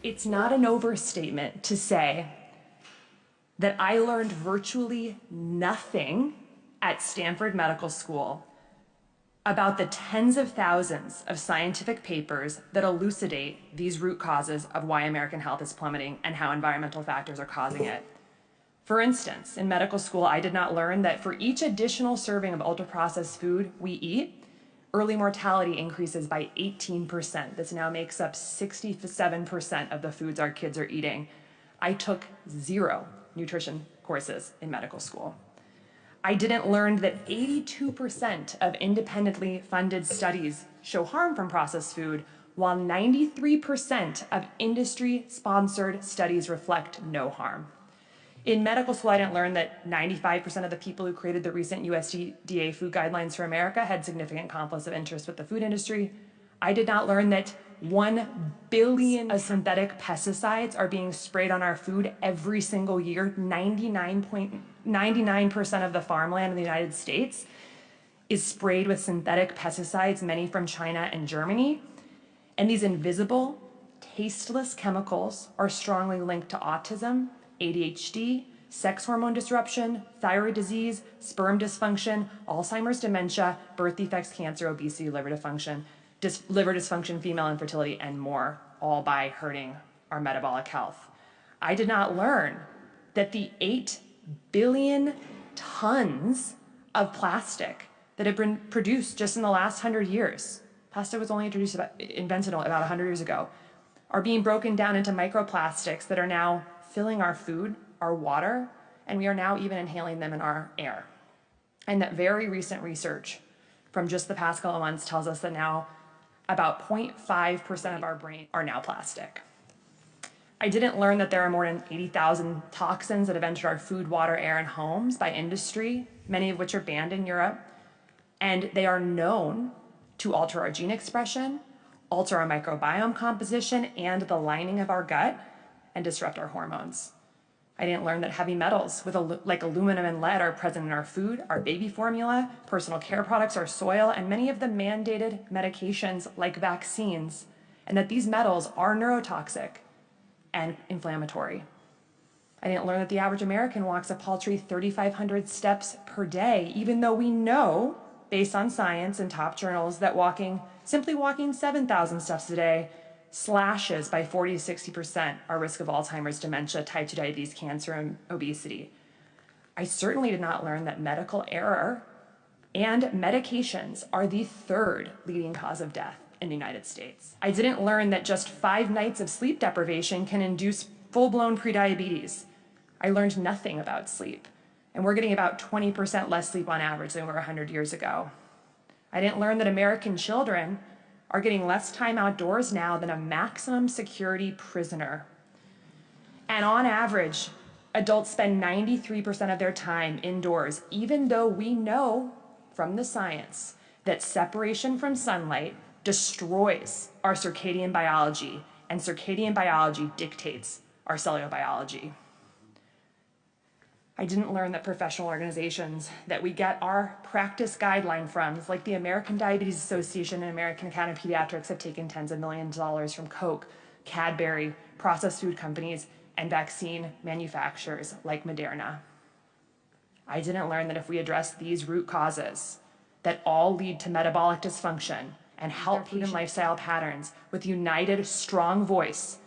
It's not an overstatement to say that I learned virtually nothing at Stanford Medical School about the tens of thousands of scientific papers that elucidate these root causes of why American health is plummeting and how environmental factors are causing it. For instance, in medical school, I did not learn that for each additional serving of ultra-processed food we eat, early mortality increases by 18%. This now makes up 67% of the foods our kids are eating. I took 0 nutrition courses in medical school. I didn't learn that 82% of independently funded studies show harm from processed food, while 93% of industry-sponsored studies reflect no harm. In medical school, I didn't learn that 95% of the people who created the recent USDA food guidelines for America had significant conflicts of interest with the food industry. I did not learn that 1 billion of synthetic pesticides are being sprayed on our food every single year. 99% of the farmland in the United States is sprayed with synthetic pesticides, many from China and Germany. And these invisible, tasteless chemicals are strongly linked to autism, ADHD, sex hormone disruption, thyroid disease, sperm dysfunction, Alzheimer's, dementia, birth defects, cancer, obesity, liver dysfunction, female infertility, and more, all by hurting our metabolic health. I did not learn that the 8 billion tons of plastic that have been produced just in the last 100 years, plastic was only invented about 100 years ago, are being broken down into microplastics that are now filling our food, our water, and we are now even inhaling them in our air. And that very recent research from just the past couple of months tells us that now about 0.5% of our brain are now plastic. I didn't learn that there are more than 80,000 toxins that have entered our food, water, air, and homes by industry, many of which are banned in Europe, and they are known to alter our gene expression, alter our microbiome composition and the lining of our gut, and disrupt our hormones. I didn't learn that heavy metals like aluminum and lead are present in our food, our baby formula, personal care products, our soil, and many of the mandated medications like vaccines, and that these metals are neurotoxic and inflammatory. I didn't learn that the average American walks a paltry 3,500 steps per day, even though we know, based on science and top journals, that simply walking 7,000 steps a day slashes by 40 to 60% our risk of Alzheimer's, dementia, type 2 diabetes, cancer, and obesity. I certainly did not learn that medical error and medications are the 3rd leading cause of death in the United States. I didn't learn that just 5 nights of sleep deprivation can induce full-blown prediabetes. I learned nothing about sleep, and we're getting about 20% less sleep on average than we were 100 years ago. I didn't learn that American children are getting less time outdoors now than a maximum security prisoner. And on average, adults spend 93% of their time indoors, even though we know from the science that separation from sunlight destroys our circadian biology, and circadian biology dictates our cellular biology. I didn't learn that professional organizations that we get our practice guideline from, like the American Diabetes Association and American Academy of Pediatrics, have taken tens of millions of dollars from Coke, Cadbury, processed food companies, and vaccine manufacturers like Moderna. I didn't learn that if we address these root causes that all lead to metabolic dysfunction and health food and lifestyle patterns with united, strong voice,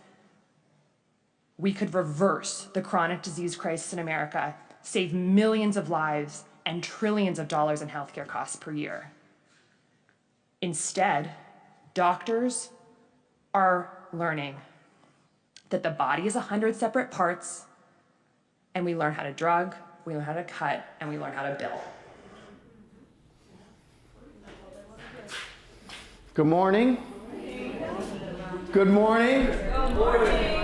we could reverse the chronic disease crisis in America, save millions of lives and trillions of dollars in healthcare costs per year. Instead, doctors are learning that the body is 100 separate parts, and we learn how to drug, we learn how to cut, and we learn how to bill. Good morning. Good morning. Good morning.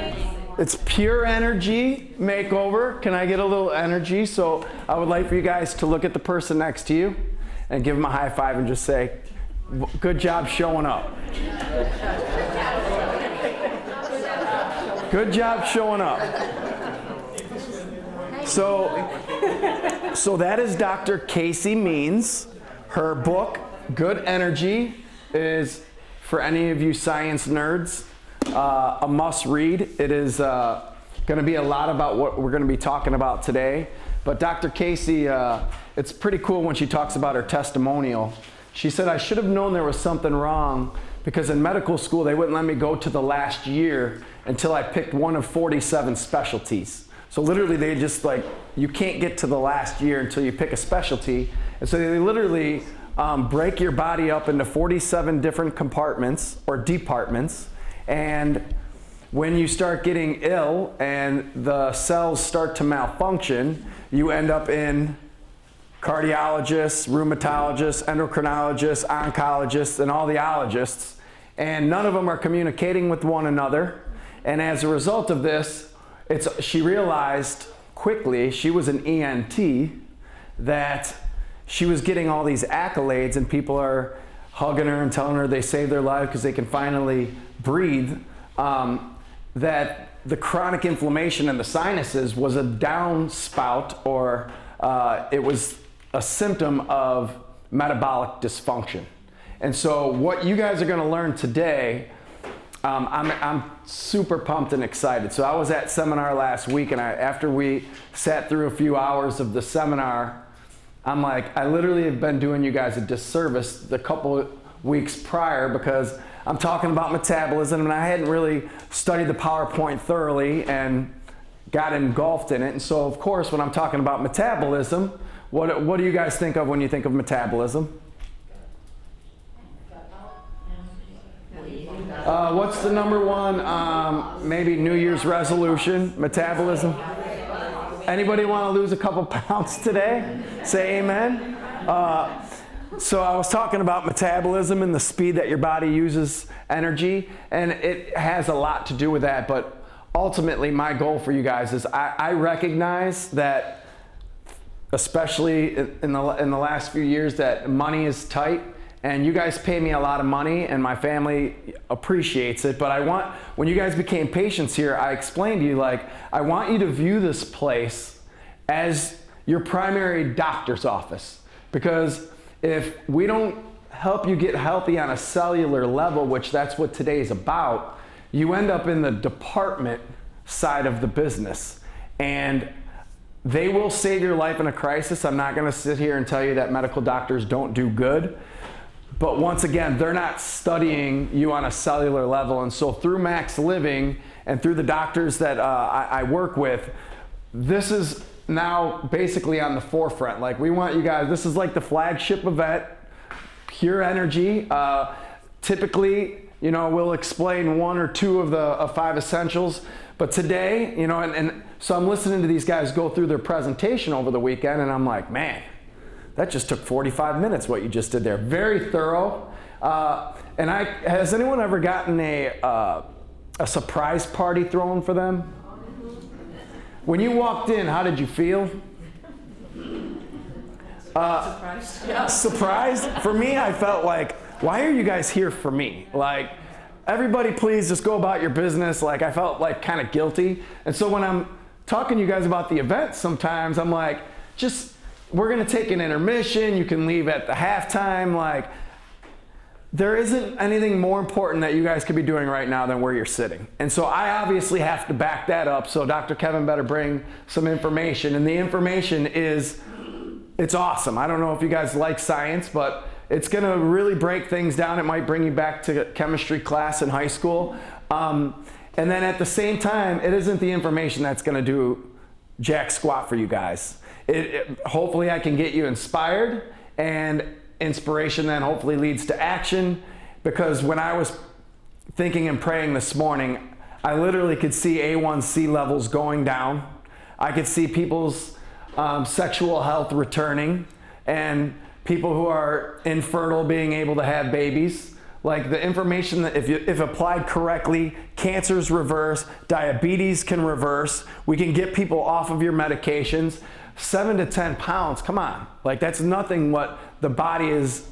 It's Pure Energy Makeover. Can I get a little energy? So I would like for you guys to look at the person next to you and give them a high five and just say, good job showing up. Good job showing up. So that is Dr. Casey Means. Her book, Good Energy, is for any of you science nerds. a must read. It is going to be a lot about what we're going to be talking about today. But Dr. Casey, it's pretty cool when she talks about her testimonial. She said, I should have known there was something wrong because in medical school, they wouldn't let me go to the last year until I picked one of 47 specialties. So literally they just like, you can't get to the last year until you pick a specialty. And so they literally break your body up into 47 different compartments or departments. And when you start getting ill and the cells start to malfunction, you end up in cardiologists, rheumatologists, endocrinologists, oncologists, and all the ologists. And none of them are communicating with one another. And as a result of this, she realized quickly, she was an ENT, that she was getting all these accolades and people are hugging her and telling her they saved their life because they can finally breathe, that the chronic inflammation in the sinuses was a downspout, or it was a symptom of metabolic dysfunction. And so what you guys are going to learn today, I'm super pumped and excited. So I was at seminar last week, and after we sat through a few hours of the seminar, I'm like, I literally have been doing you guys a disservice the couple of weeks prior because I'm talking about metabolism and I hadn't really studied the PowerPoint thoroughly and got engulfed in it. And so of course, when I'm talking about metabolism, what do you guys think of when you think of metabolism? What's the number one, maybe New Year's resolution, metabolism? Anybody want to lose a couple pounds today? Say amen. So I was talking about metabolism and the speed that your body uses energy, and it has a lot to do with that, but ultimately my goal for you guys is I recognize that, especially in the last few years, that money is tight, and you guys pay me a lot of money and my family appreciates it, but when you guys became patients here, I explained to you, like, I want you to view this place as your primary doctor's office, because if we don't help you get healthy on a cellular level, which that's what today is about, you end up in the department side of the business. And they will save your life in a crisis. I'm not going to sit here and tell you that medical doctors don't do good. But once again, they're not studying you on a cellular level. And so through Max Living and through the doctors that I work with, this is now basically on the forefront. Like, we want you guys, this is like the flagship event, Pure Energy. Typically, we'll explain one or two of the 5 essentials. But today, and so I'm listening to these guys go through their presentation over the weekend, and I'm like, man, that just took 45 minutes, what you just did there. Very thorough. And has anyone ever gotten a surprise party thrown for them? When you walked in, how did you feel? Surprised. Yeah. Surprised? For me, I felt like, why are you guys here for me? Like, everybody please just go about your business. Like, I felt like kind of guilty. And so when I'm talking to you guys about the event, sometimes I'm like, we're gonna take an intermission. You can leave at the halftime. Like, there isn't anything more important that you guys could be doing right now than where you're sitting. And so I obviously have to back that up. So Dr. Kevin better bring some information. And the information it's awesome. I don't know if you guys like science, but it's gonna really break things down. It might bring you back to chemistry class in high school. And then at the same time, it isn't the information that's gonna do jack squat for you guys. Hopefully I can get you inspired, and inspiration then hopefully leads to action, because when I was thinking and praying this morning, I literally could see A1C levels going down. I could see people's sexual health returning, and people who are infertile being able to have babies. Like, the information that if applied correctly, cancers reverse, diabetes can reverse, we can get people off of your medications. 7 to 10 pounds, come on. Like, that's nothing what the body is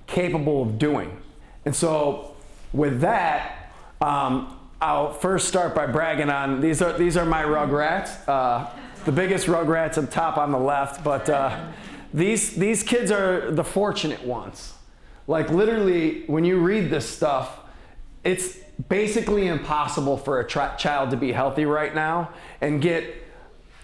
capable of doing. And so with that, I'll first start by bragging on, these are my Rugrats. The biggest Rugrats up top on the left, but these kids are the fortunate ones. Like, literally, when you read this stuff, it's basically impossible for a child to be healthy right now and get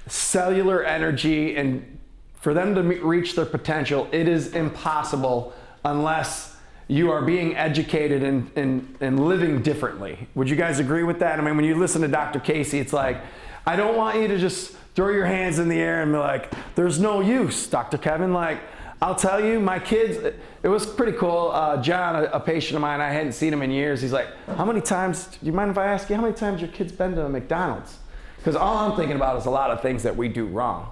cellular energy and for them to reach their potential. It is impossible unless you are being educated and living differently. Would you guys agree with that? I mean, when you listen to Dr. Casey, it's like, I don't want you to just throw your hands in the air and be like, there's no use, Dr. Kevin. Like, I'll tell you, my kids, it was pretty cool. John, a patient of mine, I hadn't seen him in years. He's like, how many times, do you mind if I ask you, how many times your kids been to McDonald's? Because all I'm thinking about is a lot of things that we do wrong.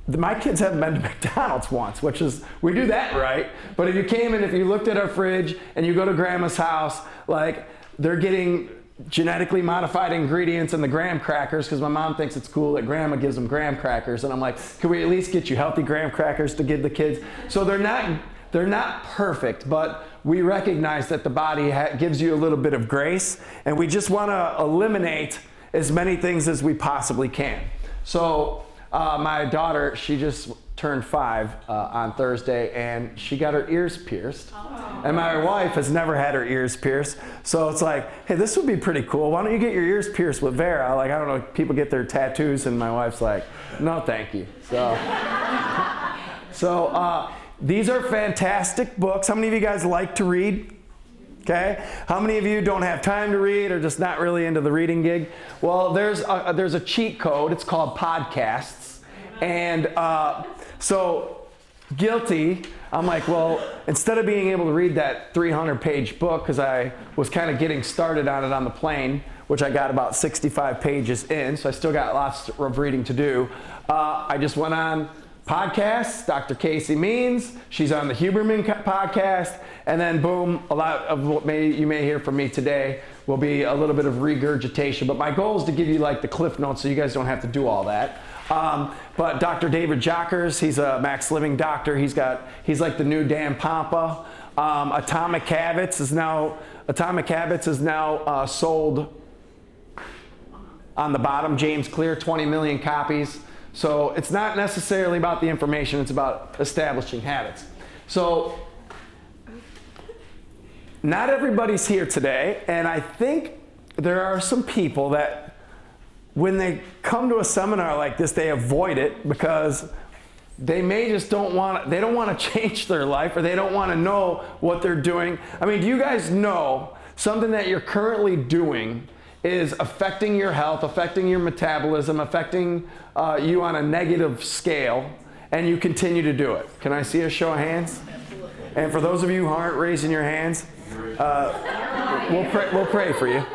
My kids haven't been to McDonald's once, which is, we do that right. But if you came in, if you looked at our fridge and you go to grandma's house, like they're getting genetically modified ingredients in the graham crackers because my mom thinks it's cool that grandma gives them graham crackers. And I'm like, can we at least get you healthy graham crackers to give the kids? So they're not perfect, but we recognize that the body gives you a little bit of grace, and we just want to eliminate as many things as we possibly can. So my daughter, she just turned 5 on Thursday, and she got her ears pierced. Oh. And my wife has never had her ears pierced. So it's like, hey, this would be pretty cool. Why don't you get your ears pierced with Vera? Like, I don't know, people get their tattoos, and my wife's like, no, thank you. So these are fantastic books. How many of you guys like to read? Okay. How many of you don't have time to read or just not really into the reading gig? Well, there's a cheat code. It's called podcasts. And so guilty, I'm like, well, instead of being able to read that 300-page book, because I was kind of getting started on it on the plane, which I got about 65 pages in, so I still got lots of reading to do, I just went on podcasts. Dr. Casey Means, she's on the Huberman podcast, and then boom, a lot of what you may hear from me today will be a little bit of regurgitation, but my goal is to give you like the cliff notes so you guys don't have to do all that. But Dr. David Jockers, he's a Max Living doctor. He's like the new Dan Pompa. Atomic Habits is now sold on the bottom. James Clear, 20 million copies. So it's not necessarily about the information, it's about establishing habits. So not everybody's here today, and I think there are some people that when they come to a seminar like this, they avoid it because they may just don't want to change their life, or they don't want to know what they're doing. I mean, do you guys know something that you're currently doing is affecting your health, affecting your metabolism, affecting you on a negative scale, and you continue to do it? Can I see a show of hands? And for those of you who aren't raising your hands, we'll pray for you.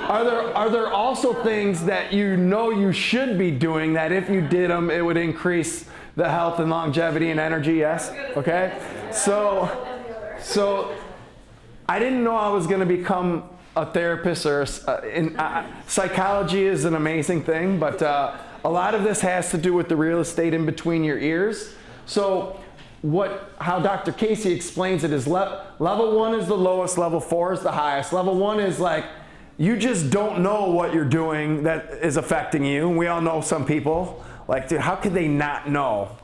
Are there also things that you know you should be doing that if you did them, it would increase the health and longevity and energy? Yes? Okay? So I didn't know I was going to become a therapist, or psychology is an amazing thing, but a lot of this has to do with the real estate in between your ears. So how Dr. Casey explains it is level 1 is the lowest, level 4 is the highest. Level 1 is like, you just don't know what you're doing that is affecting you. We all know some people, like, dude, how could they not know?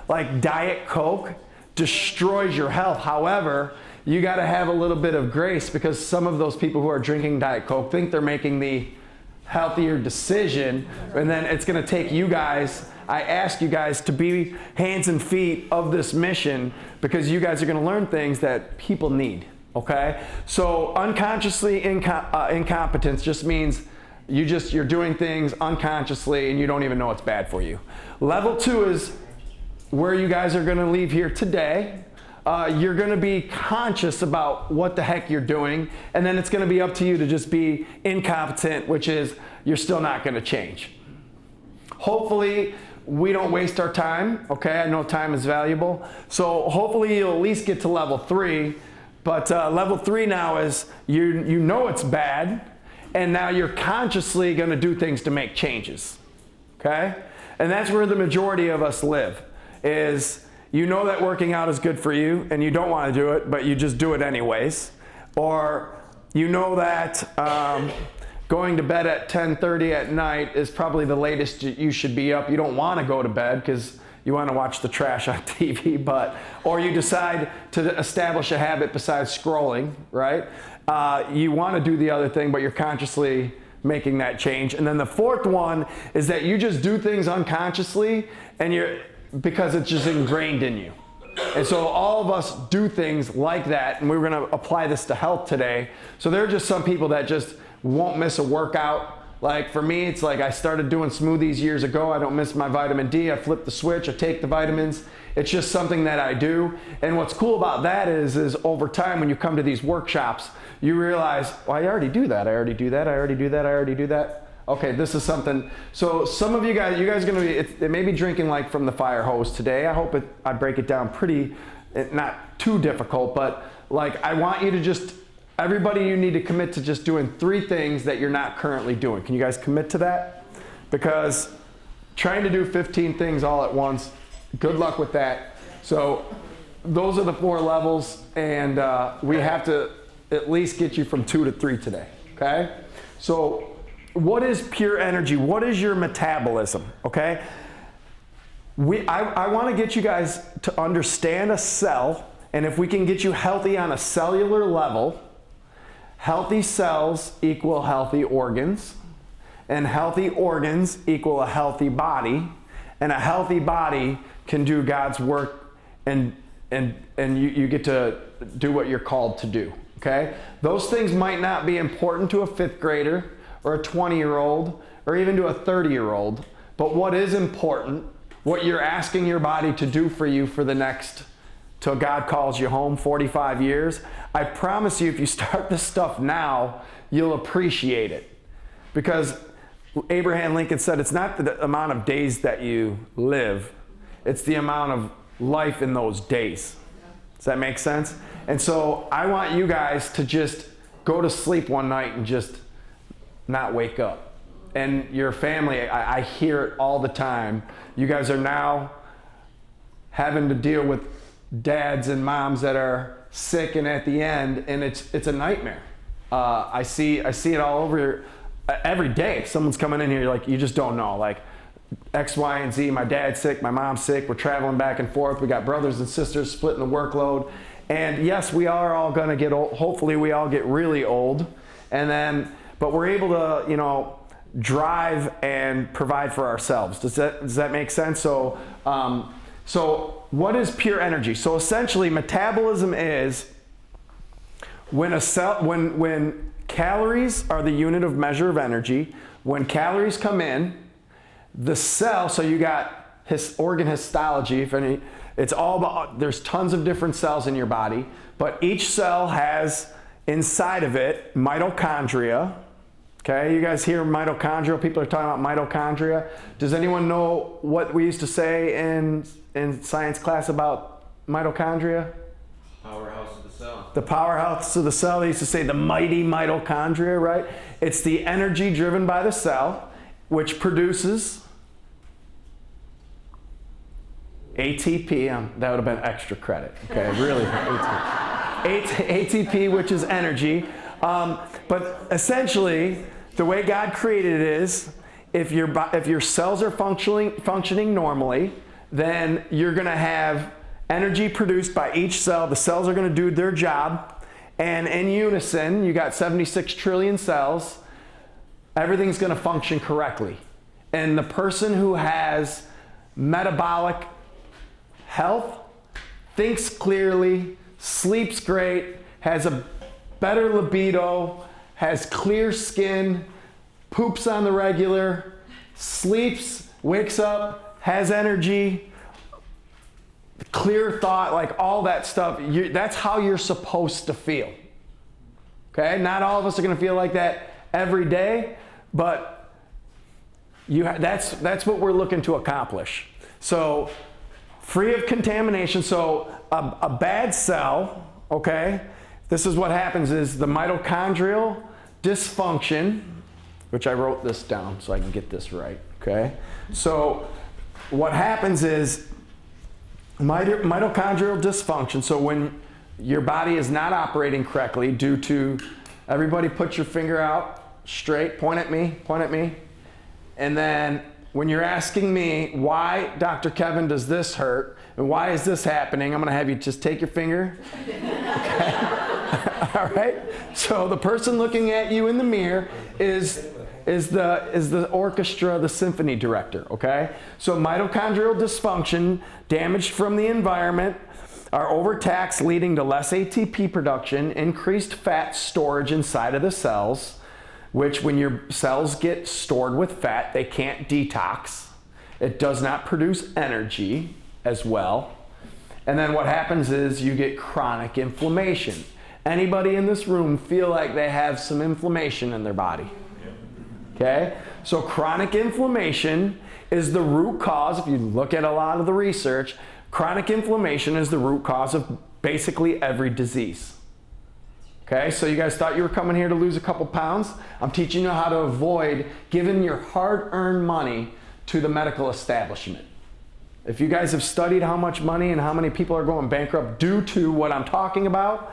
Like, Diet Coke destroys your health. However, you got to have a little bit of grace, because some of those people who are drinking Diet Coke think they're making the healthier decision, and then it's going to take you guys, I ask you guys to be hands and feet of this mission, because you guys are going to learn things that people need, okay? So unconsciously incompetence just means you're doing things unconsciously and you don't even know it's bad for you. Level 2 is where you guys are going to leave here today. You're going to be conscious about what the heck you're doing, and then it's going to be up to you to just be incompetent, which is you're still not going to change. Hopefully, we don't waste our time, okay? I know time is valuable. So hopefully you'll at least get to level 3, but level 3 now is you know it's bad, and now you're consciously going to do things to make changes, okay? And that's where the majority of us live, is you know that working out is good for you and you don't want to do it, but you just do it anyways. Or you know that going to bed at 10:30 at night is probably the latest you should be up. You don't want to go to bed because you want to watch the trash on TV, or you decide to establish a habit besides scrolling, right? you want to do the other thing, but you're consciously making that change. And then the fourth one is that you just do things unconsciously because it's just ingrained in you. And so all of us do things like that, and we're going to apply this to health today. So there are just some people that just won't miss a workout. Like for me, it's like I started doing smoothies years ago. I don't miss my vitamin D. I flip the switch. I take the vitamins. It's just something that I do. And what's cool about that is over time when you come to these workshops, you realize, well, I already do that. I already do that. I already do that. I already do that. Okay, this is something. So some of you guys are going to be, it may be drinking like from the fire hose today. I hope I break it down pretty, not too difficult, but like I want you to just, everybody, you need to commit to just doing 3 things that you're not currently doing. Can you guys commit to that? Because trying to do 15 things all at once, good luck with that. So those are the 4 levels, and we have to at least get you from 2 to 3 today, okay? So what is pure energy? What is your metabolism, okay? I want to get you guys to understand a cell, and if we can get you healthy on a cellular level, healthy cells equal healthy organs, and healthy organs equal a healthy body, and a healthy body can do God's work, and you get to do what you're called to do, okay? Those things might not be important to a 5th grader or a 20-year-old or even to a 30-year-old, but what is important, what you're asking your body to do for you for the next, till God calls you home, 45 years, I promise you if you start this stuff now, you'll appreciate it. Because Abraham Lincoln said it's not the amount of days that you live, it's the amount of life in those days. Does that make sense? And so I want you guys to just go to sleep one night and just not wake up. And your family, I hear it all the time. You guys are now having to deal with dads and moms that are sick and at the end, and it's a nightmare. I see it all over every day. Someone's coming in here, like, you just don't know. Like, X, Y, and Z, my dad's sick, my mom's sick, we're traveling back and forth, we got brothers and sisters splitting the workload. And yes, we are all gonna get old. Hopefully we all get really old. But we're able to, drive and provide for ourselves. Does that make sense? So what is pure energy? So essentially metabolism is when calories are the unit of measure of energy, when calories come in, the cell, so you got organ histology, it's all about, there's tons of different cells in your body, but each cell has inside of it mitochondria. Okay, you guys hear mitochondria? People are talking about mitochondria. Does anyone know what we used to say in science class about mitochondria? Powerhouse of the cell. The powerhouse of the cell. They used to say the mighty mitochondria, right? It's the energy driven by the cell, which produces ATP. That would have been extra credit. Okay, really. ATP, which is energy. But essentially, the way God created it is, if your cells are functioning normally, then you're going to have energy produced by each cell. The cells are going to do their job, and in unison, you got 76 trillion cells. Everything's going to function correctly. And the person who has metabolic health, thinks clearly, sleeps great, has a better libido, has clear skin, poops on the regular, sleeps, wakes up, has energy, clear thought, like all that stuff. That's how you're supposed to feel. Okay? Not all of us are going to feel like that every day, but that's what we're looking to accomplish. So, free of contamination. So, a bad cell, okay? This is what happens is the mitochondrial dysfunction, which I wrote this down so I can get this right, okay? So what happens is mitochondrial dysfunction, so when your body is not operating correctly due to, everybody put your finger out straight, point at me, and then when you're asking me, why, Dr. Kevin, does this hurt, and why is this happening, I'm gonna have you just take your finger, okay? All All right? So the person looking at you in the mirror is the orchestra, the symphony director, okay? So mitochondrial dysfunction, damaged from the environment, are overtaxed, leading to less ATP production, increased fat storage inside of the cells, which when your cells get stored with fat, they can't detox. It does not produce energy as well. And then what happens is you get chronic inflammation. Anybody in this room feel like they have some inflammation in their body? Okay? So chronic inflammation is the root cause. If you look at a lot of the research, chronic inflammation is the root cause of basically every disease. Okay, so you guys thought you were coming here to lose a couple pounds? I'm teaching you how to avoid giving your hard-earned money to the medical establishment. If you guys have studied how much money and how many people are going bankrupt due to what I'm talking about,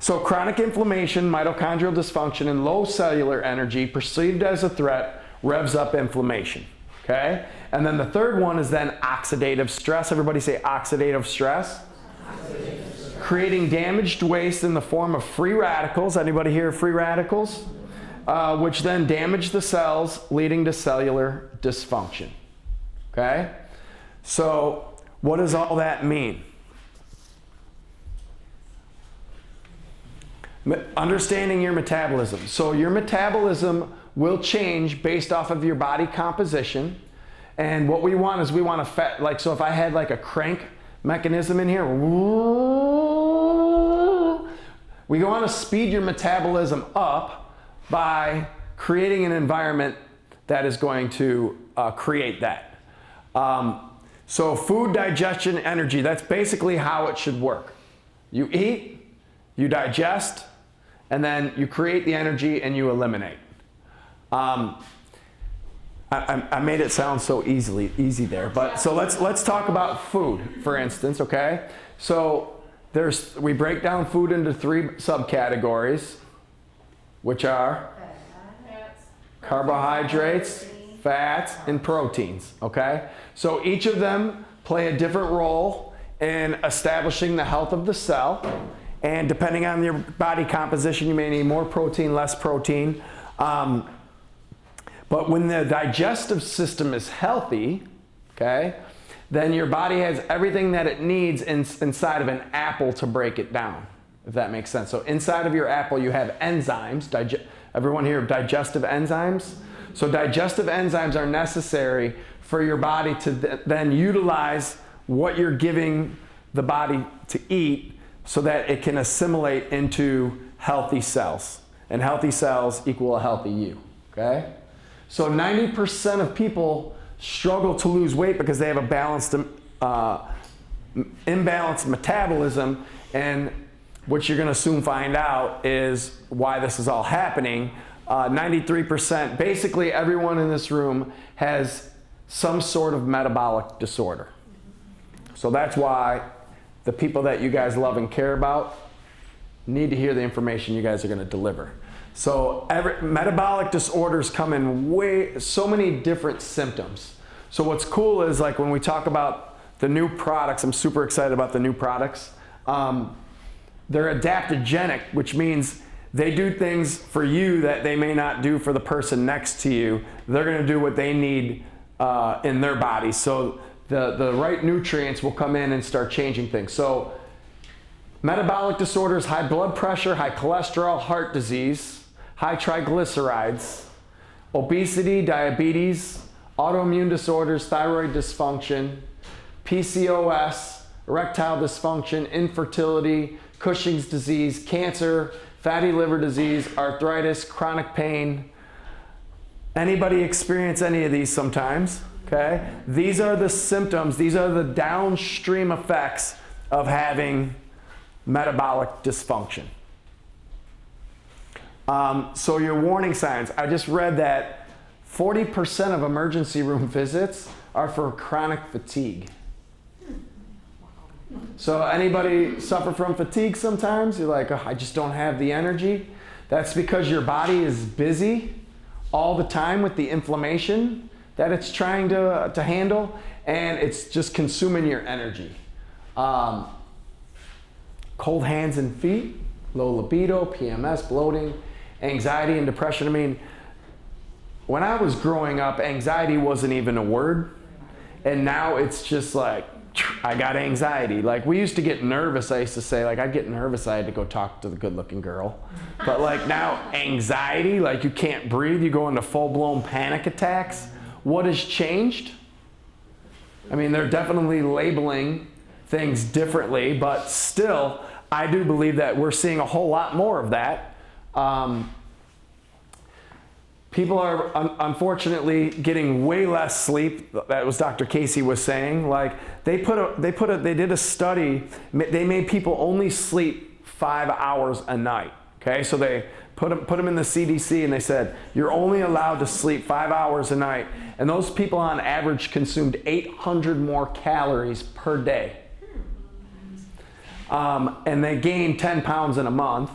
so chronic inflammation, mitochondrial dysfunction, and low cellular energy perceived as a threat revs up inflammation. Okay? And then the third one is then oxidative stress. Everybody say oxidative stress. Creating damaged waste in the form of free radicals. Anybody here of free radicals? Which then damage the cells, leading to cellular dysfunction. Okay? So what does all that mean? Understanding your metabolism. So your metabolism will change based off of your body composition. And what we want is we want to like, so if I had like a crank mechanism in here, we want to speed your metabolism up by creating an environment that is going to create that. So food, digestion, energy, that's basically how it should work. You eat, you digest, and then you create the energy and you eliminate. I made it sound so easy there, but so let's talk about food, for instance, okay? So we break down food into 3 subcategories, which are carbohydrates, fats, and proteins, okay? So each of them play a different role in establishing the health of the cell, and depending on your body composition, you may need more protein, less protein. But when the digestive system is healthy, okay, then your body has everything that it needs inside of an apple to break it down, if that makes sense. So inside of your apple, you have enzymes. Everyone here have digestive enzymes? So digestive enzymes are necessary for your body to then utilize what you're giving the body to eat so that it can assimilate into healthy cells. And healthy cells equal a healthy you, okay? So 90% of people struggle to lose weight because they have a imbalanced metabolism, and what you're gonna soon find out is why this is all happening. 93%, basically everyone in this room has some sort of metabolic disorder. So that's why the people that you guys love and care about need to hear the information you guys are gonna deliver. So metabolic disorders come in so many different symptoms. So what's cool is like when we talk about the new products, I'm super excited about the new products. They're adaptogenic, which means they do things for you that they may not do for the person next to you. They're gonna do what they need in their body. So the right nutrients will come in and start changing things. So metabolic disorders, high blood pressure, high cholesterol, heart disease, high triglycerides, obesity, diabetes, autoimmune disorders, thyroid dysfunction, PCOS, erectile dysfunction, infertility, Cushing's disease, cancer, fatty liver disease, arthritis, chronic pain. Anybody experience any of these sometimes? Okay? These are the symptoms, these are the downstream effects of having metabolic dysfunction. So your warning signs, I just read that 40% of emergency room visits are for chronic fatigue. So anybody suffer from fatigue sometimes? You're like, oh, I just don't have the energy. That's because your body is busy all the time with the inflammation that it's trying to handle, and it's just consuming your energy. cold hands and feet, low libido, PMS, bloating, anxiety and depression. I mean, when I was growing up, anxiety wasn't even a word. And now it's just like, I got anxiety. Like, we used to get nervous. I used to say, like, I'd get nervous. I had to go talk to the good-looking girl. But like now, anxiety, like you can't breathe. You go into full-blown panic attacks. What has changed? I mean, they're definitely labeling things differently, but still, I do believe that we're seeing a whole lot more of that. People are unfortunately getting way less sleep. That was Dr. Casey was saying. Like they did a study. They made people only sleep 5 hours a night. Okay, so they put them in the CDC and they said you're only allowed to sleep 5 hours a night. And those people on average consumed 800 more calories per day. And they gained 10 pounds in a month.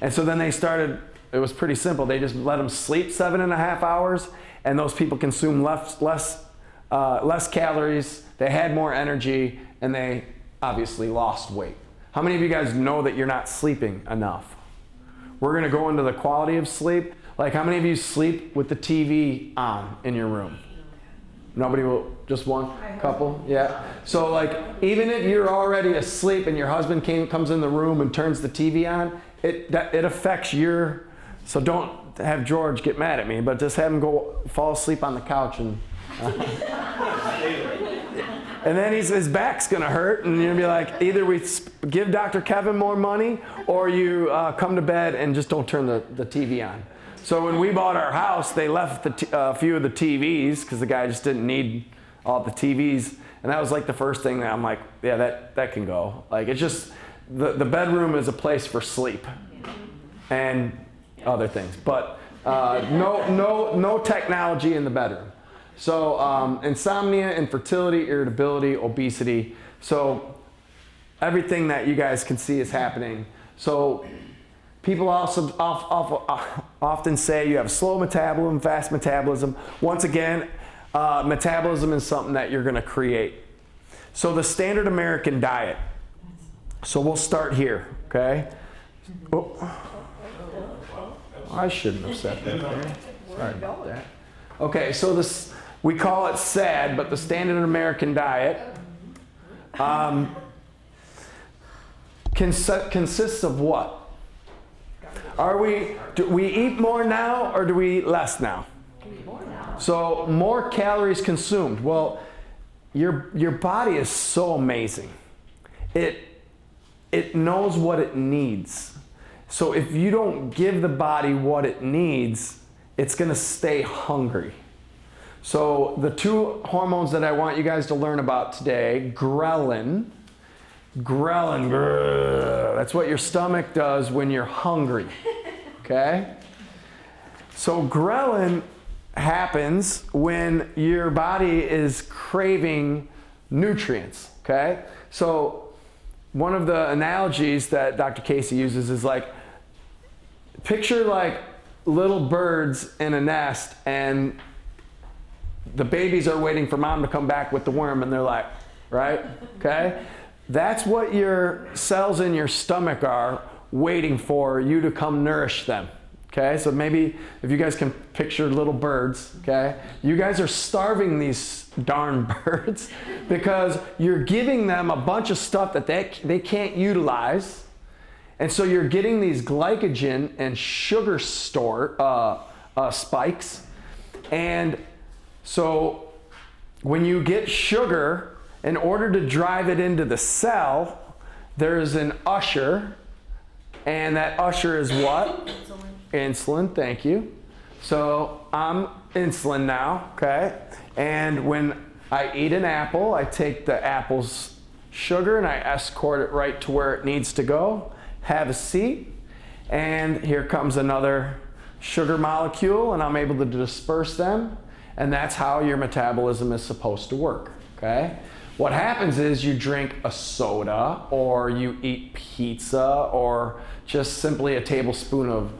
And so then they started. It was pretty simple. They just let them sleep 7.5 hours, and those people consumed less calories. They had more energy, and they obviously lost weight. How many of you guys know that you're not sleeping enough? We're going to go into the quality of sleep. Like, how many of you sleep with the TV on in your room? Nobody will, just one couple? Yeah. So like, even if you're already asleep and your husband comes in the room and turns the TV on, it affects your. So don't have George get mad at me, but just have him fall asleep on the couch and then his back's gonna hurt, and you're gonna be like, either we give Dr. Kevin more money or you come to bed and just don't turn the TV on. So when we bought our house, they left a few of the TVs because the guy just didn't need all the TVs, and that was like the first thing that I'm like, yeah, that can go. Like, it's just the bedroom is a place for sleep and other things, but no technology in the bedroom. So insomnia, infertility, irritability, obesity. So everything that you guys can see is happening. So people also often say you have slow metabolism, fast metabolism. Once again, metabolism is something that you're going to create. So the standard American diet. So we'll start here, okay? Oh. I shouldn't have said that there. Sorry about that. Okay, so we call it SAD, but the standard American diet consists of what? Do we eat more now or do we eat less now? So more calories consumed. Well, your body is so amazing. It knows what it needs. So if you don't give the body what it needs, it's going to stay hungry. So the two hormones that I want you guys to learn about today, ghrelin, that's what your stomach does when you're hungry, okay? So ghrelin happens when your body is craving nutrients, okay? So one of the analogies that Dr. Casey uses is like, picture like little birds in a nest and the babies are waiting for mom to come back with the worm and they're like, right? Okay? That's what your cells in your stomach are waiting for you to come nourish them. Okay? So maybe if you guys can picture little birds, okay? You guys are starving these darn birds because you're giving them a bunch of stuff that they can't utilize. And so you're getting these glycogen and sugar spikes. And so when you get sugar, in order to drive it into the cell, there's an usher. And that usher is what? Insulin, thank you. So I'm insulin now, okay? And when I eat an apple, I take the apple's sugar and I escort it right to where it needs to go. Have a seat, and here comes another sugar molecule, and I'm able to disperse them, and that's how your metabolism is supposed to work, okay? What happens is you drink a soda, or you eat pizza, or just simply a tablespoon of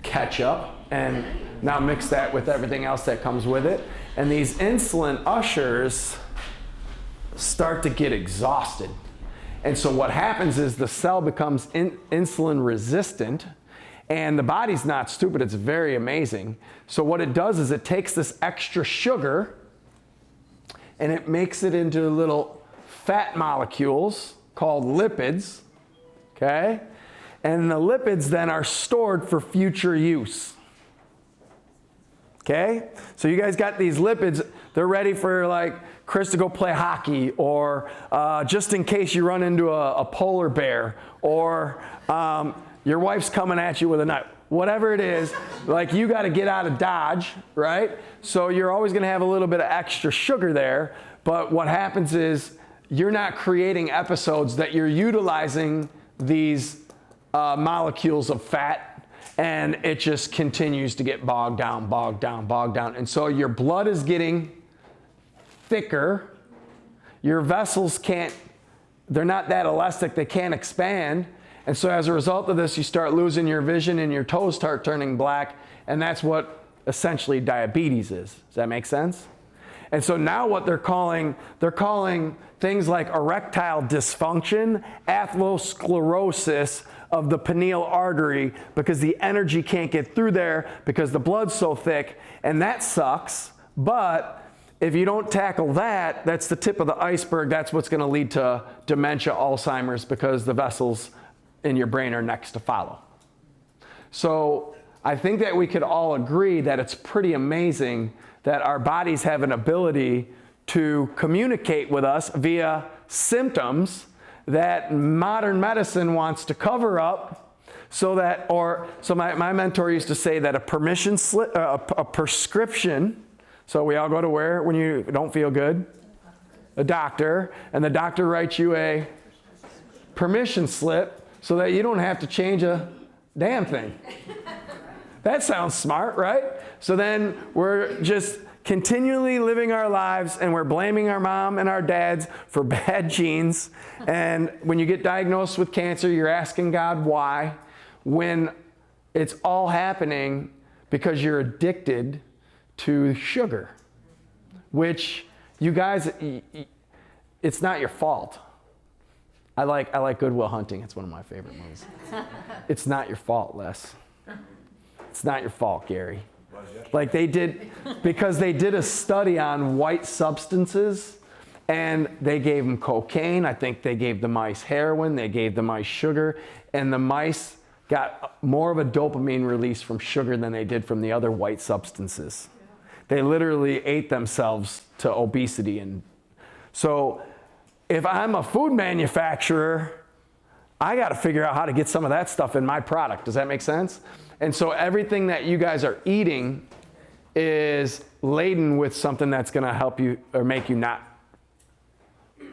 ketchup, and now mix that with everything else that comes with it, and these insulin ushers start to get exhausted. And so what happens is the cell becomes insulin resistant, and the body's not stupid, it's very amazing. So what it does is it takes this extra sugar and it makes it into little fat molecules called lipids, okay? And the lipids then are stored for future use. Okay? So you guys got these lipids, they're ready for like Chris to go play hockey, or just in case you run into a polar bear, or your wife's coming at you with a knife. Whatever it is, like you got to get out of Dodge, right? So you're always going to have a little bit of extra sugar there, but what happens is you're not creating episodes that you're utilizing these molecules of fat, and it just continues to get bogged down, bogged down, bogged down. And so your blood is getting thicker. Your vessels they're not that elastic, they can't expand. And so as a result of this, you start losing your vision and your toes start turning black, and that's what essentially diabetes is. Does that make sense? And so now what they're calling things like erectile dysfunction, atherosclerosis of the pineal artery, because the energy can't get through there because the blood's so thick, and that sucks. But if you don't tackle that, that's the tip of the iceberg. That's what's going to lead to dementia, Alzheimer's, because the vessels in your brain are next to follow. So I think that we could all agree that it's pretty amazing that our bodies have an ability to communicate with us via symptoms that modern medicine wants to cover up, so my mentor used to say that a prescription, so we all go to where when you don't feel good? A doctor, and the doctor writes you a permission slip so that you don't have to change a damn thing. That sounds smart, right? So then we're just continually living our lives, and we're blaming our mom and our dads for bad genes. And when you get diagnosed with cancer, you're asking God why, when it's all happening because you're addicted to sugar, which you guys, it's not your fault. I like Good Will Hunting. It's one of my favorite movies. It's not your fault, Les. It's not your fault, Gary. Like because they did a study on white substances, and they gave them cocaine. I think they gave the mice heroin. They gave the mice sugar, and the mice got more of a dopamine release from sugar than they did from the other white substances. They literally ate themselves to obesity. And so if I'm a food manufacturer, I got to figure out how to get some of that stuff in my product. Does that make sense? And so everything that you guys are eating is laden with something that's going to help you or make you not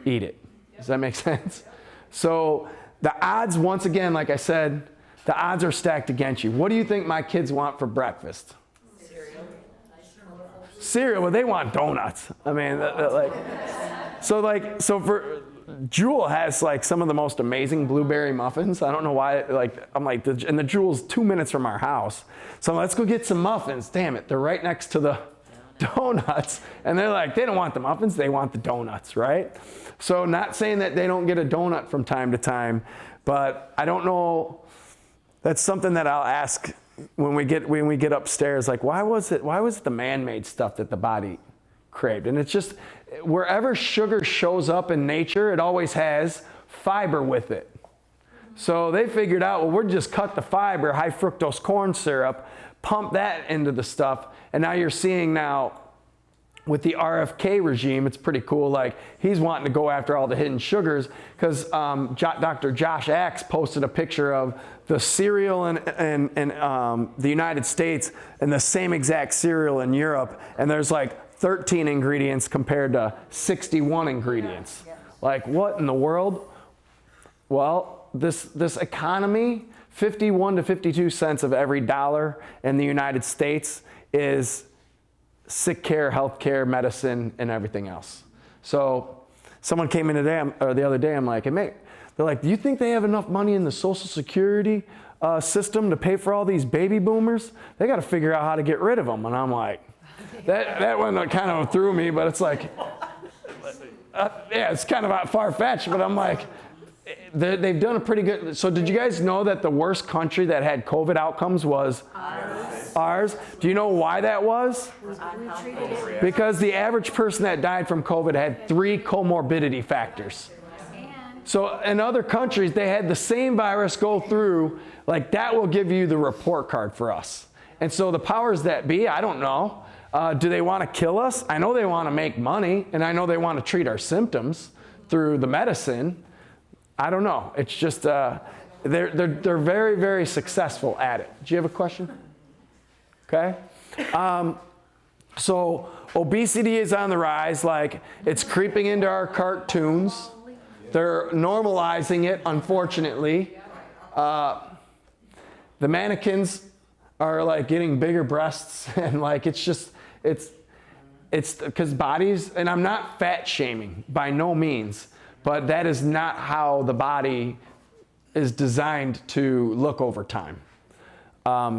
eat it. Does that make sense? So the odds, once again, like I said, the odds are stacked against you. What do you think my kids want for breakfast? Cereal. Well, they want donuts. I mean, so for Jewel has like some of the most amazing blueberry muffins. I don't know why. And the Jewel's 2 minutes from our house. So let's go get some muffins. Damn it, they're right next to the donuts. And they're like, they don't want the muffins, they want the donuts, right? So not saying that they don't get a donut from time to time, but I don't know. That's something that I'll ask when we get upstairs. Like, why was it the man-made stuff that the body craved? And it's just, wherever sugar shows up in nature, it always has fiber with it. So they figured out, well, we'll just cut the fiber, high fructose corn syrup, pump that into the stuff. And now you're seeing with the RFK regime, it's pretty cool. Like, he's wanting to go after all the hidden sugars, because Dr. Josh Axe posted a picture of the cereal in the United States and the same exact cereal in Europe. And there's like 13 ingredients compared to 61 ingredients. Like, what in the world? Well, this economy, 51 to 52 cents of every dollar in the United States is sick care, health care, medicine, and everything else. So someone came in the other day, I'm like, hey, mate, they're like, do you think they have enough money in the Social Security system to pay for all these baby boomers? They got to figure out how to get rid of them. And I'm like, that one kind of threw me, but it's like, yeah, it's kind of far-fetched, but I'm like, they've done a pretty good. So did you guys know that the worst country that had COVID outcomes was ours? Do you know why that was? Because the average person that died from COVID had 3 comorbidity factors. So in other countries, they had the same virus go through, like that will give you the report card for us. And so the powers that be, I don't know, do they want to kill us? I know they want to make money, and I know they want to treat our symptoms through the medicine. I don't know. It's just, they're very, very successful at it. Do you have a question? Okay. So obesity is on the rise, like it's creeping into our cartoons. They're normalizing it, unfortunately. The mannequins are like getting bigger breasts, and like it's because bodies, and I'm not fat shaming by no means, but that is not how the body is designed to look over time.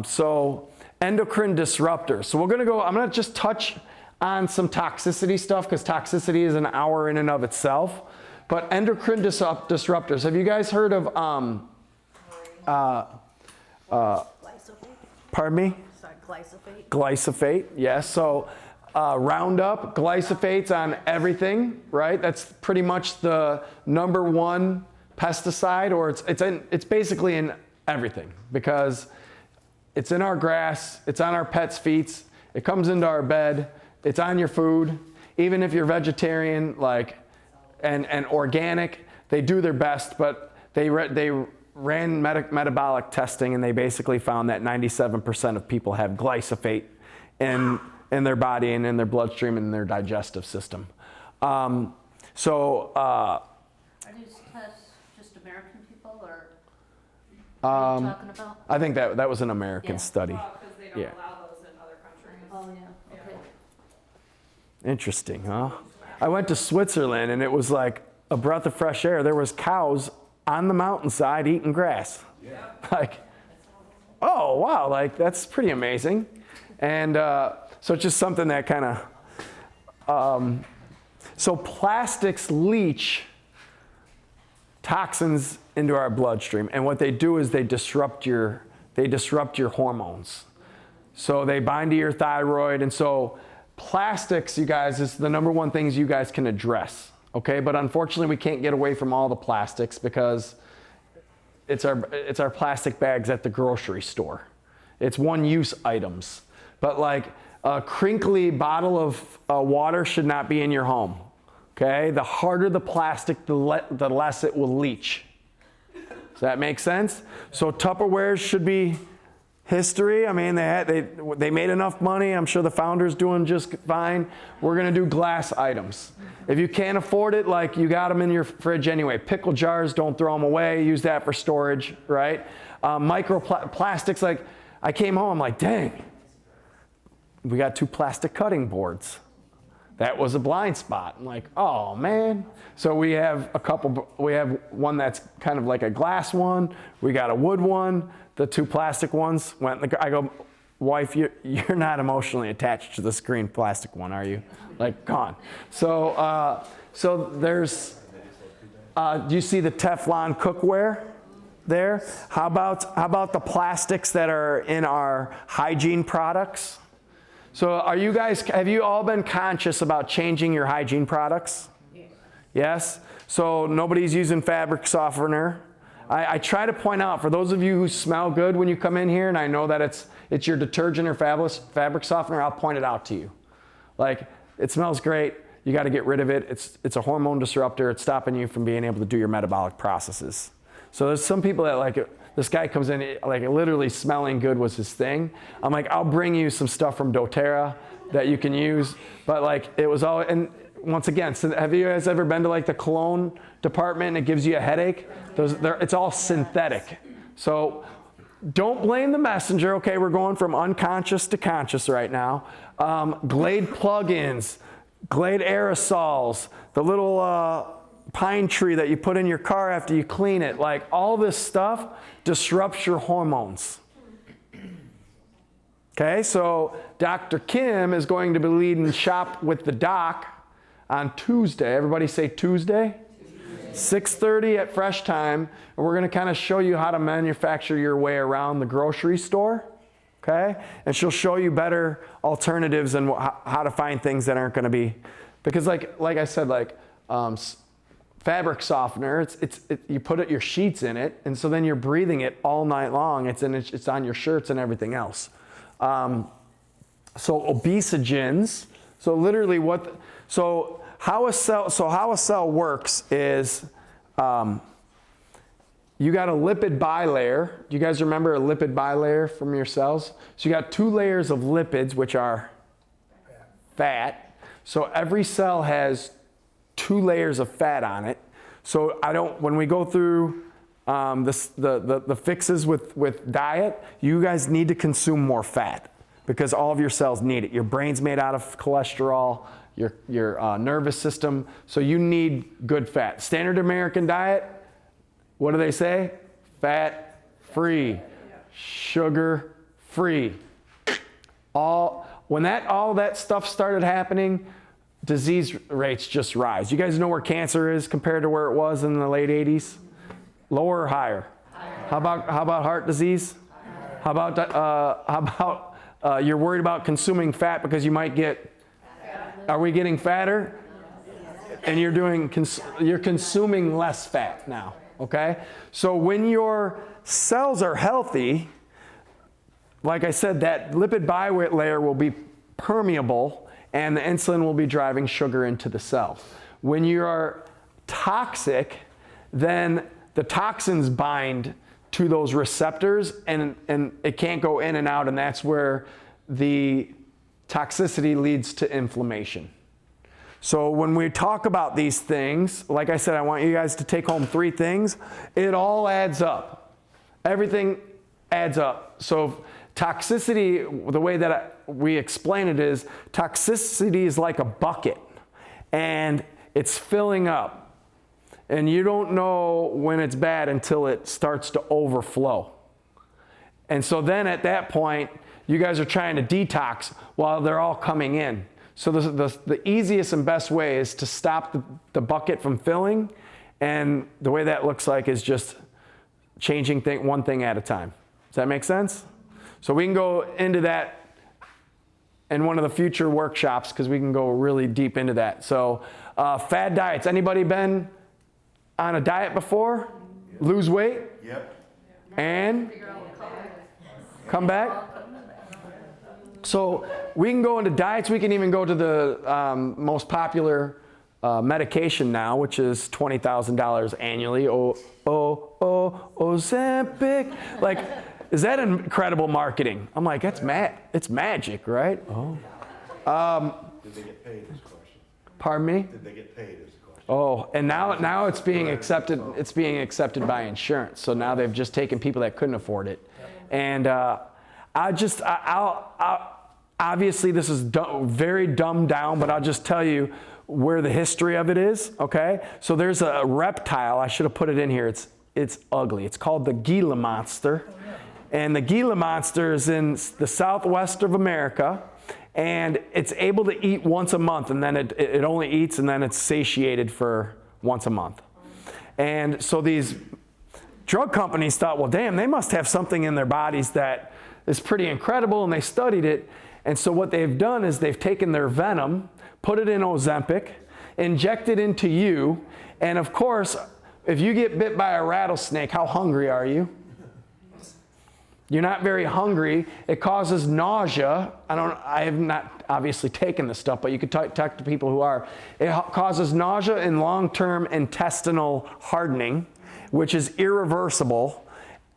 So endocrine disruptors. So I'm gonna just touch on some toxicity stuff, because toxicity is an hour in and of itself. But endocrine disruptors, have you guys heard of, pardon me? Sorry, glyphosate. Glyphosate, yes. So Roundup, glyphosate's on everything, right? That's pretty much the #1 pesticide, or it's basically in everything, because it's in our grass, it's on our pets' feet, it comes into our bed, it's on your food. Even if you're vegetarian, like, and organic, they do their best, but they ran metabolic testing, and they basically found that 97% of people have glyphosate in their body and in their bloodstream and in their digestive system. Are these tests just American people, or what are you talking about? I think that was an American study. Because they don't Yeah. allow those in other countries. Oh, yeah, okay. Interesting, huh? I went to Switzerland, and it was like a breath of fresh air. There was cows on the mountainside eating grass. Yeah. Like, oh, wow, like that's pretty amazing. And so it's just something that kind of, so plastics leach toxins into our bloodstream. And what they do is they disrupt your hormones. So they bind to your thyroid. And so plastics, you guys, is the #1 things you guys can address. Okay, but unfortunately we can't get away from all the plastics, because it's our plastic bags at the grocery store. It's one-use items. But like a crinkly bottle of water should not be in your home. Okay, the harder the plastic, the less it will leach. Does that make sense? So Tupperware should be history. I mean, they made enough money. I'm sure the founder's doing just fine. We're gonna do glass items. If you can't afford it, like, you got them in your fridge anyway. Pickle jars, don't throw them away. Use that for storage, right? Microplastics, like, I came home, I'm like, dang, we got 2 plastic cutting boards. That was a blind spot. I'm like, oh man. So we have we have one that's kind of like a glass one. We got a wood one. The 2 plastic ones I go, wife, you're not emotionally attached to the green plastic one, are you? Like, gone. So, there's, do you see the Teflon cookware there? How about the plastics that are in our hygiene products? So have you all been conscious about changing your hygiene products? Yes? So nobody's using fabric softener. I try to point out, for those of you who smell good when you come in here, and I know that it's your detergent or fabric softener, I'll point it out to you. Like, it smells great, you got to get rid of it. It's a hormone disruptor. It's stopping you from being able to do your metabolic processes. So there's some people that, like, this guy comes in, like, literally smelling good was his thing. I'm like, I'll bring you some stuff from doTERRA that you can use. But like, it was all, and once again, so have you guys ever been to like the cologne department and it gives you a headache? It's all synthetic. So don't blame the messenger. Okay, we're going from unconscious to conscious right now. Glade plugins, Glade aerosols, the little pine tree that you put in your car after you clean it, like all this stuff disrupts your hormones. Okay, so Dr. Kim is going to be leading Shop with the Doc on Tuesday. Everybody say Tuesday? 6:30 at Fresh Time, and we're going to kind of show you how to manufacture your way around the grocery store, okay? And she'll show you better alternatives and how to find things that aren't going to be, because like I said, like fabric softener, you put your sheets in it, and so then you're breathing it all night long. It's on your shirts and everything else. So obesogens. So literally how a cell works is you got a lipid bilayer. Do you guys remember a lipid bilayer from your cells? So you got 2 layers of lipids, which are fat. So every cell has 2 layers of fat on it. So when we go through the fixes with diet, you guys need to consume more fat because all of your cells need it. Your brain's made out of cholesterol, your nervous system, so you need good fat. Standard American diet, what do they say? Fat free, sugar free. When all that stuff started happening, disease rates just rise. You guys know where cancer is compared to where it was in the late 80s? Lower or higher? How about heart disease? How about you're worried about consuming fat because you might get, are we getting fatter? And you're consuming less fat now, okay? So when your cells are healthy, like I said, that lipid bilayer will be permeable and the insulin will be driving sugar into the cell. When you are toxic, then the toxins bind to those receptors and it can't go in and out, and that's where the toxicity leads to inflammation. So when we talk about these things, like I said, I want you guys to take home 3 things. It all adds up. Everything adds up. So toxicity, the way that we explain it is, toxicity is like a bucket and it's filling up. And you don't know when it's bad until it starts to overflow. And so then at that point, you guys are trying to detox while they're all coming in. So the easiest and best way is to stop the bucket from filling. And the way that looks like is just changing one thing at a time. Does that make sense? So we can go into that in one of the future workshops because we can go really deep into that. So fad diets. Anybody been on a diet before? Lose weight? Yep. And come back? So we can go into diets. We can even go to the most popular medication now, which is $20,000 annually. Ozempic. Like, is that incredible marketing? I'm like, it's magic, right? Oh. Did they get paid is the question. Pardon me? Did they get paid is the question. Oh, and now it's being accepted. It's being accepted by insurance. So now they've just taken people that couldn't afford it, and obviously this is very dumbed down, but I'll just tell you where the history of it is. Okay, so there's a reptile. I should have put it in here. It's ugly. It's called the Gila monster, and the Gila monster is in the southwest of America. And it's able to eat once a month, and then it only eats, and then it's satiated for once a month. And so these drug companies thought, well, damn, they must have something in their bodies that is pretty incredible, and they studied it. And so what they've done is they've taken their venom, put it in Ozempic, injected into you, and of course, if you get bit by a rattlesnake, how hungry are you? You're not very hungry. It causes nausea. I have not obviously taken this stuff, but you could talk to people who are. It causes nausea and long-term intestinal hardening, which is irreversible.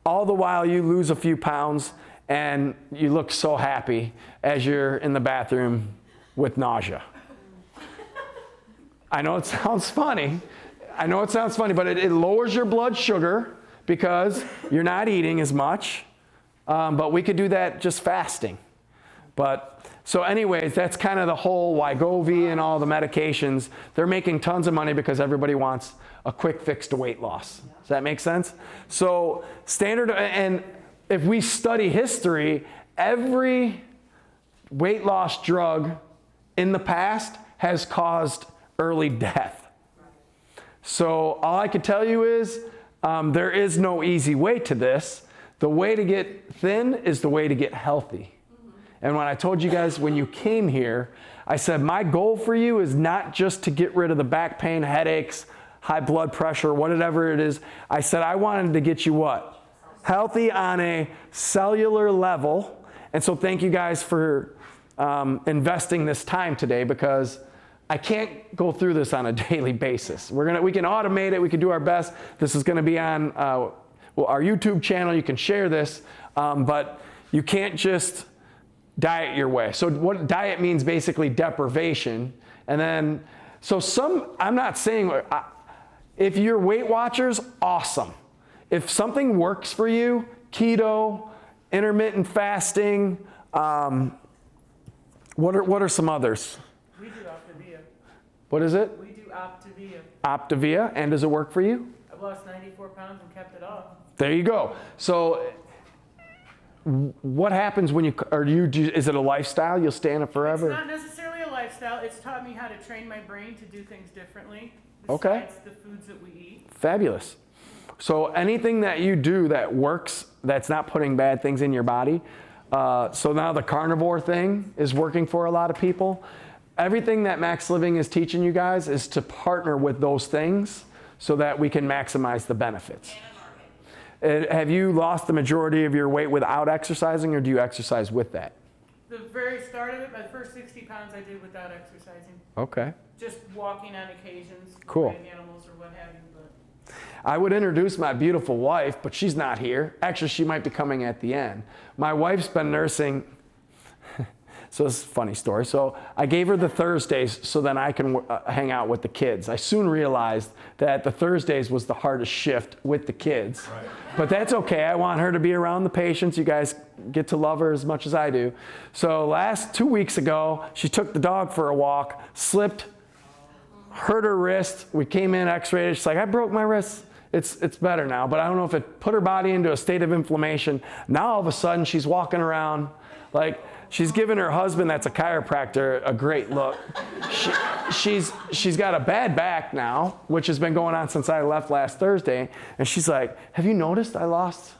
All the while you lose a few pounds and you look so happy as you're in the bathroom with nausea. I know it sounds funny. But it lowers your blood sugar because you're not eating as much. But we could do that just fasting. So anyways, that's kind of the whole Wegovy and all the medications. They're making tons of money because everybody wants a quick fix to weight loss. Does that make sense? So and if we study history, every weight loss drug in the past has caused early death. So all I can tell you is there is no easy way to this. The way to get thin is the way to get healthy. And when I told you guys when you came here, I said my goal for you is not just to get rid of the back pain, headaches, high blood pressure, whatever it is. I said I wanted to get you what? Healthy on a cellular level. And so thank you guys for investing this time today, because I can't go through this on a daily basis. We can automate it. We can do our best. This is going to be on our YouTube channel. You can share this, but you can't just diet your way. So what diet means, basically deprivation. And then, I'm not saying, if you're Weight Watchers, awesome. If something works for you, keto, intermittent fasting, what are some others? We do Optavia. What is it? We do Optavia. Optavia. And does it work for you? I've lost 94 pounds and kept it off. There you go. So what happens when is it a lifestyle? You'll stay in it forever? It's not necessarily a lifestyle. It's taught me how to train my brain to do things differently. Okay. Besides the foods that we eat. Fabulous. So anything that you do that works, that's not putting bad things in your body. So now the carnivore thing is working for a lot of people. Everything that Max Living is teaching you guys is to partner with those things so that we can maximize the benefits. Have you lost the majority of your weight without exercising, or do you exercise with that? The very start of it, my first 60 pounds I did without exercising. Okay. Just walking on occasions. Cool. With animals or what have you. But I would introduce my beautiful wife, but she's not here. Actually, she might be coming at the end. My wife's been nursing. So it's a funny story. So I gave her the Thursdays so then I can hang out with the kids. I soon realized that the Thursdays was the hardest shift with the kids. Right. But that's okay. I want her to be around the patients. You guys get to love her as much as I do. So 2 weeks ago, she took the dog for a walk, slipped, hurt her wrist. We came in, x-rayed. She's like, I broke my wrist. It's better now, but I don't know if it put her body into a state of inflammation. Now all of a sudden she's walking around like she's giving her husband, that's a chiropractor, a great look. She's got a bad back now, which has been going on since I left last Thursday. And she's like, have you noticed I lost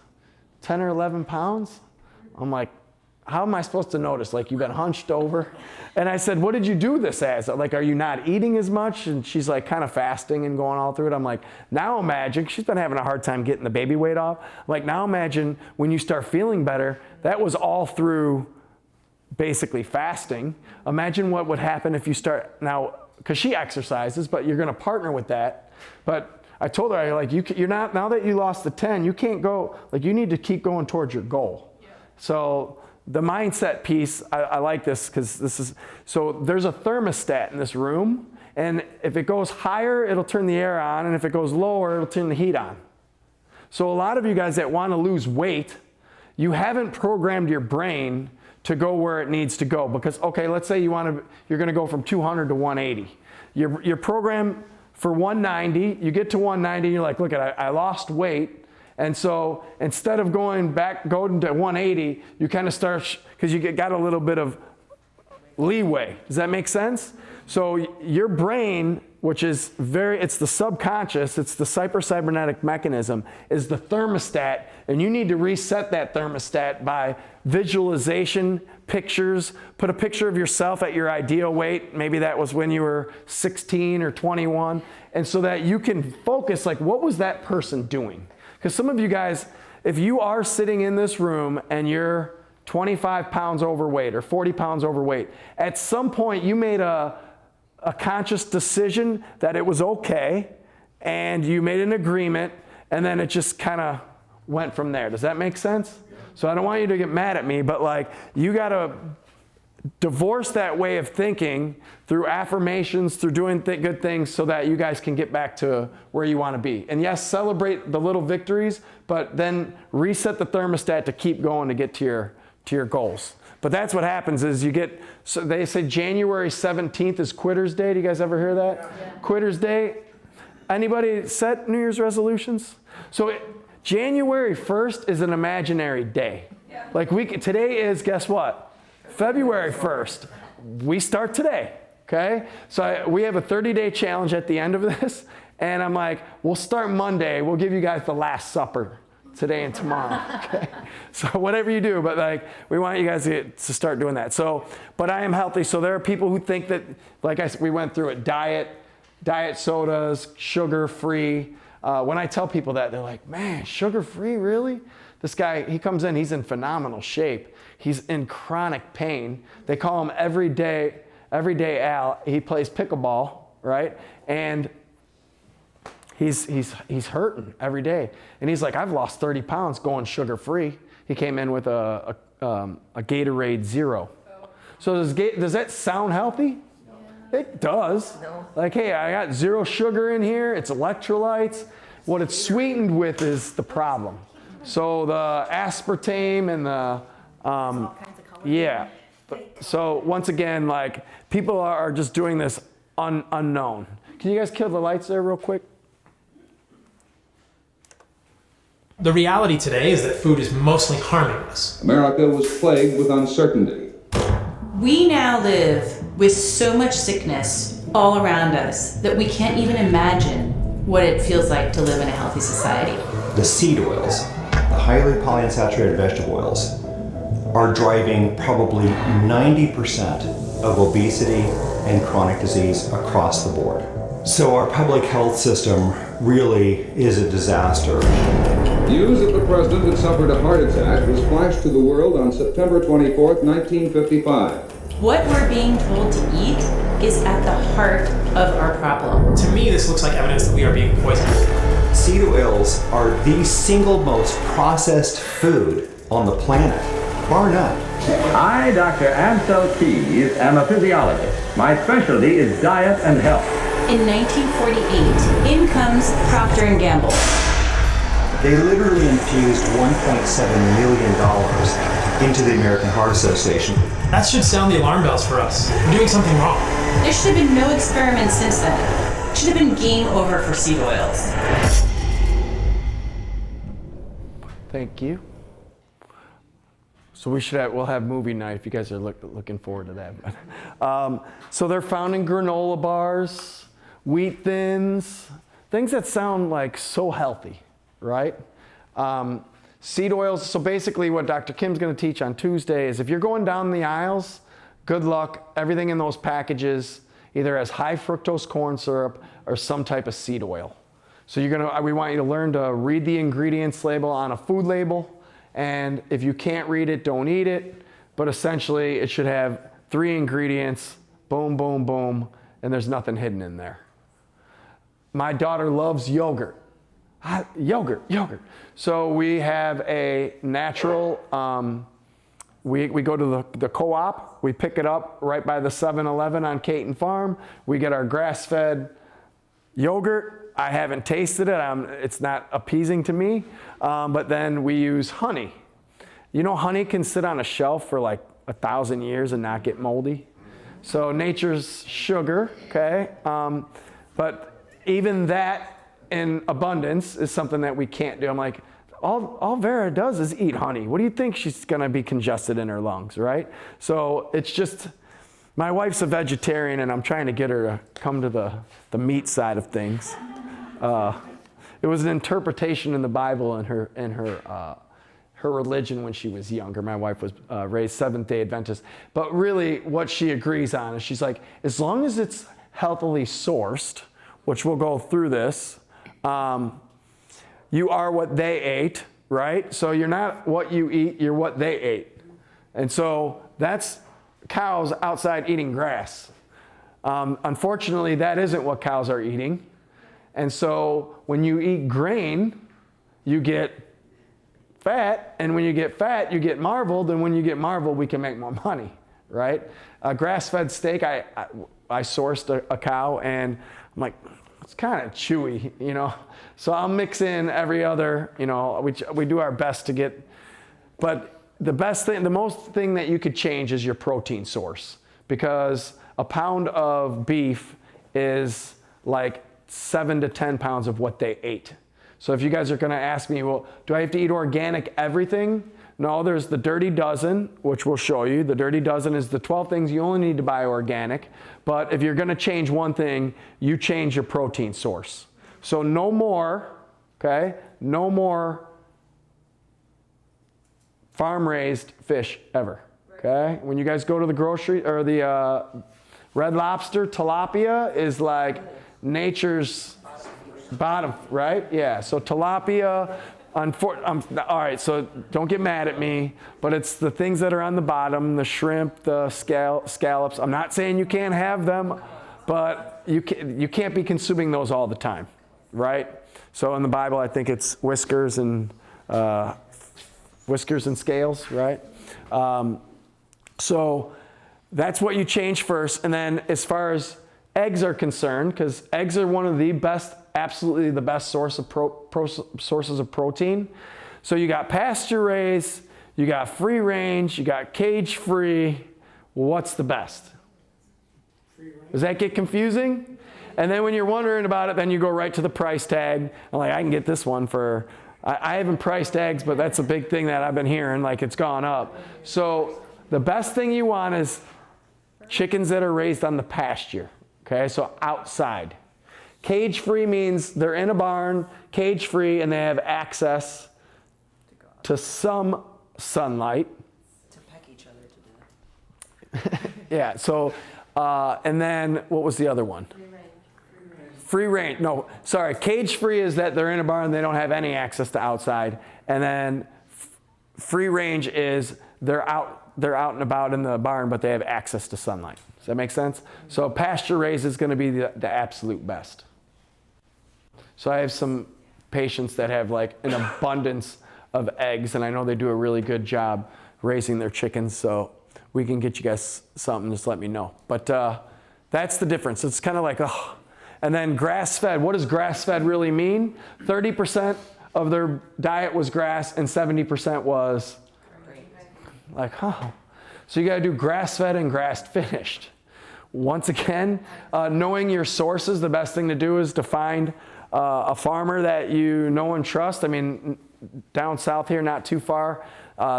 10 or 11 pounds? I'm like, how am I supposed to notice? Like, you've been hunched over. And I said, what did you do this as? Like, are you not eating as much? And she's like kind of fasting and going all through it. I'm like, now imagine, she's been having a hard time getting the baby weight off. I'm like, now imagine when you start feeling better, that was all through basically fasting. Imagine what would happen if you start now, because she exercises, but you're going to partner with that. But I told her, like, you're not, now that you lost the 10, you can't go, like, you need to keep going towards your goal. Yeah. So the mindset piece, I like this because so there's a thermostat in this room, and if it goes higher, it'll turn the air on, and if it goes lower, it'll turn the heat on. So a lot of you guys that want to lose weight, you haven't programmed your brain to go where it needs to go, because, okay, let's say you're going to go from 200 to 180. You're programmed for 190, you get to 190, you're like, look, I lost weight. And so instead of going to 180, you kind of start, because you got a little bit of leeway. Does that make sense? So your brain, which is it's the subconscious, it's the cybernetic mechanism, is the thermostat, and you need to reset that thermostat by visualization, pictures. Put a picture of yourself at your ideal weight. Maybe that was when you were 16 or 21. And so that you can focus, like, what was that person doing? Because some of you guys, if you are sitting in this room and you're 25 pounds overweight or 40 pounds overweight, at some point you made a conscious decision that it was okay, and you made an agreement, and then it just kind of went from there. Does that make sense? So I don't want you to get mad at me, but like, you got to divorce that way of thinking through affirmations, through doing good things, so that you guys can get back to where you want to be. And yes, celebrate the little victories, but then reset the thermostat to keep going to get to your goals. But that's what happens is so they say January 17th is Quitter's Day. Do you guys ever hear that? Yeah. Quitter's Day. Anybody set New Year's resolutions? So January 1st is an imaginary day. Yeah. Like today is, guess what? February 1st. We start today, okay? So we have a 30-day challenge at the end of this, And I'm like, we'll start Monday. We'll give you guys the Last Supper today and tomorrow. Okay? So whatever you do, but like, we want you guys to start doing that. So, but I am healthy. So there are people who think that, like we went through it, diet sodas, sugar-free. When I tell people that, they're like, man, sugar-free, really? This guy, he comes in, he's in phenomenal shape. He's in chronic pain. They call him everyday Al. He plays pickleball, right? And he's hurting every day. And he's like, I've lost 30 pounds going sugar-free. He came in with a Gatorade Zero. So does that sound healthy? It does. No. Like, hey, I got 0 sugar in here. It's electrolytes. What it's sweetened with is the problem. So the aspartame and the, all kinds of colors. yeah. So once again, like, people are just doing this unknown. Can you guys kill the lights there real quick? The reality today is that food is mostly harming us. America was plagued with uncertainty. We now live with so much sickness all around us that we can't even imagine what it feels like to live in a healthy society. The seed oils, the highly polyunsaturated vegetable oils, are driving probably 90% of obesity and chronic disease across the board. So our public health system really is a disaster. News that the president had suffered a heart attack was flashed to the world on September 24th, 1955. What we're being told to eat is at the heart of our problem. To me, this looks like evidence that we are being poisoned. Seed oils are the single most processed food on the planet, bar none. I, Dr. Ansel Keys, am a physiologist. My specialty is diet and health. In 1948, in comes Procter & Gamble. They literally infused $1.7 million into the American Heart Association. That should sound the alarm bells for us. We're doing something wrong. There should have been no experiments since then. It should have been game over for seed oils. Thank you. So we'll have movie night if you guys are looking forward to that. So they're found in granola bars, wheat thins, things that sound like so healthy, right? Seed oils, so basically what Dr. Kim's gonna teach on Tuesday is if you're going down the aisles, good luck. Everything in those packages either has high fructose corn syrup or some type of seed oil. So we want you to learn to read the ingredients label on a food label. And if you can't read it, don't eat it. But essentially, it should have 3 ingredients, boom, boom, boom, and there's nothing hidden in there. My daughter loves yogurt. Yogurt. So we have a natural, we go to the co-op, we pick it up right by the 7-Eleven on Caton Farm. We get our grass-fed yogurt. I haven't tasted it. It's not appeasing to me. But then we use honey. You know, honey can sit on a shelf for like 1,000 years and not get moldy. So nature's sugar, okay? But even that in abundance is something that we can't do. I'm like, all Vera does is eat honey. What do you think she's gonna be congested in her lungs, right? So it's just, my wife's a vegetarian and I'm trying to get her to come to the meat side of things. It was an interpretation in the Bible and her religion when she was younger. My wife was raised Seventh-day Adventist. But really what she agrees on is she's like, as long as it's healthily sourced, which we'll go through this, you are what they ate, right? So you're not what you eat, you're what they ate. And so that's cows outside eating grass. Unfortunately, that isn't what cows are eating. And so when you eat grain, you get fat, and when you get fat, you get marbled, and when you get marbled, we can make more money, right? A grass-fed steak, I sourced a cow, and I'm like, it's kind of chewy, you know? So I'll mix in every other, you know, we do our best to get, but the most thing that you could change is your protein source, because a pound of beef is like 7 to 10 pounds of what they ate. So if you guys are gonna ask me, well, do I have to eat organic everything? No, there's the Dirty Dozen, which we'll show you. The Dirty Dozen is the 12 things you only need to buy organic. But if you're gonna change one thing, you change your protein source. So no more, okay? No more farm-raised fish ever, okay? When you guys go to the grocery, or the Red Lobster, tilapia is like nature's bottom, right? Yeah, so tilapia, all right, so don't get mad at me, but it's the things that are on the bottom, the shrimp, the scallops. I'm not saying you can't have them, but you can't be consuming those all the time, right? So in the Bible, I think it's whiskers and scales, right? So that's what you change first. And then as far as eggs are concerned, because eggs are one of the best, absolutely the best source of sources of protein. So you got pasture raised, you got free range, you got cage free. What's the best? Does that get confusing? And then when you're wondering about it, then you go right to the price tag. I'm like, I can get this one for, I haven't priced eggs, but that's a big thing that I've been hearing, like it's gone up. So the best thing you want is chickens that are raised on the pasture, okay? So outside. Cage-free means they're in a barn, cage-free, and they have access to some sunlight. To peck each other to death. Yeah, so, and then what was the other one? Free range. No, sorry. Cage-free is that they're in a barn, they don't have any access to outside. And then free range is they're out and about in the barn, but they have access to sunlight. Does that make sense? So pasture raised is going to be the absolute best. So I have some patients that have like an abundance of eggs, and I know they do a really good job raising their chickens, so we can get you guys something, just let me know. But that's the difference. It's kind of like, oh. And then grass-fed, what does grass-fed really mean? 30% of their diet was grass and 70% was like, oh. So you gotta do grass-fed and grass-finished. Once again, knowing your sources, the best thing to do is to find a farmer that you know and trust. I mean, down south here, not too far,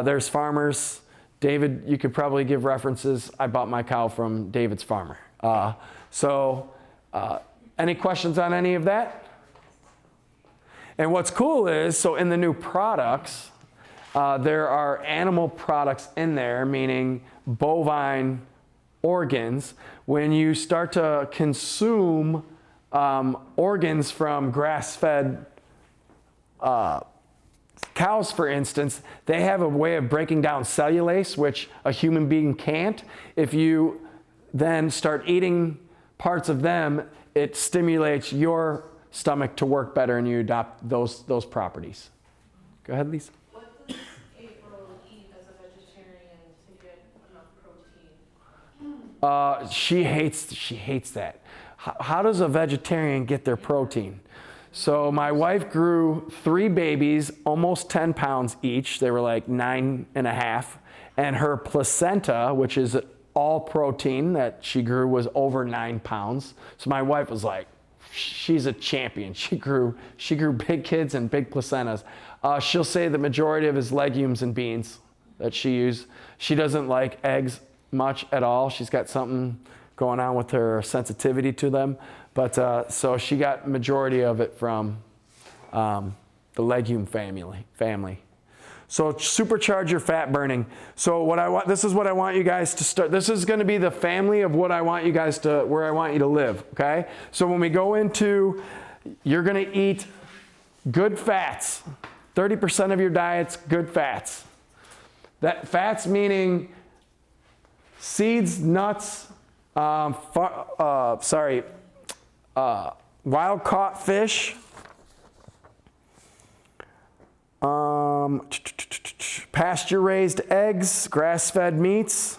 there's farmers. David, you could probably give references. I bought my cow from David's farmer. Any questions on any of that? And what's cool is, so in the new products, there are animal products in there, meaning bovine organs. When you start to consume organs from grass-fed cows, for instance, they have a way of breaking down cellulase, which a human being can't. If you then start eating parts of them, it stimulates your stomach to work better, and you adopt those properties. Go ahead, Lisa. What does April eat as a vegetarian to get enough protein? She hates that. How does a vegetarian get their protein? So my wife grew 3 babies, almost 10 pounds each. They were like 9.5. And her placenta, which is all protein that she grew, was over 9 pounds. So my wife was like, she's a champion. She grew big kids and big placentas. She'll say the majority of his legumes and beans that she used. She doesn't like eggs much at all. She's got something going on with her sensitivity to them. But so she got majority of it from the legume family. So supercharge your fat burning. So this is what I want you guys to start. This is going to be the family of what I want you guys to, where I want you to live, okay? So when we go into, you're going to eat good fats. 30% of your diet's good fats. That fats meaning seeds, nuts, wild caught fish, pasture-raised eggs, grass-fed meats.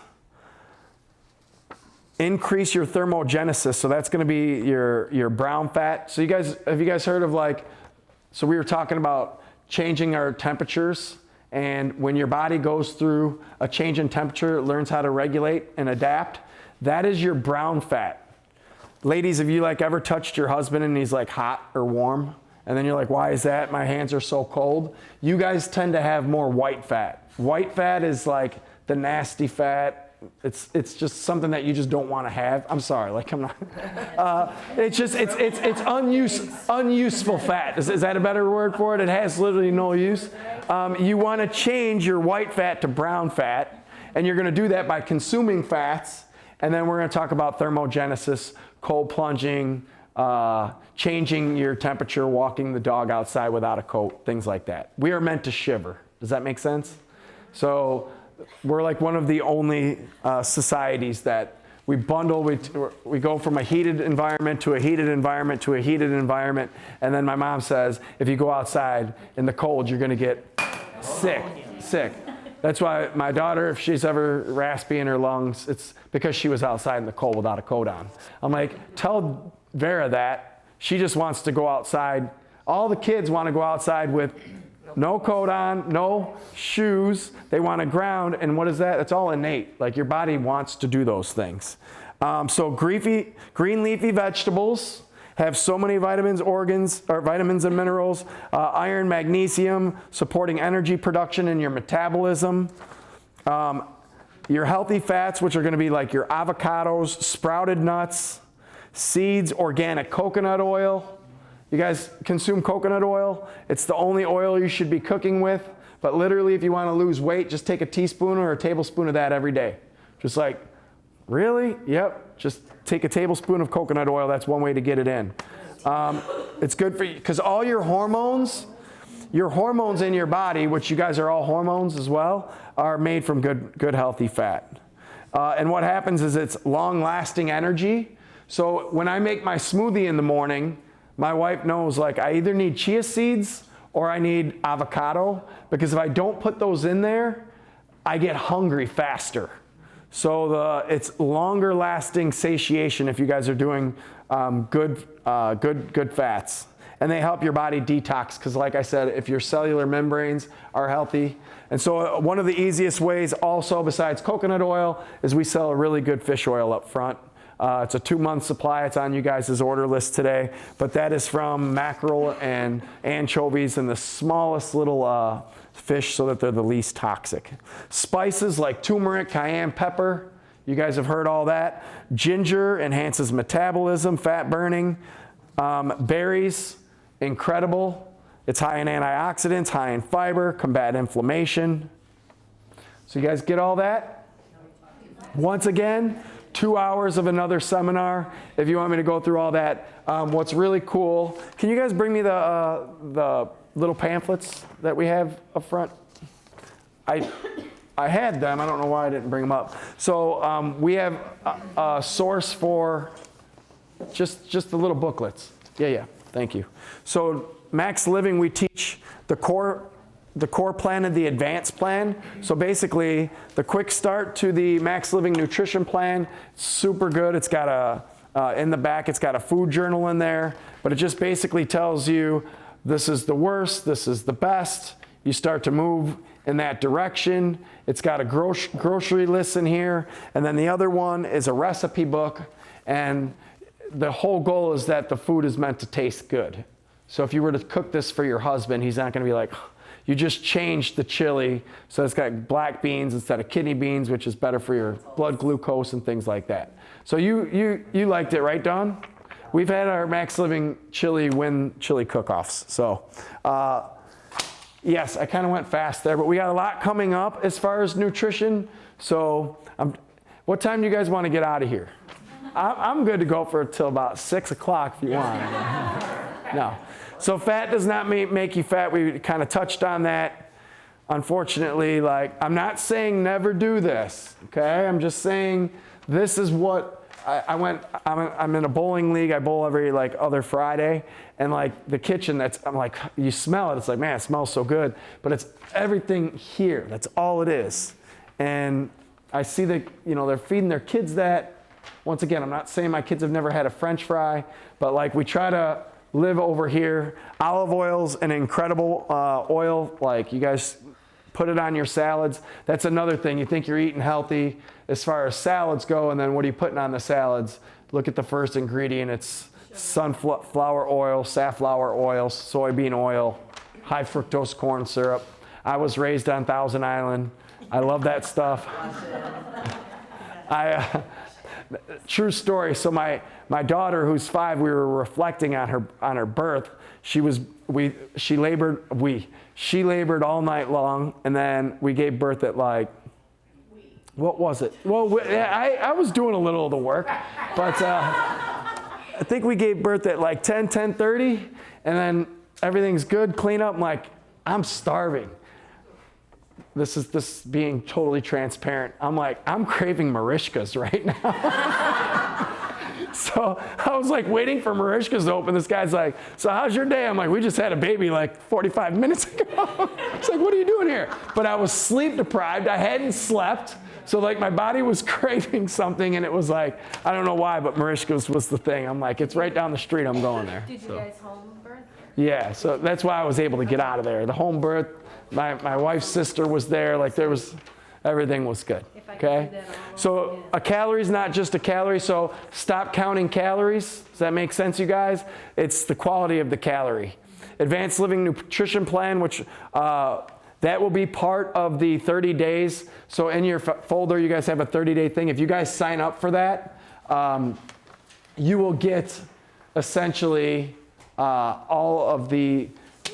Increase your thermogenesis, so that's going to be your brown fat. So have you guys heard of so we were talking about changing our temperatures, and when your body goes through a change in temperature, it learns how to regulate and adapt. That is your brown fat. Ladies, have you ever touched your husband and he's hot or warm? And then you're like, why is that? My hands are so cold. You guys tend to have more white fat. White fat is the nasty fat. it's just something that you just don't want to have. I'm sorry, like I'm not. It's unuseful fat. Is that a better word for it? It has literally no use. You want to change your white fat to brown fat, and you're going to do that by consuming fats. And then we're going to talk about thermogenesis, cold plunging, changing your temperature, walking the dog outside without a coat, things like that. We are meant to shiver. Does that make sense? So we're like one of the only societies that we bundle, we go from a heated environment to a heated environment to a heated environment. And then my mom says, if you go outside in the cold, you're going to get sick. That's why my daughter, if she's ever raspy in her lungs, it's because she was outside in the cold without a coat on. I'm like, tell Vera that. She just wants to go outside. All the kids want to go outside with no coat on, no shoes. They want to ground. And what is that? It's all innate. Like your body wants to do those things. So green leafy vegetables have so many vitamins, vitamins and minerals, iron, magnesium, supporting energy production in your metabolism. Your healthy fats, which are going to be like your avocados, sprouted nuts, seeds, organic coconut oil. You guys consume coconut oil? It's the only oil you should be cooking with. But literally, if you want to lose weight, just take a teaspoon or a tablespoon of that every day. Just like, really? Yep. Just take a tablespoon of coconut oil. That's one way to get it in. It's good for you because all your hormones in your body, which you guys are all hormones as well, are made from good healthy fat. And what happens is it's long-lasting energy. So when I make my smoothie in the morning, my wife knows like I either need chia seeds or I need avocado, because if I don't put those in there, I get hungry faster. So it's longer lasting satiation if you guys are doing good fats. And they help your body detox because like I said, if your cellular membranes are healthy. And so one of the easiest ways also besides coconut oil is we sell a really good fish oil up front. It's a 2-month supply. It's on you guys' order list today. But that is from mackerel and anchovies and the smallest little fish so that they're the least toxic. Spices like turmeric, cayenne pepper. You guys have heard all that. Ginger enhances metabolism, fat burning. Berries, incredible. It's high in antioxidants, high in fiber, combat inflammation. So you guys get all that? Once again, 2 hours of another seminar. If you want me to go through all that, what's really cool, can you guys bring me the little pamphlets that we have up front? I had them. I don't know why I didn't bring them up. So we have a source for just the little booklets. Yeah. Thank you. So Max Living, we teach the core plan and the advanced plan. So basically, the quick start to the Max Living nutrition plan, super good. It's got in the back, it's got a food journal in there, but it just basically tells you this is the worst, this is the best. You start to move in that direction. It's got a grocery list in here. And then the other one is a recipe book. And the whole goal is that the food is meant to taste good. So if you were to cook this for your husband, he's not going to be like, you just changed the chili, so it's got black beans instead of kidney beans, which is better for your blood glucose and things like that. So you liked it, right, Dawn? We've had our Max Living chili win chili cook-offs. So yes, I kind of went fast there, but we got a lot coming up as far as nutrition. So what time do you guys want to get out of here? I'm good to go for till about 6 o'clock if you want. No. So fat does not make you fat. We kind of touched on that. Unfortunately, like, I'm not saying never do this, okay? I'm just saying this is what I'm in a bowling league. I bowl every like other Friday, and like the kitchen, I'm like, you smell it. It's like, man, it smells so good, but it's everything here. That's all it is. And I see that, they're feeding their kids that. Once again, I'm not saying my kids have never had a French fry, but like we try to live over here. Olive oil's an incredible oil. Like you guys put it on your salads. That's another thing. You think you're eating healthy as far as salads go, and then what are you putting on the salads? Look at the first ingredient. It's sunflower oil, safflower oil, soybean oil, high fructose corn syrup. I was raised on Thousand Island. I love that stuff. True story. So my daughter, who's 5, we were reflecting on her birth. She labored all night long, and then we gave birth at like, what was it? Well, I was doing a little of the work, but I think we gave birth at like 10:30, and then everything's good, clean up. I'm like, I'm starving. This is being totally transparent. I'm like, I'm craving Marishkas right now. So I was like waiting for Marishkas to open. This guy's like, so how's your day? I'm like, we just had a baby like 45 minutes ago. It's like, what are you doing here? But I was sleep deprived. I hadn't slept. So like my body was craving something, and it was like, I don't know why, but Marishkas was the thing. I'm like, it's right down the street. I'm going there. Did you guys home birth? Yeah, so that's why I was able to get out of there. The home birth, my wife's sister was there. Like everything was good. Okay? So a calorie is not just a calorie, so stop counting calories. Does that make sense, you guys? It's the quality of the calorie. Advanced Living Nutrition Plan, which that will be part of the 30 days. So in your folder, you guys have a 30-day thing. If you guys sign up for that, you will get essentially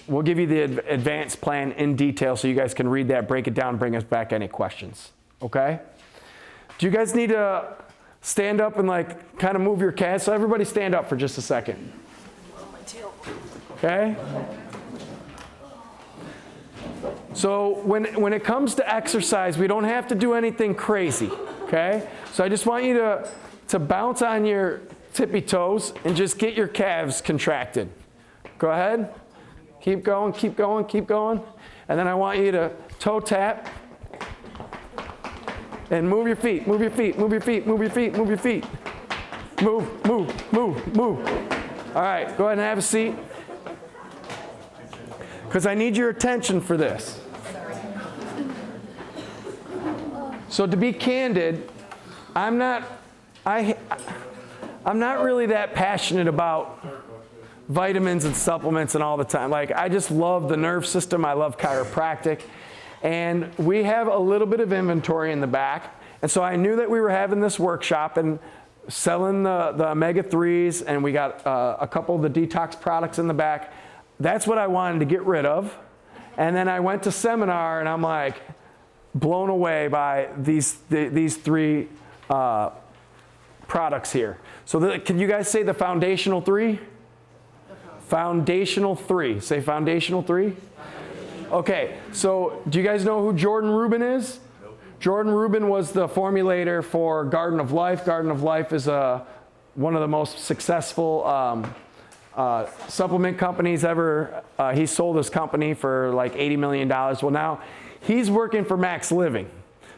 we'll give you the advanced plan in detail so you guys can read that, break it down, bring us back any questions. Okay? Do you guys need to stand up and like kind of move your calves? So everybody stand up for just a second. Okay? So when it comes to exercise, we don't have to do anything crazy. Okay? So I just want you to bounce on your tippy toes and just get your calves contracted. Go ahead. Keep going, keep going, keep going. And then I want you to toe tap and move your feet, move your feet, move your feet, move your feet, move your feet. Move, move, move, move. All right, go ahead and have a seat. Because I need your attention for this. So to be candid, I'm not really that passionate about vitamins and supplements and all the time. Like, I just love the nerve system. I love chiropractic. And we have a little bit of inventory in the back. And so I knew that we were having this workshop and selling the omega-3s, and we got a couple of the detox products in the back. That's what I wanted to get rid of. And then I went to seminar, and I'm like blown away by these 3 products here. So can you guys say the foundational 3? Foundational 3. Say foundational 3. Okay, so do you guys know who Jordan Rubin is? Nope. Jordan Rubin was the formulator for Garden of Life. Garden of Life is one of the most successful supplement companies ever. He sold his company for like $80 million. Well, now he's working for Max Living.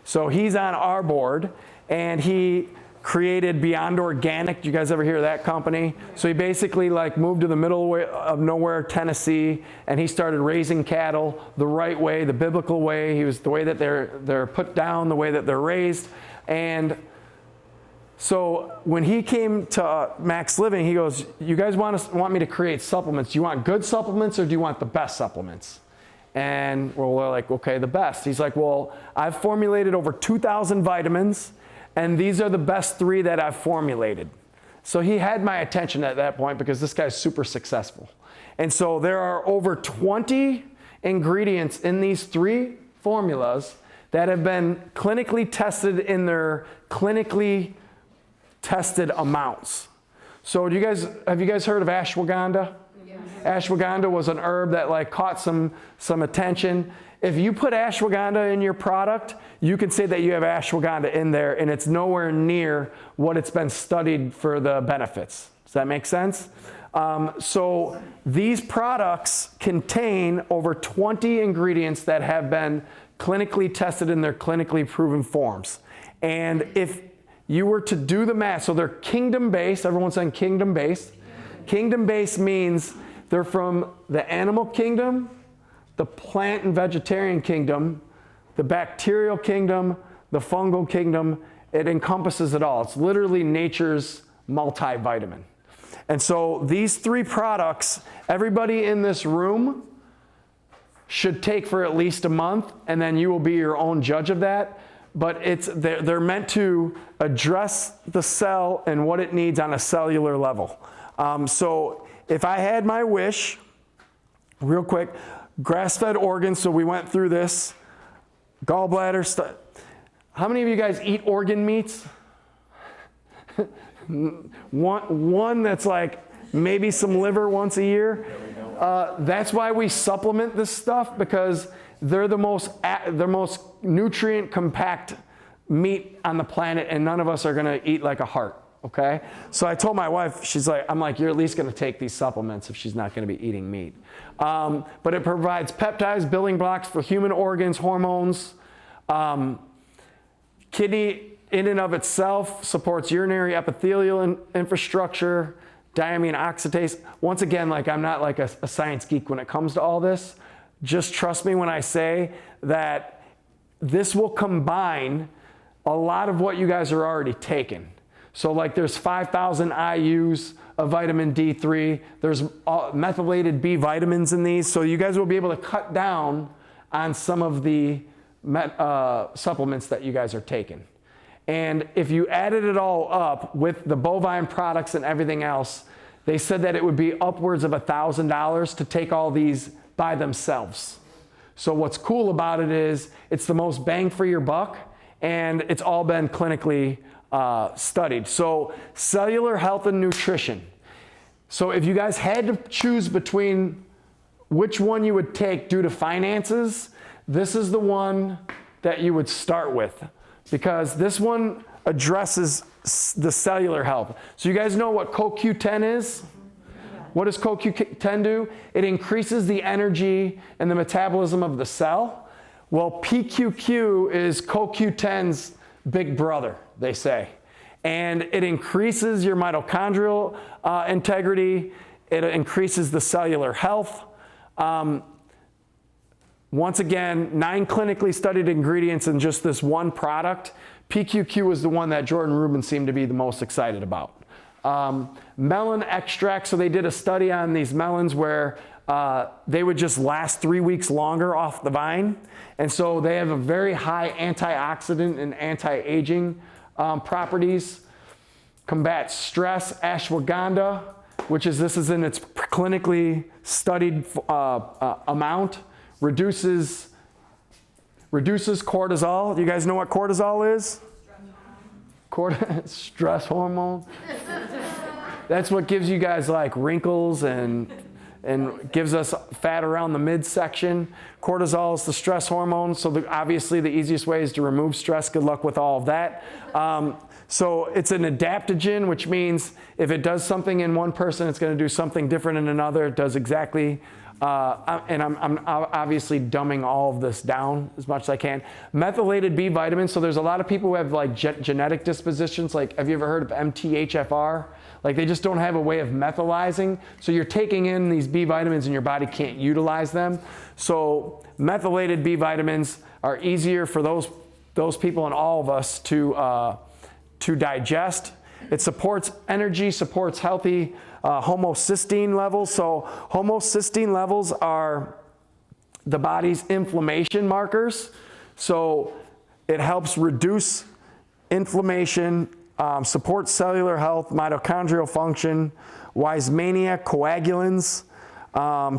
So he's on our board, and he created Beyond Organic. Do you guys ever hear of that company? So he basically like moved to the middle of nowhere, Tennessee, and he started raising cattle the right way, the biblical way. He was the way that they're put down, the way that they're raised. And so when he came to Max Living, he goes, you guys want me to create supplements. Do you want good supplements or do you want the best supplements? And we're like, okay, the best. He's like, well, I've formulated over 2,000 vitamins, and these are the best 3 that I've formulated. So he had my attention at that point because this guy's super successful. And so there are over 20 ingredients in these 3 formulas that have been clinically tested in their clinically tested amounts. So have you guys heard of ashwagandha? Yes. Ashwagandha was an herb that like caught some attention. If you put ashwagandha in your product, you can say that you have ashwagandha in there, and it's nowhere near what it's been studied for the benefits. Does that make sense? So these products contain over 20 ingredients that have been clinically tested in their clinically proven forms. And if you were to do the math, so they're kingdom-based. Everyone's saying kingdom-based. Kingdom-based means they're from the animal kingdom, the plant and vegetarian kingdom, the bacterial kingdom, the fungal kingdom. It encompasses it all. It's literally nature's multivitamin. And so these 3 products, everybody in this room should take for at least a month, and then you will be your own judge of that. but they're meant to address the cell and what it needs on a cellular level. So if I had my wish, real quick, grass-fed organs, so we went through this, gallbladder stuff. How many of you guys eat organ meats? one that's like maybe some liver once a year. That's why we supplement this stuff, because they're the most nutrient compact meat on the planet, and none of us are gonna eat like a heart, okay? So I told my wife, I'm like, you're at least gonna take these supplements if she's not gonna be eating meat. But it provides peptides, building blocks for human organs, hormones. Kidney in and of itself supports urinary epithelial infrastructure, diamine oxidase. Once again, like, I'm not like a science geek when it comes to all this. Just trust me when I say that this will combine a lot of what you guys are already taking. So like there's 5,000 IUs of vitamin D3. There's methylated B vitamins in these. So you guys will be able to cut down on some of the supplements that you guys are taking. And if you added it all up with the bovine products and everything else, they said that it would be upwards of $1,000 to take all these by themselves. So what's cool about it is it's the most bang for your buck, and it's all been clinically studied. So cellular health and nutrition. So if you guys had to choose between which one you would take due to finances, this is the one that you would start with, because this one addresses the cellular health. So you guys know what CoQ10 is? What does CoQ10 do? It increases the energy and the metabolism of the cell. Well, PQQ is CoQ10's big brother, they say. And it increases your mitochondrial integrity. It increases the cellular health. Once again, 9 clinically studied ingredients in just this one product. PQQ was the one that Jordan Rubin seemed to be the most excited about. Melon extract, so they did a study on these melons where they would just last 3 weeks longer off the vine. And so they have a very high antioxidant and anti-aging properties. Combat stress, ashwagandha, which is, this is in its clinically studied amount. Reduces cortisol. You guys know what cortisol is? Stress hormone. That's what gives you guys like wrinkles and gives us fat around the midsection. Cortisol is the stress hormone, so obviously the easiest way is to remove stress. Good luck with all of that. So it's an adaptogen, which means if it does something in one person, it's going to do something different in another. It does exactly. And I'm obviously dumbing all of this down as much as I can. Methylated B vitamins. So there's a lot of people who have like genetic dispositions. Like, have you ever heard of MTHFR? Like, they just don't have a way of methylizing. So you're taking in these B vitamins and your body can't utilize them. So methylated B vitamins are easier for those people and all of us to digest. It supports energy, supports healthy homocysteine levels. So homocysteine levels are the body's inflammation markers. So it helps reduce inflammation, supports cellular health, mitochondrial function. Weizmannia coagulans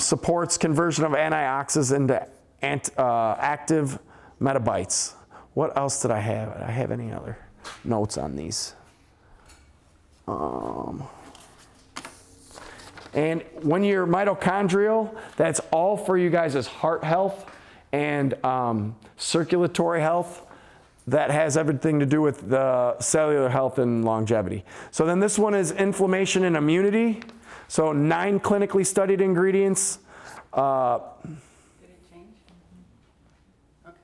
supports conversion of antioxidants into active metabolites. What else did I have? Did I have any other notes on these? And when you're mitochondrial, that's all for you guys' heart health and circulatory health. That has everything to do with the cellular health and longevity. So then this one is inflammation and immunity. So 9 clinically studied ingredients. Did it change? Okay,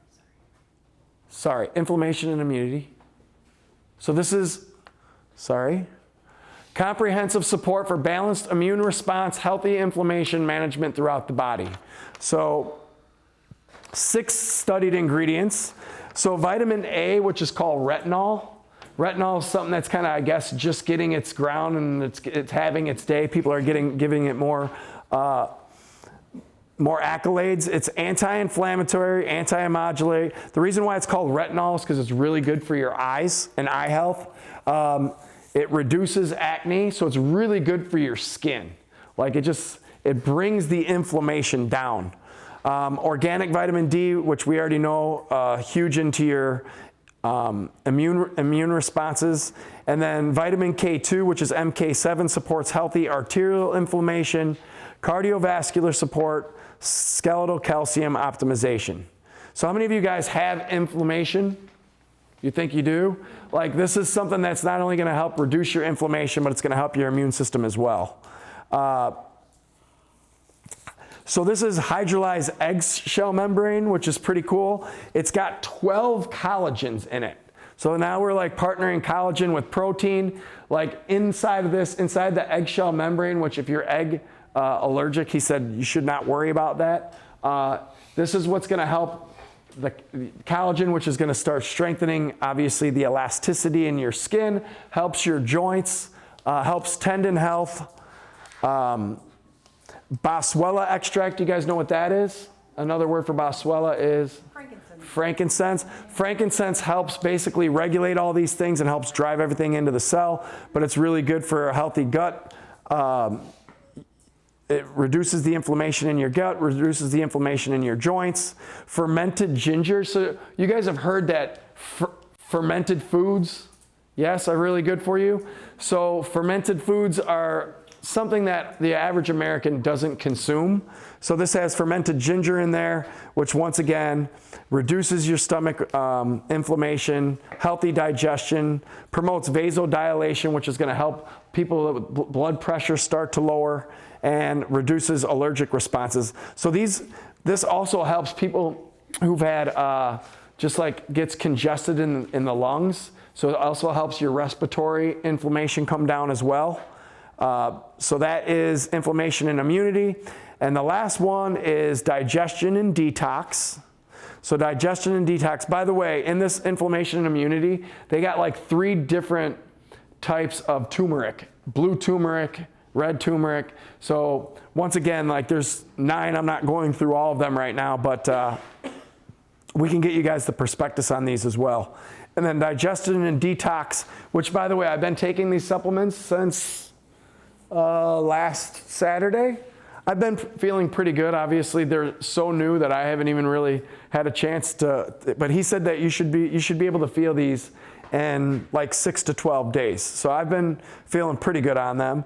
Sorry, inflammation and immunity. So this is, comprehensive support for balanced immune response, healthy inflammation management throughout the body. So 6 studied ingredients. So vitamin A, which is called retinol. Retinol is something that's kind of, I guess, just getting its ground and it's having its day. People are giving it more more accolades. It's anti-inflammatory, anti-modulate. The reason why it's called retinol is because it's really good for your eyes and eye health. It reduces acne, so it's really good for your skin. Like it brings the inflammation down. Organic vitamin D, which we already know, huge into your immune responses. And then vitamin K2, which is MK7, supports healthy arterial inflammation, cardiovascular support, skeletal calcium optimization. So how many of you guys have inflammation? You think you do? Like, this is something that's not only going to help reduce your inflammation, but it's going to help your immune system as well. So this is hydrolyzed eggshell membrane, which is pretty cool. It's got 12 collagens in it. So now we're like partnering collagen with protein. Like inside of this, inside the eggshell membrane, which if you're egg allergic, he said you should not worry about that. This is what's going to help the collagen, which is going to start strengthening, obviously, the elasticity in your skin, helps your joints, helps tendon health. Boswellia extract, you guys know what that is? Another word for Boswellia is? Frankincense. Frankincense helps basically regulate all these things and helps drive everything into the cell, but it's really good for a healthy gut. It reduces the inflammation in your gut, reduces the inflammation in your joints. Fermented ginger. So you guys have heard that fermented foods, yes, are really good for you. So fermented foods are something that the average American doesn't consume. So this has fermented ginger in there, which once again reduces your stomach inflammation, healthy digestion, promotes vasodilation, which is going to help people with blood pressure start to lower, and reduces allergic responses. So this also helps people who've had just like gets congested in the lungs. So it also helps your respiratory inflammation come down as well. So that is inflammation and immunity. And the last one is digestion and detox. So digestion and detox, by the way, in this inflammation and immunity, they got like 3 different types of turmeric: blue turmeric, red turmeric. So once again, like there's 9, I'm not going through all of them right now, but we can get you guys the prospectus on these as well. And then digestion and detox, which by the way, I've been taking these supplements since last Saturday. I've been feeling pretty good. Obviously, they're so new that I haven't even really had a chance to, but he said that you should be able to feel these in like 6 to 12 days. So I've been feeling pretty good on them.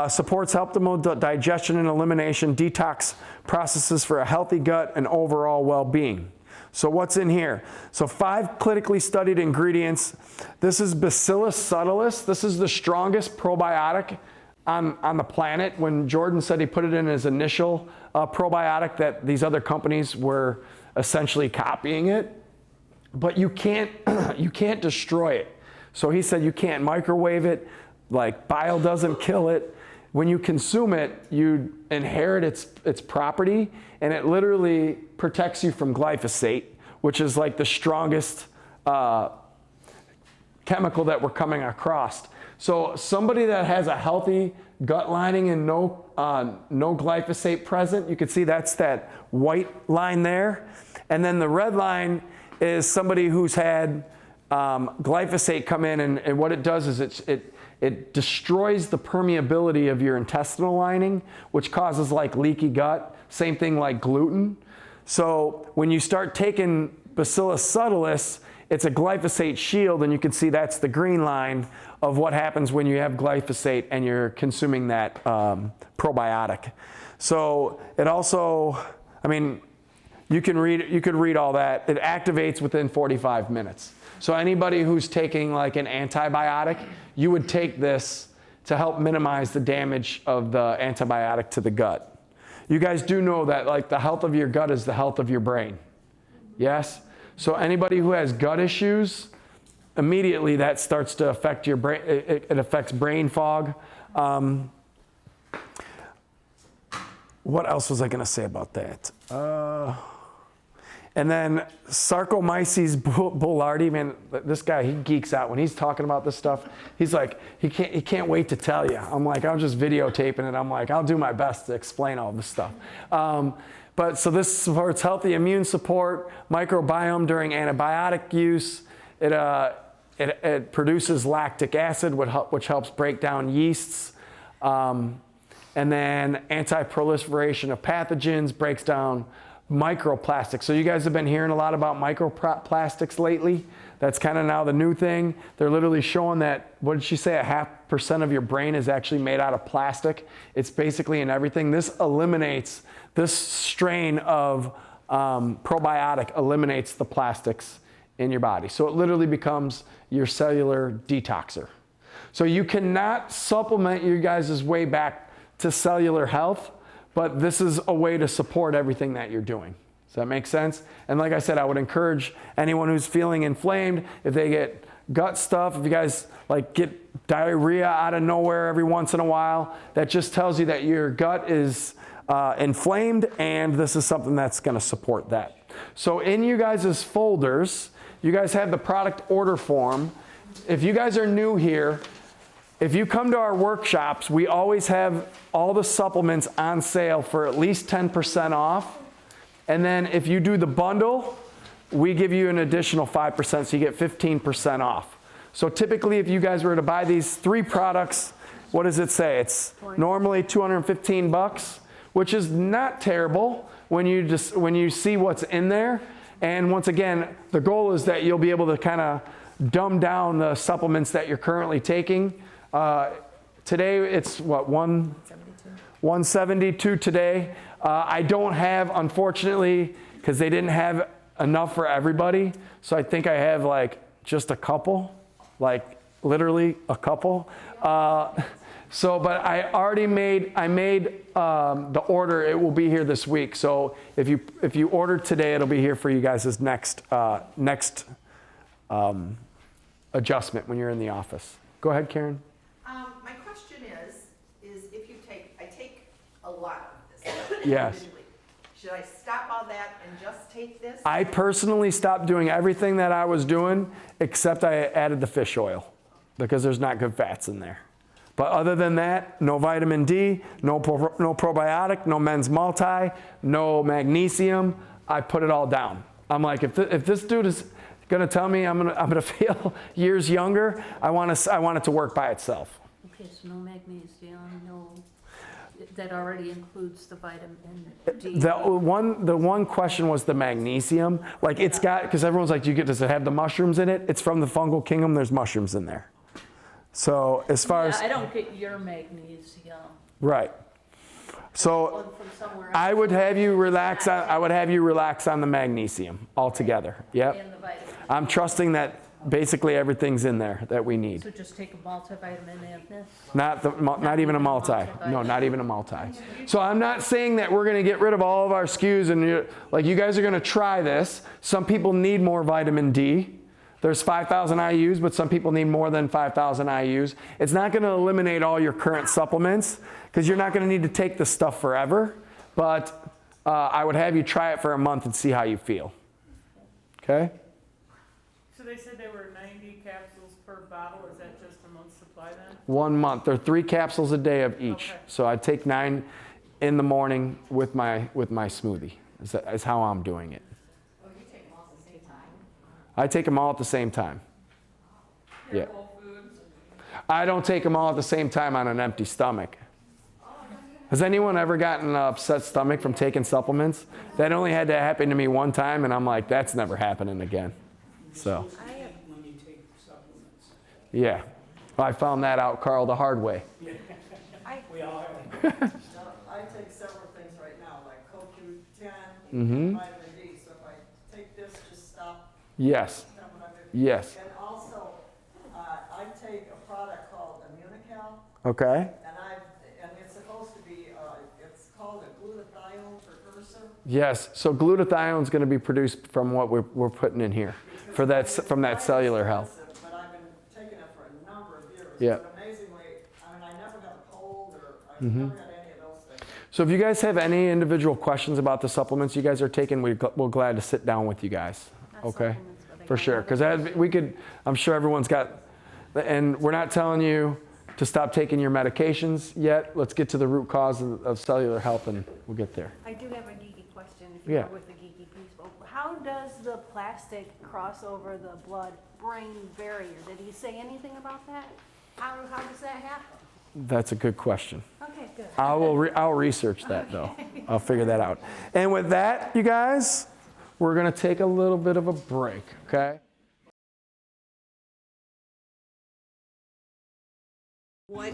Supports optimal digestion and elimination, detox processes for a healthy gut and overall well-being. So what's in here? So 5 clinically studied ingredients. This is Bacillus subtilis. This is the strongest probiotic on the planet. When Jordan said he put it in his initial probiotic, that these other companies were essentially copying it, but you can't destroy it. So he said you can't microwave it, like bile doesn't kill it. When you consume it, you inherit its property, and it literally protects you from glyphosate, which is like the strongest chemical that we're coming across. So somebody that has a healthy gut lining and no glyphosate present, you can see that's that white line there. And then the red line is somebody who's had glyphosate come in, and what it does is it destroys the permeability of your intestinal lining, which causes like leaky gut. Same thing like gluten. So when you start taking Bacillus subtilis, it's a glyphosate shield, and you can see that's the green line of what happens when you have glyphosate and you're consuming that probiotic. So it also, I mean, you could read all that. It activates within 45 minutes. So anybody who's taking like an antibiotic, you would take this to help minimize the damage of the antibiotic to the gut. You guys do know that like the health of your gut is the health of your brain. Yes? So anybody who has gut issues, immediately that starts to affect your brain. It affects brain fog. What else was I going to say about that? And then Saccharomyces boulardii, man, this guy, he geeks out when he's talking about this stuff. He's like, he can't wait to tell you. I'm like, I'm just videotaping it. I'm like, I'll do my best to explain all this stuff. But so this supports healthy immune support, microbiome during antibiotic use. It produces lactic acid, which helps break down yeasts. And then anti-proliferation of pathogens, breaks down microplastics. So you guys have been hearing a lot about microplastics lately. That's kind of now the new thing. They're literally showing that, what did she say, 0.5% of your brain is actually made out of plastic. It's basically in everything. This strain of probiotic eliminates the plastics in your body. So it literally becomes your cellular detoxer. So you cannot supplement your guys' way back to cellular health, but this is a way to support everything that you're doing. Does that make sense? And like I said, I would encourage anyone who's feeling inflamed, if they get gut stuff, if you guys like get diarrhea out of nowhere every once in a while, that just tells you that your gut is inflamed, and this is something that's going to support that. So in you guys' folders, you guys have the product order form. If you guys are new here, if you come to our workshops, we always have all the supplements on sale for at least 10% off. And then if you do the bundle, we give you an additional 5%, so you get 15% off. So typically, if you guys were to buy these 3 products, what does it say? It's normally $215, which is not terrible when you see what's in there. And once again, the goal is that you'll be able to kind of dumb down the supplements that you're currently taking. Today it's what, 172 today. I don't have, unfortunately, because they didn't have enough for everybody. So I think I have like just a couple, like literally a couple. But I already made the order. It will be here this week. So if you order today, it'll be here for you guys' next adjustment when you're in the office. Go ahead, Karen. My question is if you I take a lot of this. Yes. Should I stop all that and just take this? I personally stopped doing everything that I was doing, except I added the fish oil because there's not good fats in there. But other than that, no vitamin D, no probiotic, no men's multi, no magnesium. I put it all down. I'm like, if this dude is gonna tell me I'm gonna feel years younger, I want it to work by itself. Okay, so no magnesium, no, that already includes the vitamin D. The one question was the magnesium. Like it's got, because everyone's like, does it have the mushrooms in it? It's from the fungal kingdom. There's mushrooms in there. So as far as I don't get your magnesium. Right. So I would have you relax on. I would have you relax on the magnesium altogether. Yep. And the vitamin. I'm trusting that basically everything's in there that we need. So just take a multivitamin and this? Not even a multi. No, not even a multi. So I'm not saying that we're going to get rid of all of our SKUs and you guys are going to try this. Some people need more vitamin D. There's 5,000 IUs, but some people need more than 5,000 IUs. It's not going to eliminate all your current supplements because you're not going to need to take this stuff forever. But I would have you try it for a month and see how you feel. Okay? So they said there were 90 capsules per bottle. Is that just a month's supply then? 1 month. There are 3 capsules a day of each. Okay. So I take 9 in the morning with my smoothie. Is how I'm doing it. Oh, you take them all at the same time? I take them all at the same time. Yeah. I don't take them all at the same time on an empty stomach. Has anyone ever gotten an upset stomach from taking supplements? That only had to happen to me one time, and I'm like, that's never happening again. So. When you take supplements. Yeah. Well, I found that out, Carl, the hard way. We all have. I take several things right now, like CoQ10, Mm-hmm. vitamin D. So if I take this, just stop. Yes. Yes. And also, I take a product called Immunical. Okay. And it's supposed to be, it's called a glutathione precursor. Yes. So glutathione is going to be produced from what we're putting in here from that cellular health. But I've been taking it for a number of years. Yeah. But amazingly, I mean, I never got a cold or I've Mm-hmm. never got any of those things. So if you guys have any individual questions about the supplements you guys are taking, we're glad to sit down with you guys. Okay, for sure. Because I'm sure everyone's got, and we're not telling you to stop taking your medications yet. Let's get to the root cause of cellular health, and we'll get there. I do have a geeky question, if you're with the geeky piece. How does the plastic cross over the blood-brain barrier? Did he say anything about that? How does that happen? That's a good question. Okay, good. I'll research that though. I'll figure that out. And with that, you guys, we're gonna take a little bit of a break, okay? What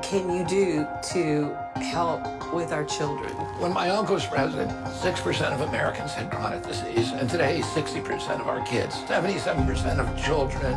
can you do to help with our children? When my uncle was president, 6% of Americans had chronic disease, and today 60% of our kids, 77% of children,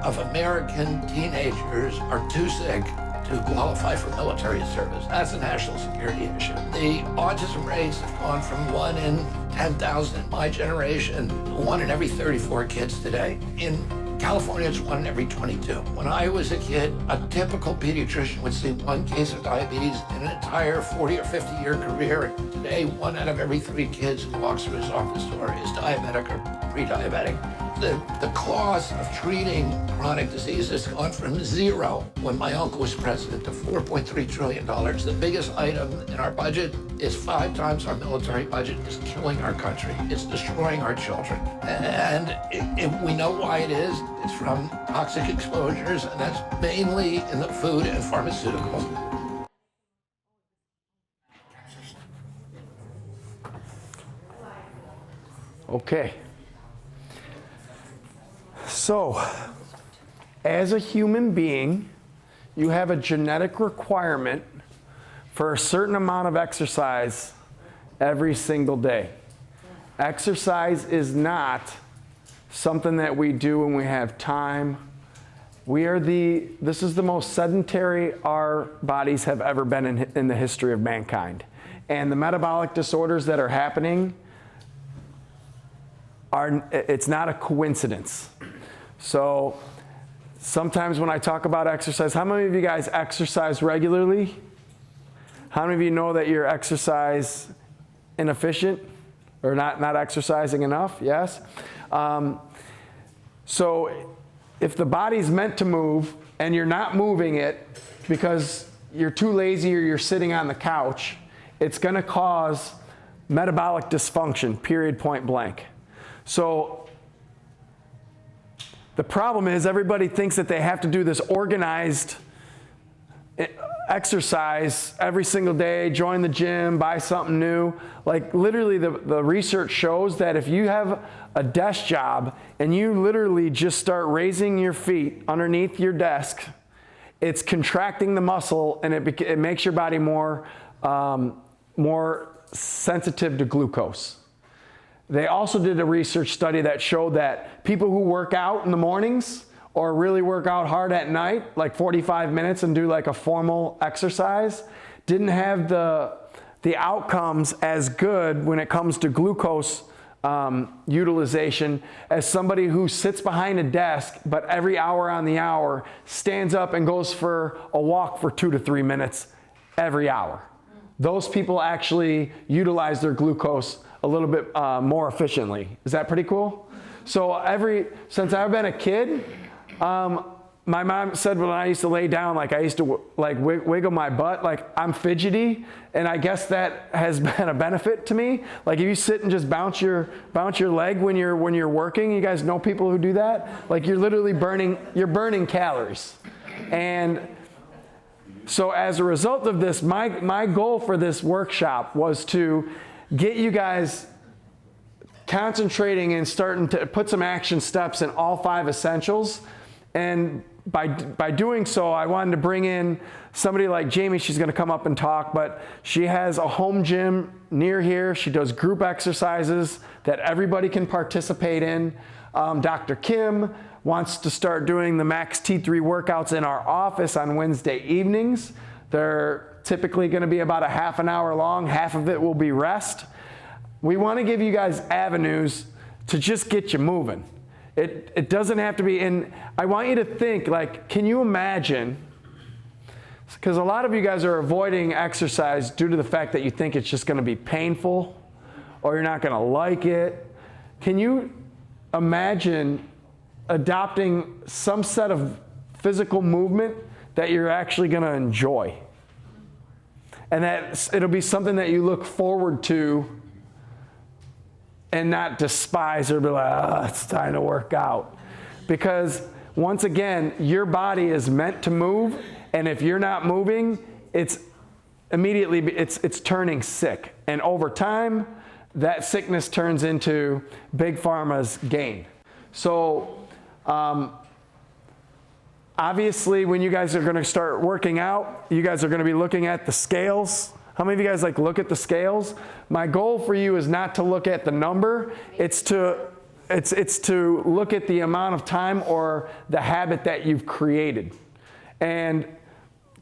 of American teenagers are too sick to qualify for military service. That's a national security issue. The autism rates have gone from 1 in 10,000 in my generation to 1 in every 34 kids today. In California, it's 1 in every 22. When I was a kid, a typical pediatrician would see 1 case of diabetes in an entire 40 or 50-year career. Today, 1 out of every 3 kids who walks through his office door is diabetic or pre-diabetic. The cost of treating chronic disease has gone from 0 when my uncle was president to $4.3 trillion. The biggest item in our budget is 5 times our military budget. Is killing our country. It's destroying our children. And we know why it is. It's from toxic exposures, and that's mainly in the food and pharmaceuticals. Okay. So, as a human being, you have a genetic requirement for a certain amount of exercise every single day. Exercise is not something that we do when we have time. This is the most sedentary our bodies have ever been in the history of mankind. And the metabolic disorders that are happening it's not a coincidence. So sometimes when I talk about exercise, how many of you guys exercise regularly? How many of you know that you're exercise inefficient or not exercising enough? Yes? So if the body's meant to move and you're not moving it because you're too lazy or you're sitting on the couch, it's going to cause metabolic dysfunction, period, point blank. So the problem is everybody thinks that they have to do this organized exercise every single day, join the gym, buy something new. Like literally the research shows that if you have a desk job and you literally just start raising your feet underneath your desk, it's contracting the muscle and it makes your body more sensitive to glucose. They also did a research study that showed that people who work out in the mornings or really work out hard at night, like 45 minutes and do like a formal exercise, didn't have the outcomes as good when it comes to glucose utilization as somebody who sits behind a desk, but every hour on the hour stands up and goes for a walk for 2 to 3 minutes every hour. Those people actually utilize their glucose a little bit more efficiently. Is that pretty cool? So since I've been a kid, my mom said when I used to lay down, like I used to wiggle my butt, like I'm fidgety, and I guess that has been a benefit to me. Like if you sit and just bounce your leg when you're working, you guys know people who do that? Like you're literally burning calories. And so as a result of this, my goal for this workshop was to get you guys concentrating and starting to put some action steps in all 5 essentials. And by doing so, I wanted to bring in somebody like Jamie. She's going to come up and talk, but she has a home gym near here. She does group exercises that everybody can participate in. Dr. Kim wants to start doing the Max T3 workouts in our office on Wednesday evenings. They're typically going to be about a half an hour long. Half of it will be rest. We want to give you guys avenues to just get you moving. It doesn't have to be, and I want you to think, like, can you imagine Because a lot of you guys are avoiding exercise due to the fact that you think it's just going to be painful or you're not going to like it. Can you imagine adopting some set of physical movement that you're actually going to enjoy? And that it'll be something that you look forward to and not despise or be like, oh, it's time to work out. Because once again, your body is meant to move, and if you're not moving, it's turning sick. And over time, that sickness turns into Big Pharma's gain. So obviously, when you guys are going to start working out, you guys are going to be looking at the scales. How many of you guys look at the scales? My goal for you is not to look at the number. It's to look at the amount of time or the habit that you've created. And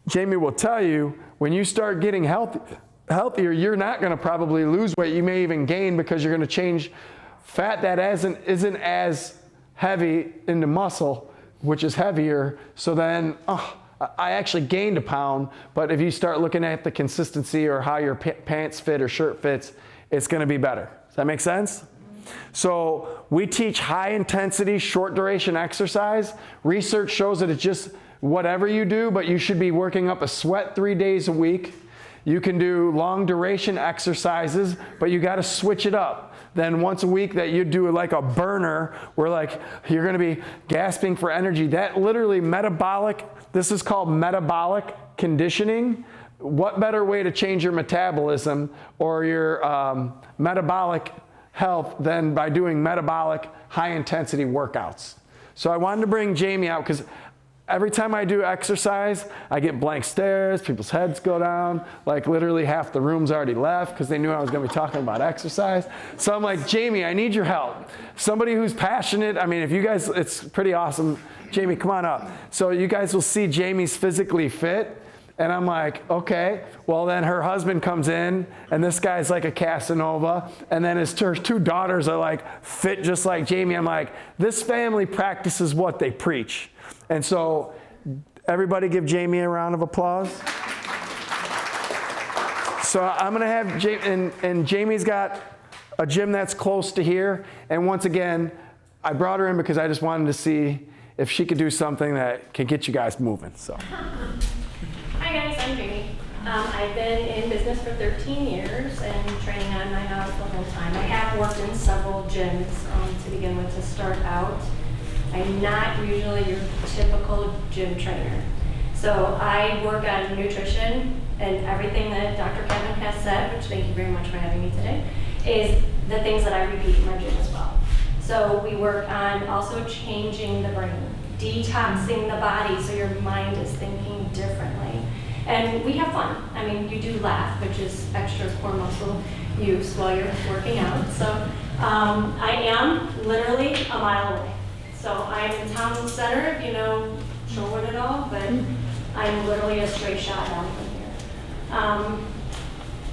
Jamie will tell you, when you start getting healthier, you're not going to probably lose weight. You may even gain because you're going to change fat that isn't as heavy into muscle, which is heavier. So then, I actually gained a pound, but if you start looking at the consistency or how your pants fit or shirt fits, it's going to be better. Does that make sense? So we teach high intensity, short duration exercise. Research shows that it's just whatever you do, but you should be working up a sweat 3 days a week. You can do long duration exercises, but you got to switch it up. Then once a week that you do like a burner where you're going to be gasping for energy. That literally this is called metabolic conditioning. What better way to change your metabolism or your metabolic health than by doing metabolic high intensity workouts? So I wanted to bring Jamie out because every time I do exercise, I get blank stares, people's heads go down, literally half the room's already left because they knew I was going to be talking about exercise. So I'm like, Jamie, I need your help. Somebody who's passionate. I mean, if you guys, it's pretty awesome. Jamie, come on up. So you guys will see Jamie's physically fit. And I'm like, okay. Well, then her husband comes in, and this guy's like a Casanova. And then his two daughters are fit just like Jamie. I'm like, this family practices what they preach. And so everybody give Jamie a round of applause. So I'm going to have Jamie, and Jamie's got a gym that's close to here. And once again, I brought her in because I just wanted to see if she could do something that can get you guys moving. So. Hi guys, I'm Jamie. I've been in business for 13 years and training on my house the whole time. I have worked in several gyms to begin with to start out. I'm not usually your typical gym trainer. So I work on nutrition, and everything that Dr. Kevin has said, which thank you very much for having me today, is the things that I repeat in my gym as well. So we work on also changing the brain, detoxing the body so your mind is thinking differently. And we have fun. I mean, you do laugh, which is extra core muscle use while you're working out. So I am literally a mile away. So I'm in town center, if you know Shorewood at all, but I'm literally a straight shot down from here.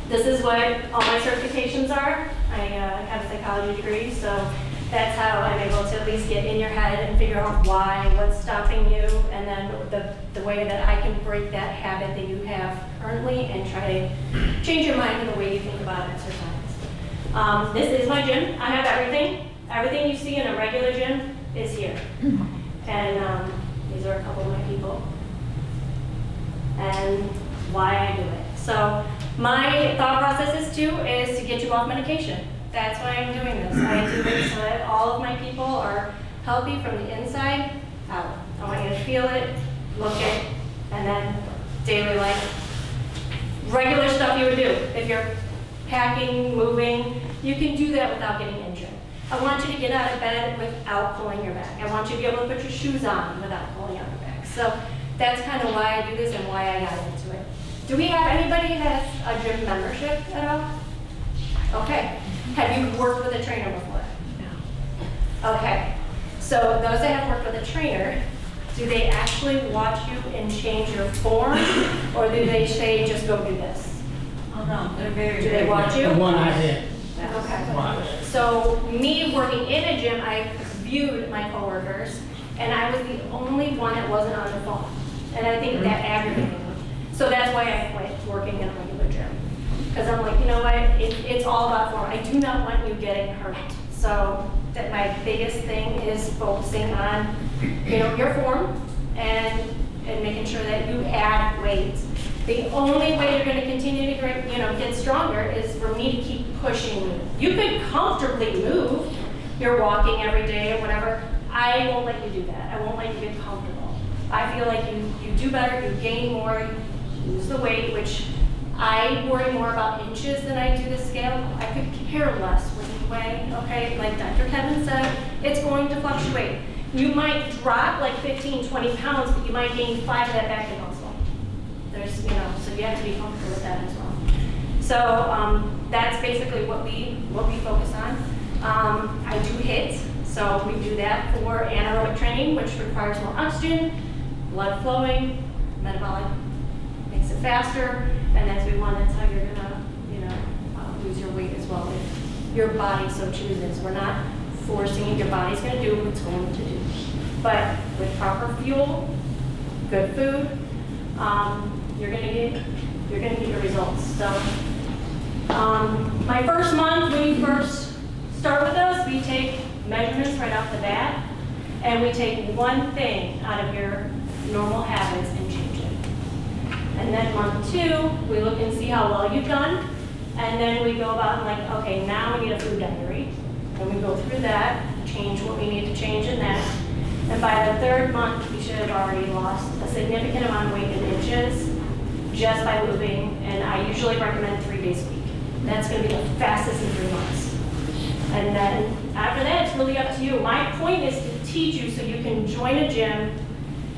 This is what all my certifications are. I have a psychology degree, so that's how I'm able to at least get in your head and figure out why, what's stopping you, and then the way that I can break that habit that you have currently and try to change your mind in the way you think about exercise. This is my gym. I have everything. Everything you see in a regular gym is here. And these are a couple of my people. And why I do it. So my thought process is to get you off medication. That's why I'm doing this. I do this so that all of my people are healthy from the inside out. I want you to feel it, look it, and then daily life. Regular stuff you would do. If you're packing, moving, you can do that without getting injured. I want you to get out of bed without pulling your back. I want you to be able to put your shoes on without pulling out your back. So that's kind of why I do this and why I got into it. Do we have anybody that has a gym membership at all? Okay. Have you worked with a trainer before? No. Okay. So those that have worked with a trainer, do they actually watch you and change your form, or do they say just go do this? Oh no, they're very. Do they watch you? The one I had. Okay. So me working in a gym, I viewed my coworkers, and I was the only one that wasn't on the phone, and I think that aggravated me. So that's why I quit working in a regular gym. Because I'm like, you know what, it's all about form. I do not want you getting hurt. So that my biggest thing is focusing on, your form and making sure that you add weight. The only way you're going to continue to get stronger is for me to keep pushing you. You could comfortably move. You're walking every day or whatever. I won't let you do that. I won't let you get comfortable. I feel like you do better, you gain more, you lose the weight, which I worry more about inches than I do the scale. I could care less what you weigh, okay? Like Dr. Kevin said, it's going to fluctuate. You might drop like 15, 20 pounds, but you might gain 5 of that back and muscle. There's, so you have to be comfortable with that as well. So that's basically what we focus on. I do HIIT, so we do that for anaerobic training, which requires more oxygen, blood flowing, metabolic makes it faster, and that's that's how you're gonna, lose your weight as well if your body so chooses. We're not forcing it. Your body's gonna do what it's going to do. But with proper fuel, good food, you're gonna get your results. So my first month, when you first start with us, we take measurements right off the bat, and we take one thing out of your normal habits and change it. And then month 2, we look and see how well you've done, and then we go about and like, okay, now we need a food diary. And we go through that, change what we need to change in that. And by the 3rd month, we should have already lost a significant amount of weight in inches just by moving. And I usually recommend 3 days a week. That's going to be the fastest in 3 months. And then after that, it's really up to you. My point is to teach you so you can join a gym,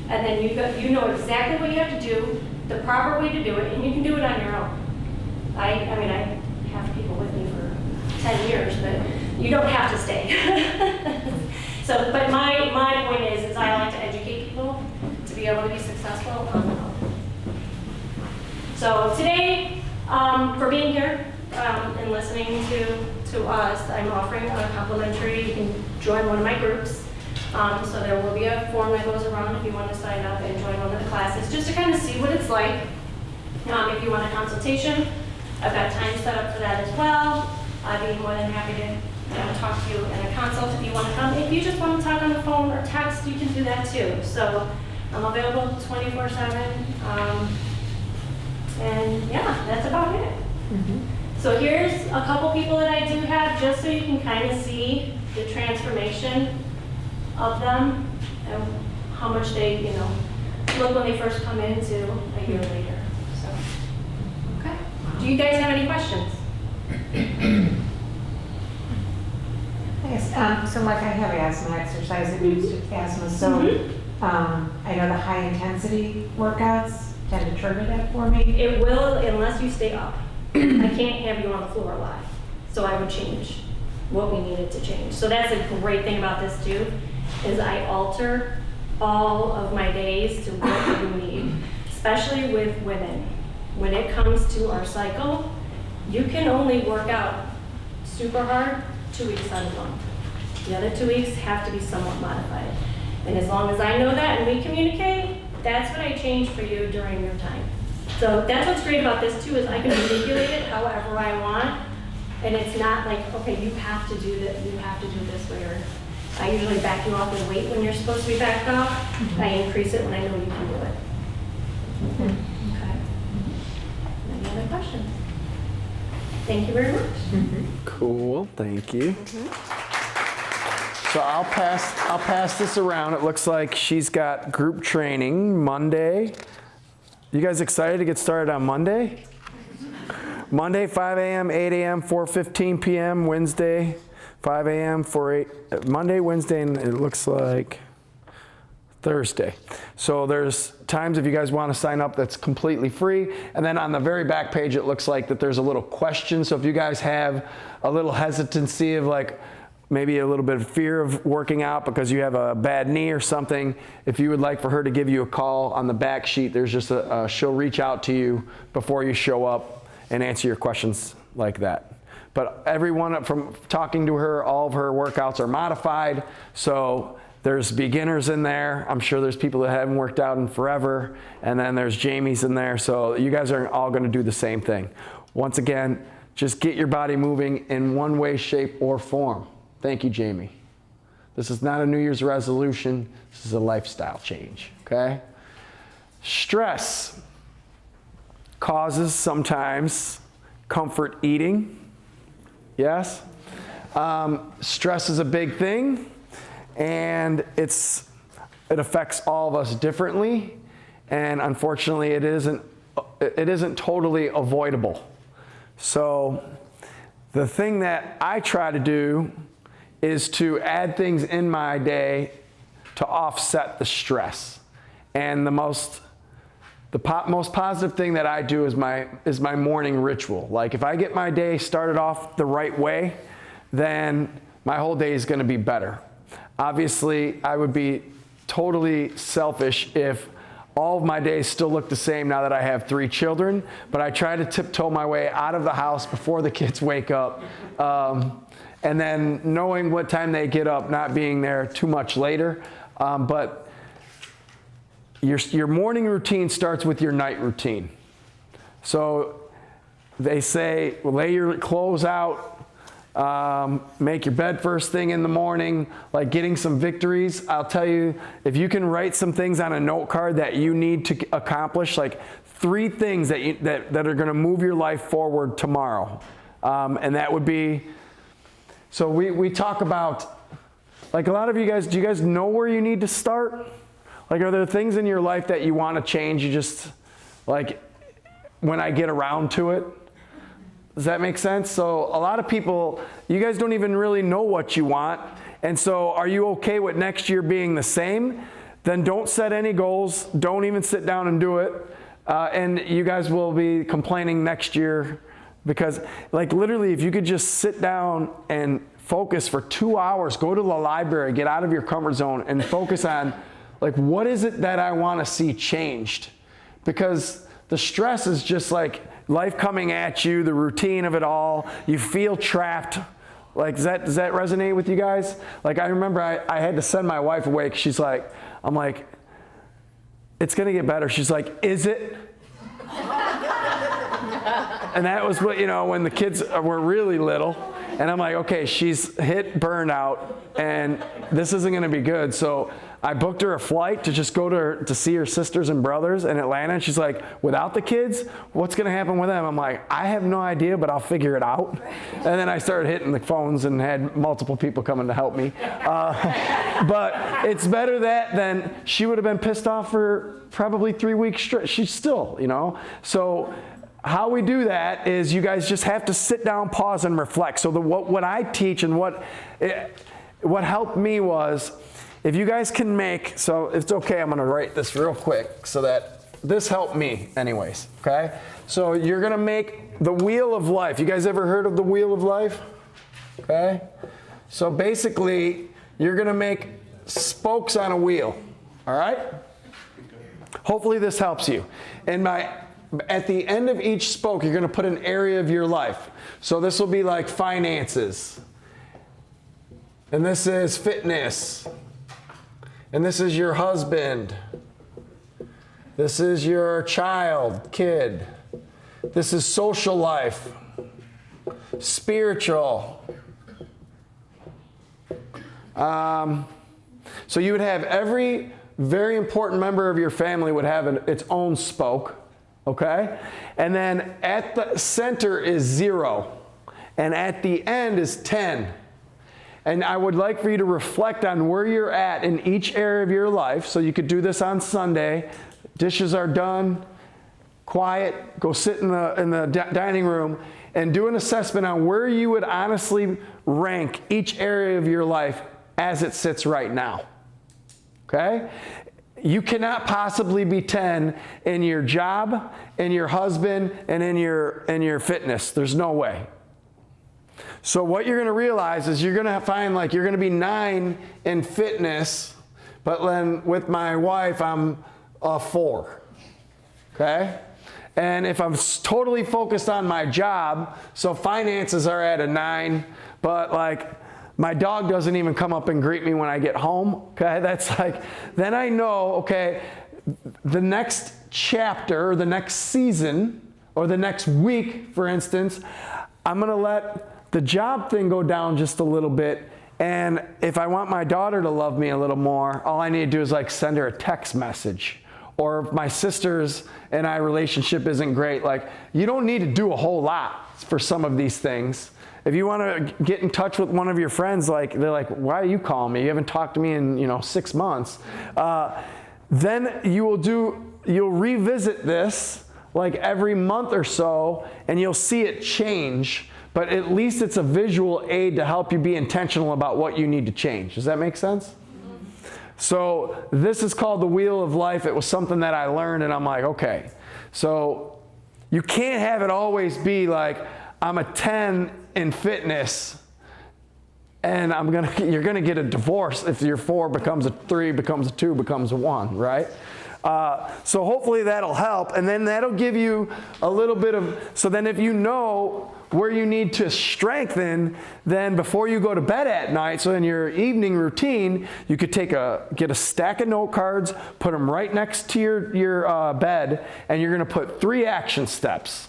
and then you know exactly what you have to do, the proper way to do it, and you can do it on your own. I have people with me for 10 years, but you don't have to stay. So, but my point is I like to educate people to be able to be successful on their own. So today, for being here and listening to us, I'm offering a complimentary, you can join one of my groups. So there will be a form that goes around if you want to sign up and join one of the classes, just to kind of see what it's like. If you want a consultation, I've got time set up for that as well. I'd be more than happy to talk to you in a consult if you want to come. If you just want to talk on the phone or text, you can do that too. So I'm available 24/7. And yeah, that's about it. So here's a couple people that I do have, just so you can kind of see the transformation of them and how much they, look when they first come in to a year later. So, okay. Do you guys have any questions? Yes. So like I have asthma, exercise induced asthma. So I know the high intensity workouts tend to trigger that for me. It will, unless you stay up. I can't have you on the floor alive. So I would change what we needed to change. So that's a great thing about this too, is I alter all of my days to what you need, especially with women. When it comes to our cycle, you can only work out super hard 2 weeks out of the month. The other 2 weeks have to be somewhat modified. And as long as I know that and we communicate, that's what I change for you during your time. So that's what's great about this too, is I can manipulate it however I want. And it's not like, okay, you have to do that, you have to do this way, or I usually back you off with weight when you're supposed to be backed off. I increase it when I know you can do it. Okay. Any other questions? Thank you very much. Cool, thank you. So I'll pass this around. It looks like she's got group training Monday. You guys excited to get started on Monday? Monday, 5 a.m., 8 a.m., 4:15 p.m., Wednesday, 5 a.m., 8, Monday, Wednesday, and it looks like Thursday. So there's times if you guys want to sign up that's completely free. And then on the very back page, it looks like that there's a little question. So if you guys have a little hesitancy of like maybe a little bit of fear of working out because you have a bad knee or something, if you would like for her to give you a call, on the back sheet, there's just she'll reach out to you before you show up and answer your questions like that. But everyone from talking to her, all of her workouts are modified. So there's beginners in there. I'm sure there's people that haven't worked out in forever. And then there's Jamie's in there. So you guys are all going to do the same thing. Once again, just get your body moving in one way, shape, or form. Thank you, Jamie. This is not a New Year's resolution. This is a lifestyle change, okay? Stress causes sometimes comfort eating. Yes? Stress is a big thing, and it affects all of us differently, and unfortunately it isn't totally avoidable. So the thing that I try to do is to add things in my day to offset the stress. And the most positive thing that I do is my morning ritual. Like if I get my day started off the right way, then my whole day is going to be better. Obviously, I would be totally selfish if all of my days still look the same now that I have 3 children, but I try to tiptoe my way out of the house before the kids wake up. And then knowing what time they get up, not being there too much later. But your morning routine starts with your night routine. So they say, lay your clothes out, make your bed first thing in the morning, like getting some victories. I'll tell you, if you can write some things on a note card that you need to accomplish, like 3 things that are going to move your life forward tomorrow. And that would be, so we talk about, like a lot of you guys, do you guys know where you need to start? Like, are there things in your life that you want to change? You just, like, when I get around to it? Does that make sense? So a lot of people, you guys don't even really know what you want. And so are you okay with next year being the same? Then don't set any goals. Don't even sit down and do it. And you guys will be complaining next year because, like, literally, if you could just sit down and focus for 2 hours, go to the library, get out of your comfort zone and focus on, like, what is it that I want to see changed? Because the stress is just like life coming at you, the routine of it all. You feel trapped. Like, does that resonate with you guys? Like, I remember I had to send my wife away because she's like, I'm like, it's going to get better. She's like, is it? And that was what, when the kids were really little. And I'm like, okay, she's hit burnout and this isn't going to be good. So I booked her a flight to just go to see her sisters and brothers in Atlanta. And she's like, without the kids, what's going to happen with them? I'm like, I have no idea, but I'll figure it out. And then I started hitting the phones and had multiple people coming to help me. But it's better that than she would have been pissed off for probably 3 weeks straight. She's still, So how we do that is you guys just have to sit down, pause, and reflect. So what I teach and what helped me was, if you guys can make, so if it's okay, I'm going to write this real quick so that this helped me anyways, okay? So you're going to make the wheel of life. You guys ever heard of the wheel of life? Okay? So basically, you're going to make spokes on a wheel, all right? Hopefully this helps you. And at the end of each spoke, you're going to put an area of your life. So this will be like finances. And this is fitness. And this is your husband. This is your child, kid. This is social life, spiritual. So you would have every very important member of your family would have its own spoke, okay? And then at the center is 0, and at the end is 10. And I would like for you to reflect on where you're at in each area of your life. So you could do this on Sunday. Dishes are done, quiet, go sit in the dining room and do an assessment on where you would honestly rank each area of your life as it sits right now. Okay? You cannot possibly be 10 in your job, in your husband, and in your fitness. There's no way. So what you're going to realize is you're going to find like you're going to be 9 in fitness, but then with my wife, I'm a 4. Okay? And if I'm totally focused on my job, so finances are at a 9, but like My dog doesn't even come up and greet me when I get home. Okay, that's like, then I know, okay, the next chapter, or the next season, or the next week, for instance, I'm gonna let the job thing go down just a little bit. And if I want my daughter to love me a little more, all I need to do is like send her a text message. Or if my sister's and I relationship isn't great, like, you don't need to do a whole lot for some of these things. If you want to get in touch with one of your friends, like, they're like, why are you calling me? You haven't talked to me in 6 months. Then you'll revisit this like every month or so, and you'll see it change. But at least it's a visual aid to help you be intentional about what you need to change. Does that make sense? So this is called the Wheel of Life. It was something that I learned, and I'm like, okay. So you can't have it always be like, I'm a 10 in fitness, and you're gonna get a divorce if your 4 becomes a 3, becomes a 2, becomes a 1, right? So hopefully that'll help, and then that'll give you a little bit of, so then if you know where you need to strengthen, then before you go to bed at night, so in your evening routine, you could get a stack of note cards, put them right next to your bed, and you're gonna put 3 action steps.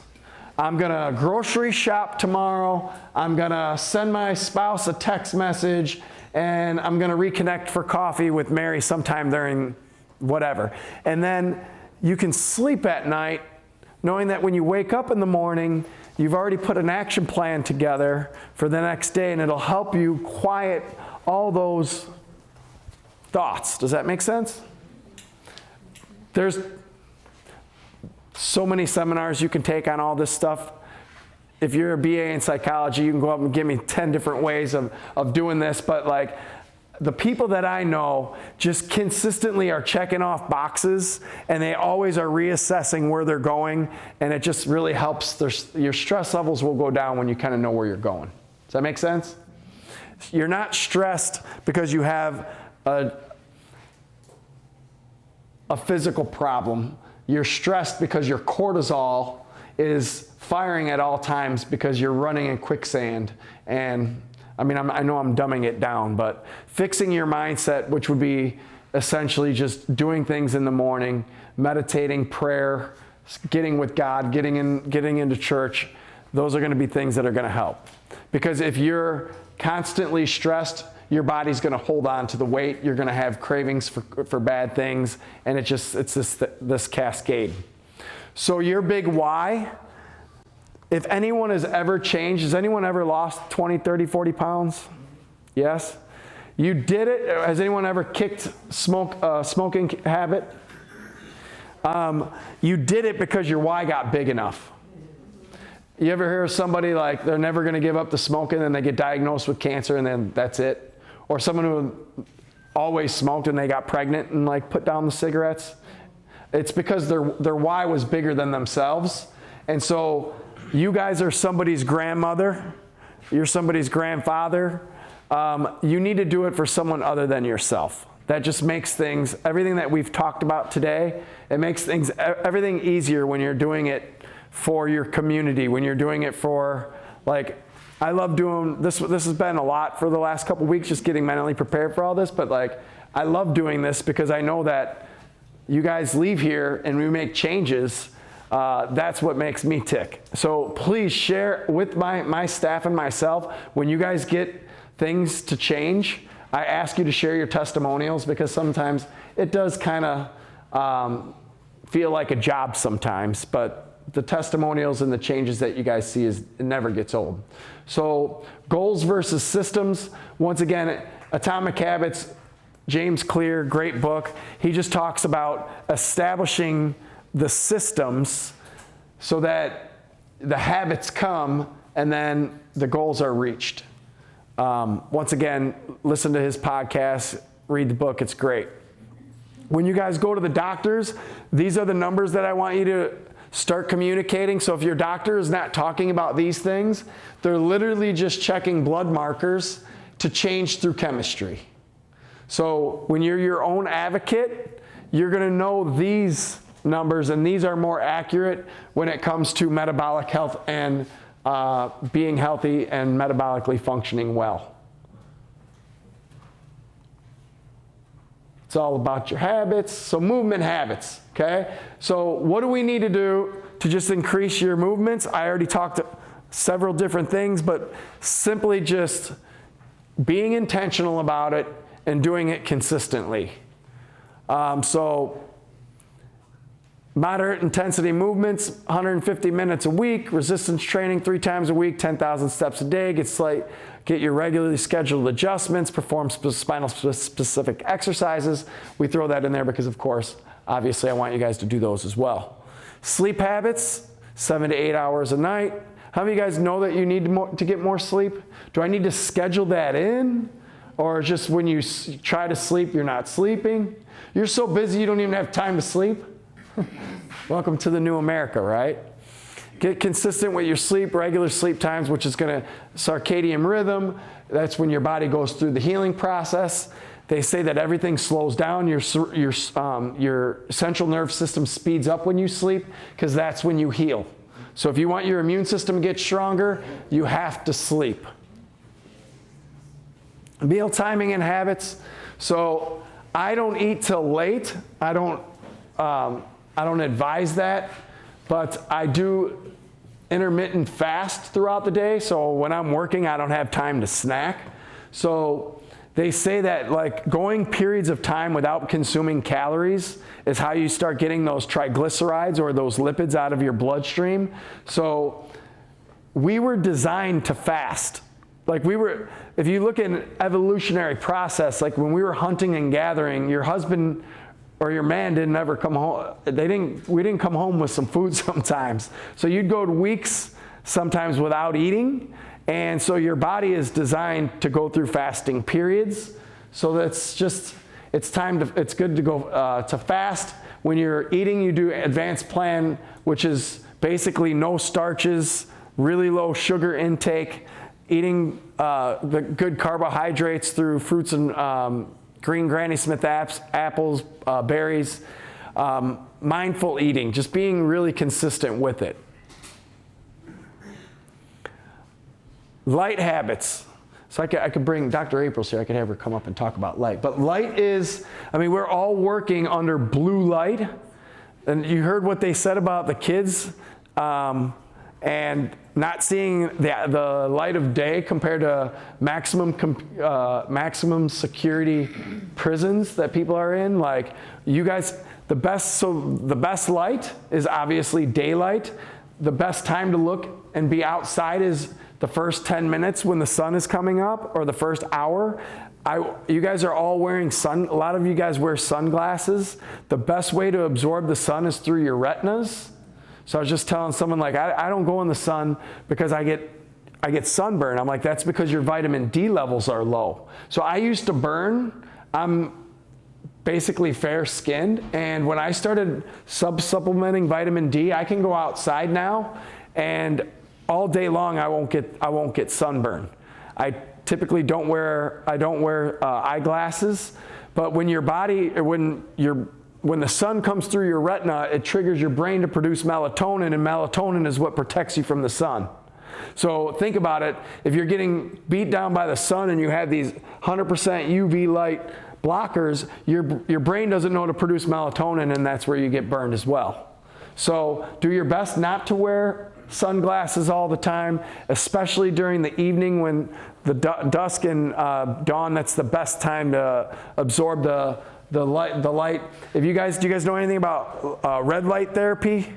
I'm gonna grocery shop tomorrow, I'm gonna send my spouse a text message, and I'm gonna reconnect for coffee with Mary sometime during whatever. And then you can sleep at night knowing that when you wake up in the morning, you've already put an action plan together for the next day, and it'll help you quiet all those thoughts. Does that make sense? There's so many seminars you can take on all this stuff. If you're a BA in psychology, you can go up and give me 10 different ways of doing this, but like, the people that I know just consistently are checking off boxes, and they always are reassessing where they're going, and it just really helps. Your stress levels will go down when you kind of know where you're going. Does that make sense? You're not stressed because you have a physical problem. You're stressed because your cortisol is firing at all times because you're running in quicksand. And I know I'm dumbing it down, but fixing your mindset, which would be essentially just doing things in the morning, meditating, prayer, getting with God, getting into church, those are going to be things that are going to help. Because if you're constantly stressed, your body's going to hold on to the weight. You're going to have cravings for bad things, and it's this cascade. So your big why. If anyone has ever changed, has anyone ever lost 20, 30, 40 pounds? Yes? You did it. Has anyone ever kicked smoking habit? You did it because your why got big enough. You ever hear of somebody like they're never going to give up the smoking, and they get diagnosed with cancer, and then that's it? Or someone who always smoked and they got pregnant and like put down the cigarettes? It's because their why was bigger than themselves. And so you guys are somebody's grandmother, you're somebody's grandfather. You need to do it for someone other than yourself. That just makes things, everything that we've talked about today, it makes everything easier when you're doing it for your community, when you're doing it for, like, I love doing this. This has been a lot for the last couple weeks, just getting mentally prepared for all this, but like, I love doing this because I know that you guys leave here and we make changes. That's what makes me tick. So please share with my staff and myself, when you guys get things to change, I ask you to share your testimonials, because sometimes it does kind of feel like a job sometimes, but the testimonials and the changes that you guys see, it never gets old. So goals versus systems. Once again, Atomic Habits, James Clear, great book. He just talks about establishing the systems so that the habits come and then the goals are reached. Once again, listen to his podcast, read the book, it's great. When you guys go to the doctors, these are the numbers that I want you to start communicating. So if your doctor is not talking about these things, they're literally just checking blood markers to change through chemistry. So when you're your own advocate, you're going to know these numbers, and these are more accurate when it comes to metabolic health and being healthy and metabolically functioning well. It's all about your habits. So movement habits, okay? So what do we need to do to just increase your movements? I already talked several different things, but simply just being intentional about it and doing it consistently. So moderate intensity movements, 150 minutes a week, resistance training 3 times a week, 10,000 steps a day, get your regularly scheduled adjustments, perform spinal specific exercises. We throw that in there because, of course, obviously I want you guys to do those as well. Sleep habits, 7 to 8 hours a night. How many of you guys know that you need to get more sleep? Do I need to schedule that in? Or just when you try to sleep, you're not sleeping? You're so busy you don't even have time to sleep? Welcome to the new America, right? Get consistent with your sleep, regular sleep times, which is going to circadian rhythm. That's when your body goes through the healing process. They say that everything slows down. Your central nervous system speeds up when you sleep because that's when you heal. So if you want your immune system to get stronger, you have to sleep. Meal timing and habits. So I don't eat till late. I don't advise that, but I do intermittent fast throughout the day. So when I'm working, I don't have time to snack. So they say that like going periods of time without consuming calories is how you start getting those triglycerides or those lipids out of your bloodstream. So we were designed to fast. Like if you look at an evolutionary process, like when we were hunting and gathering, your husband or your man didn't ever come home. We didn't come home with some food sometimes. So you'd go weeks sometimes without eating. And so your body is designed to go through fasting periods. So it's good to go to fast. When you're eating, you do advanced plan, which is basically no starches, really low sugar intake, eating the good carbohydrates through fruits and green Granny Smith apples, berries, mindful eating, just being really consistent with it. Light habits. So I could bring Dr. April's here. I could have her come up and talk about light. But light is, we're all working under blue light. And you heard what they said about the kids and not seeing the light of day compared to maximum security prisons that people are in. Like you guys, the best light is obviously daylight. The best time to look and be outside is the first 10 minutes when the sun is coming up, or the first hour. You guys are all wearing a lot of you guys wear sunglasses. The best way to absorb the sun is through your retinas. So I was just telling someone, like, I don't go in the sun because I get sunburn. I'm like, that's because your vitamin D levels are low. So I used to burn. I'm basically fair-skinned, and when I started supplementing vitamin D, I can go outside now, and all day long I won't get sunburn. I typically don't wear eyeglasses, but when your body, when the sun comes through your retina, it triggers your brain to produce melatonin, and melatonin is what protects you from the sun. So think about it. If you're getting beat down by the sun and you have these 100% UV light blockers, your brain doesn't know to produce melatonin, and that's where you get burned as well. So do your best not to wear sunglasses all the time, especially during the evening when the dusk and dawn, that's the best time to absorb the light. Do you guys know anything about red light therapy?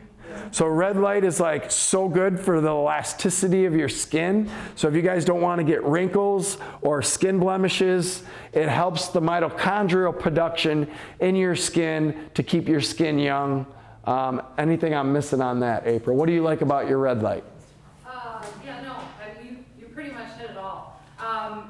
So red light is like so good for the elasticity of your skin. So if you guys don't want to get wrinkles or skin blemishes, it helps the mitochondrial production in your skin to keep your skin young. Anything I'm missing on that, April? What do you like about your red light? You pretty much hit it all.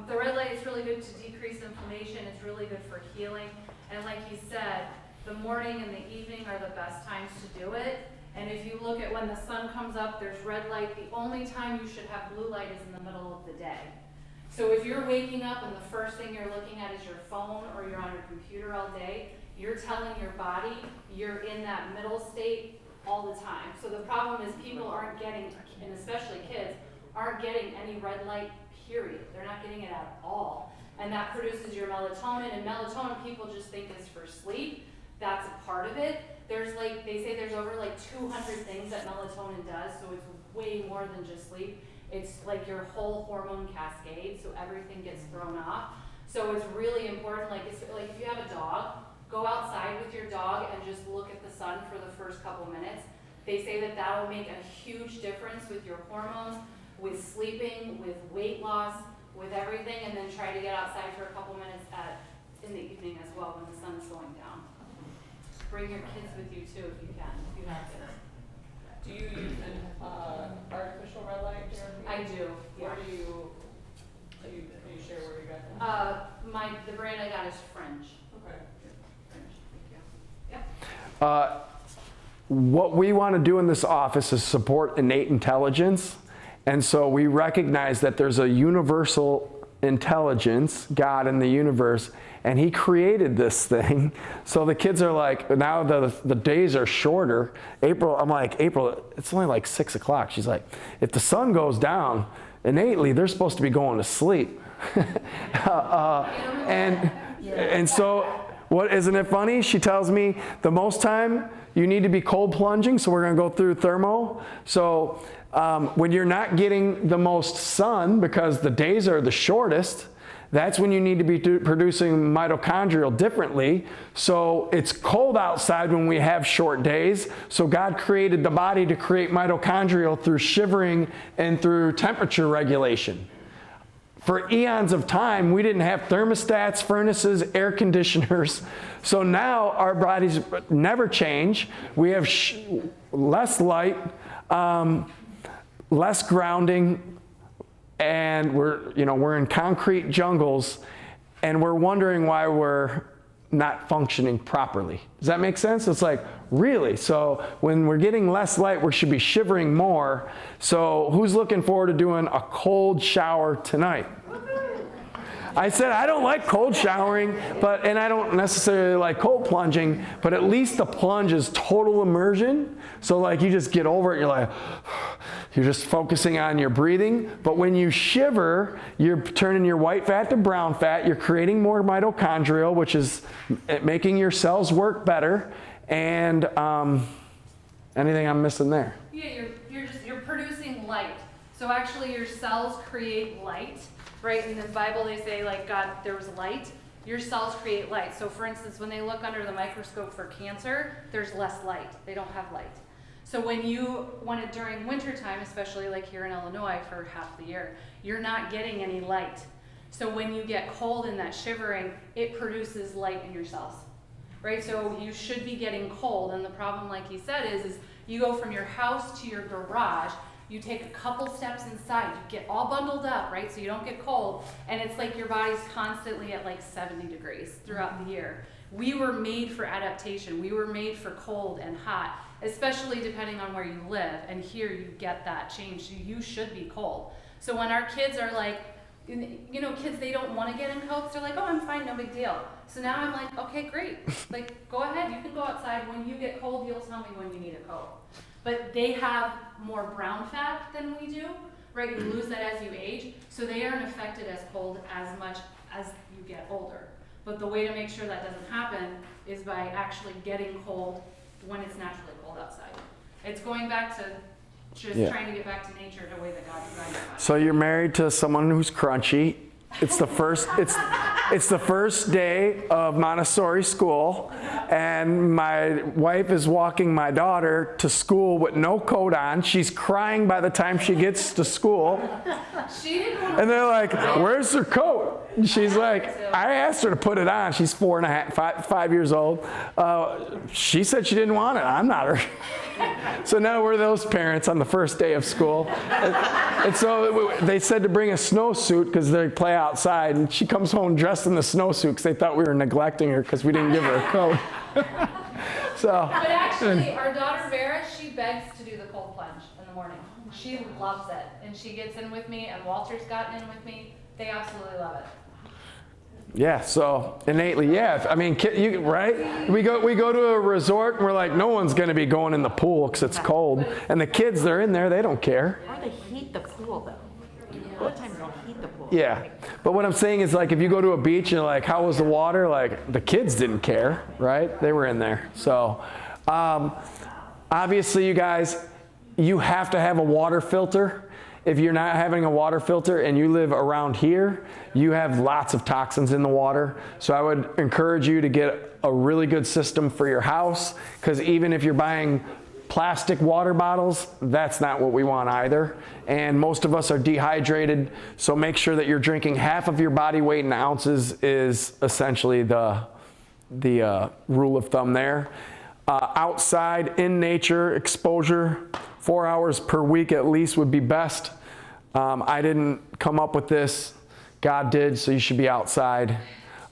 The red light is really good to decrease inflammation. It's really good for healing. And like you said, the morning and the evening are the best times to do it. And if you look at when the sun comes up, there's red light. The only time you should have blue light is in the middle of the day. So if you're waking up and the first thing you're looking at is your phone or you're on your computer all day, you're telling your body you're in that middle state all the time. So the problem is people aren't getting, and especially kids, aren't getting any red light, period. They're not getting it at all. and that produces your melatonin, and melatonin people just think is for sleep. That's a part of it. There's like, they say there's over like 200 things that melatonin does, so it's way more than just sleep. It's like your whole hormone cascade, so everything gets thrown off. So it's really important, like it's like if you have a dog, go outside with your dog and just look at the sun for the first couple minutes. They say that that will make a huge difference with your hormones, with sleeping, with weight loss, with everything, and then try to get outside for a couple minutes in the evening as well when the sun's going down. Bring your kids with you too if you can, if you have kids. Do you use an artificial red light therapy? I do, yeah. Where do you, can you share where you got that? The brand I got is Fringe. Okay. Fringe, thank you. Yep. What we want to do in this office is support innate intelligence. And so we recognize that there's a universal intelligence, God in the universe, and he created this thing. So the kids are like, now the days are shorter. April, I'm like, April, it's only like 6 o'clock. She's like, if the sun goes down, innately, they're supposed to be going to sleep. And so, what, isn't it funny? She tells me the most time you need to be cold plunging, so we're gonna go through thermo. So when you're not getting the most sun because the days are the shortest, that's when you need to be producing mitochondrial differently. So it's cold outside when we have short days. So God created the body to create mitochondrial through shivering and through temperature regulation. For eons of time, we didn't have thermostats, furnaces, air conditioners. So now our bodies never change. We have less light, less grounding, and we're in concrete jungles, and we're wondering why we're not functioning properly. Does that make sense? It's like, really? So when we're getting less light, we should be shivering more. So who's looking forward to doing a cold shower tonight? I said I don't like cold showering, and I don't necessarily like cold plunging, but at least the plunge is total immersion. So like you just get over it, you're like, you're just focusing on your breathing. But when you shiver, you're turning your white fat to brown fat. You're creating more mitochondrial, which is making your cells work better. And anything I'm missing there? Yeah, you're producing light. So actually your cells create light, right? In the Bible they say like God, there was light. Your cells create light. So for instance, when they look under the microscope for cancer, there's less light. They don't have light. So during wintertime, especially like here in Illinois for half the year, you're not getting any light. So when you get cold in that shivering, it produces light in your cells, right? So you should be getting cold. And the problem, like he said, is you go from your house to your garage, you take a couple steps inside, you get all bundled up, right? So you don't get cold. And it's like your body's constantly at like 70 degrees throughout the year. We were made for adaptation. We were made for cold and hot, especially depending on where you live. And here you get that change. You should be cold. So when our kids are like, kids, they don't want to get in coats. They're like, oh, I'm fine, no big deal. So now I'm like, okay, great. Like, go ahead. You can go outside. When you get cold, you'll tell me when you need a coat. But they have more brown fat than we do, right? You lose that as you age. So they aren't affected as cold as much as you get older. But the way to make sure that doesn't happen is by actually getting cold when it's naturally cold outside. It's going back to just trying to get back to nature the way that God designed it. So you're married to someone who's crunchy. It's the first day of Montessori school, and my wife is walking my daughter to school with no coat on. She's crying by the time she gets to school. And they're like, where's her coat? And she's like, I asked her to put it on. She's 5 years old. She said she didn't want it. I'm not her. So now we're those parents on the first day of school. And so they said to bring a snowsuit because they play outside. And she comes home dressed in the snowsuit because they thought we were neglecting her because we didn't give her a coat. But actually, our daughter Vera, she begs to do the cold plunge in the morning. She loves it. And she gets in with me, and Walter's gotten in with me. They absolutely love it. Yeah, so innately, yeah. I mean, right? We go to a resort and we're like, no one's going to be going in the pool because it's cold. And the kids, they're in there, they don't care. Or they heat the pool, though. A lot of times they'll heat the pool. Yeah, but what I'm saying is, like, if you go to a beach and like, how was the water? Like, the kids didn't care, right? They were in there. So obviously, you guys, you have to have a water filter. If you're not having a water filter and you live around here, you have lots of toxins in the water. So I would encourage you to get a really good system for your house, because even if you're buying plastic water bottles, that's not what we want either. And most of us are dehydrated, so make sure that you're drinking half of your body weight in ounces is essentially the rule of thumb there. Outside, in nature, exposure, 4 hours per week at least would be best. I didn't come up with this, God did, so you should be outside.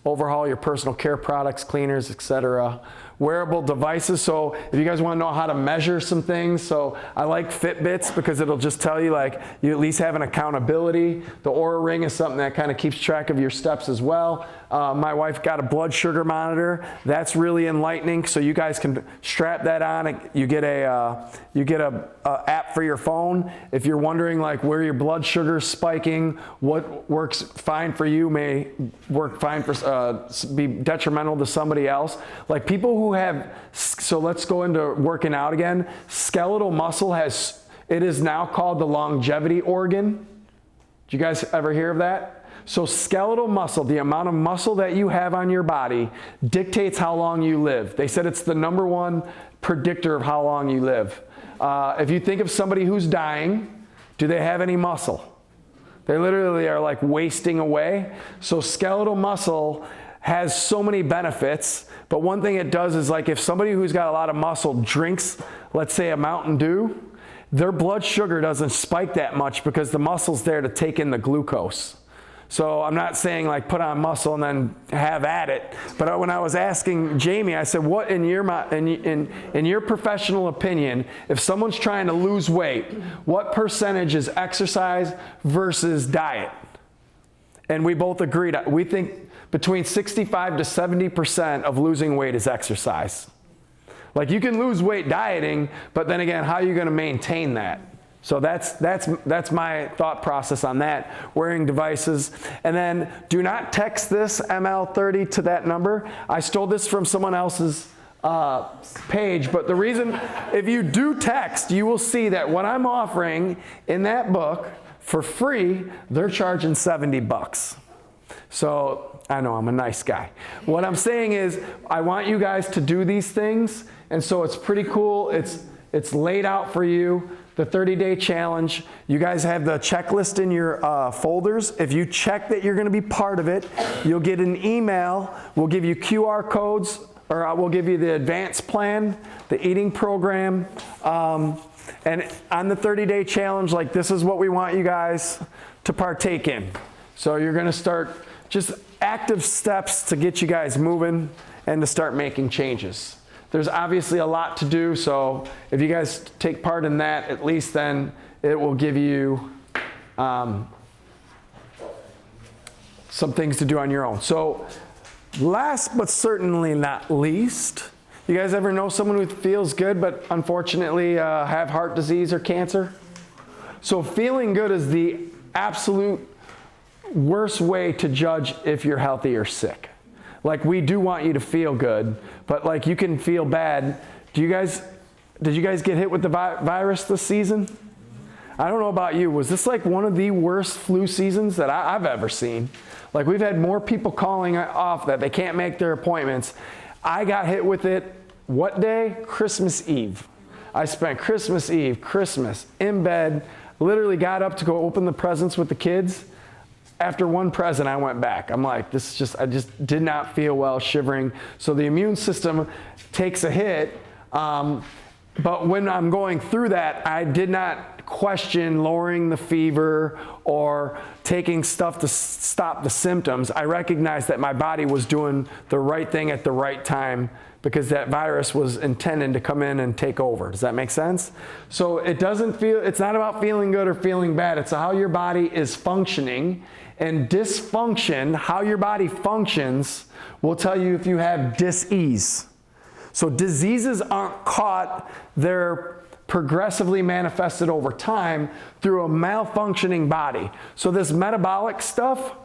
Overhaul your personal care products, cleaners, etc. Wearable devices, so if you guys want to know how to measure some things, so I like Fitbits because it'll just tell you, like, you at least have an accountability. The Oura Ring is something that kind of keeps track of your steps as well. My wife got a blood sugar monitor. That's really enlightening, so you guys can strap that on. You get a app for your phone. If you're wondering, like, where your blood sugar is spiking, what works fine for you may work fine for be detrimental to somebody else. Like, people who have, so let's go into working out again. Skeletal muscle it is now called the longevity organ. Did you guys ever hear of that? So skeletal muscle, the amount of muscle that you have on your body, dictates how long you live. They said it's the #1 predictor of how long you live. If you think of somebody who's dying, do they have any muscle? They literally are like wasting away. So skeletal muscle has so many benefits, but one thing it does is, like, if somebody who's got a lot of muscle drinks, let's say, a Mountain Dew, their blood sugar doesn't spike that much because the muscle's there to take in the glucose. So I'm not saying, like, put on muscle and then have at it. But when I was asking Jamie, I said, what in your professional opinion, if someone's trying to lose weight, what percentage is exercise versus diet? And we both agreed. We think between 65 to 70% of losing weight is exercise. Like, you can lose weight dieting, but then again, how are you going to maintain that? So that's my thought process on that. Wearing devices. And then do not text this ML30 to that number. I stole this from someone else's page, but the reason, if you do text, you will see that what I'm offering in that book for free, they're charging $70. So I know I'm a nice guy. What I'm saying is, I want you guys to do these things, and so it's pretty cool. It's laid out for you. The 30-day challenge. You guys have the checklist in your folders. If you check that you're going to be part of it, you'll get an email. We'll give you QR codes, or we'll give you the advanced plan, the eating program. And on the 30-day challenge, like, this is what we want you guys to partake in. So you're going to start just active steps to get you guys moving and to start making changes. There's obviously a lot to do, so if you guys take part in that, at least then it will give you some things to do on your own. So last but certainly not least, you guys ever know someone who feels good but unfortunately have heart disease or cancer? So feeling good is the absolute worst way to judge if you're healthy or sick. Like, we do want you to feel good, but, like, you can feel bad. Did you guys get hit with the virus this season? I don't know about you. Was this like one of the worst flu seasons that I've ever seen? Like, we've had more people calling off that they can't make their appointments. I got hit with it, what day? Christmas Eve. I spent Christmas Eve, Christmas, in bed, literally got up to go open the presents with the kids. After one present, I went back. I'm like, I just did not feel well, shivering. So the immune system takes a hit. But when I'm going through that, I did not question lowering the fever or taking stuff to stop the symptoms. I recognized that my body was doing the right thing at the right time, because that virus was intended to come in and take over. Does that make sense? So it's not about feeling good or feeling bad. It's how your body is functioning. And dysfunction, how your body functions, will tell you if you have dis-ease. So diseases aren't caught, they're progressively manifested over time through a malfunctioning body. So this metabolic stuff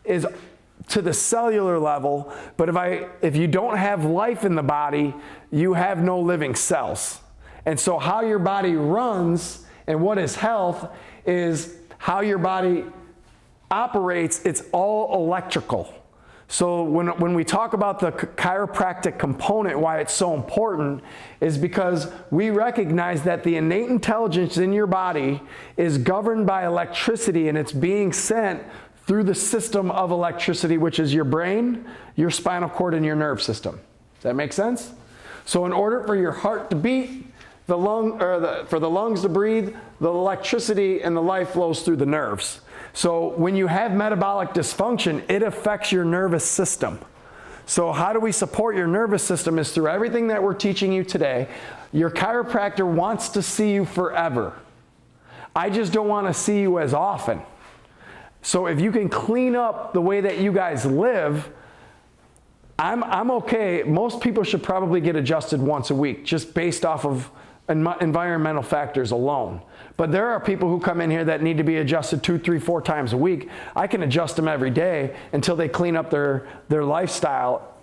is to the cellular level, but if you don't have life in the body, you have no living cells. And so how your body runs and what is health is how your body operates. It's all electrical. So when we talk about the chiropractic component, why it's so important is because we recognize that the innate intelligence in your body is governed by electricity, and it's being sent through the system of electricity, which is your brain, your spinal cord, and your nerve system. Does that make sense? So in order for your heart to beat, for the lungs to breathe, the electricity and the life flows through the nerves. So when you have metabolic dysfunction, it affects your nervous system. So how do we support your nervous system is through everything that we're teaching you today. Your chiropractor wants to see you forever. I just don't want to see you as often. So if you can clean up the way that you guys live, I'm okay. Most people should probably get adjusted once a week, just based off of environmental factors alone. But there are people who come in here that need to be adjusted 2, 3, 4 times a week. I can adjust them every day until they clean up their lifestyle.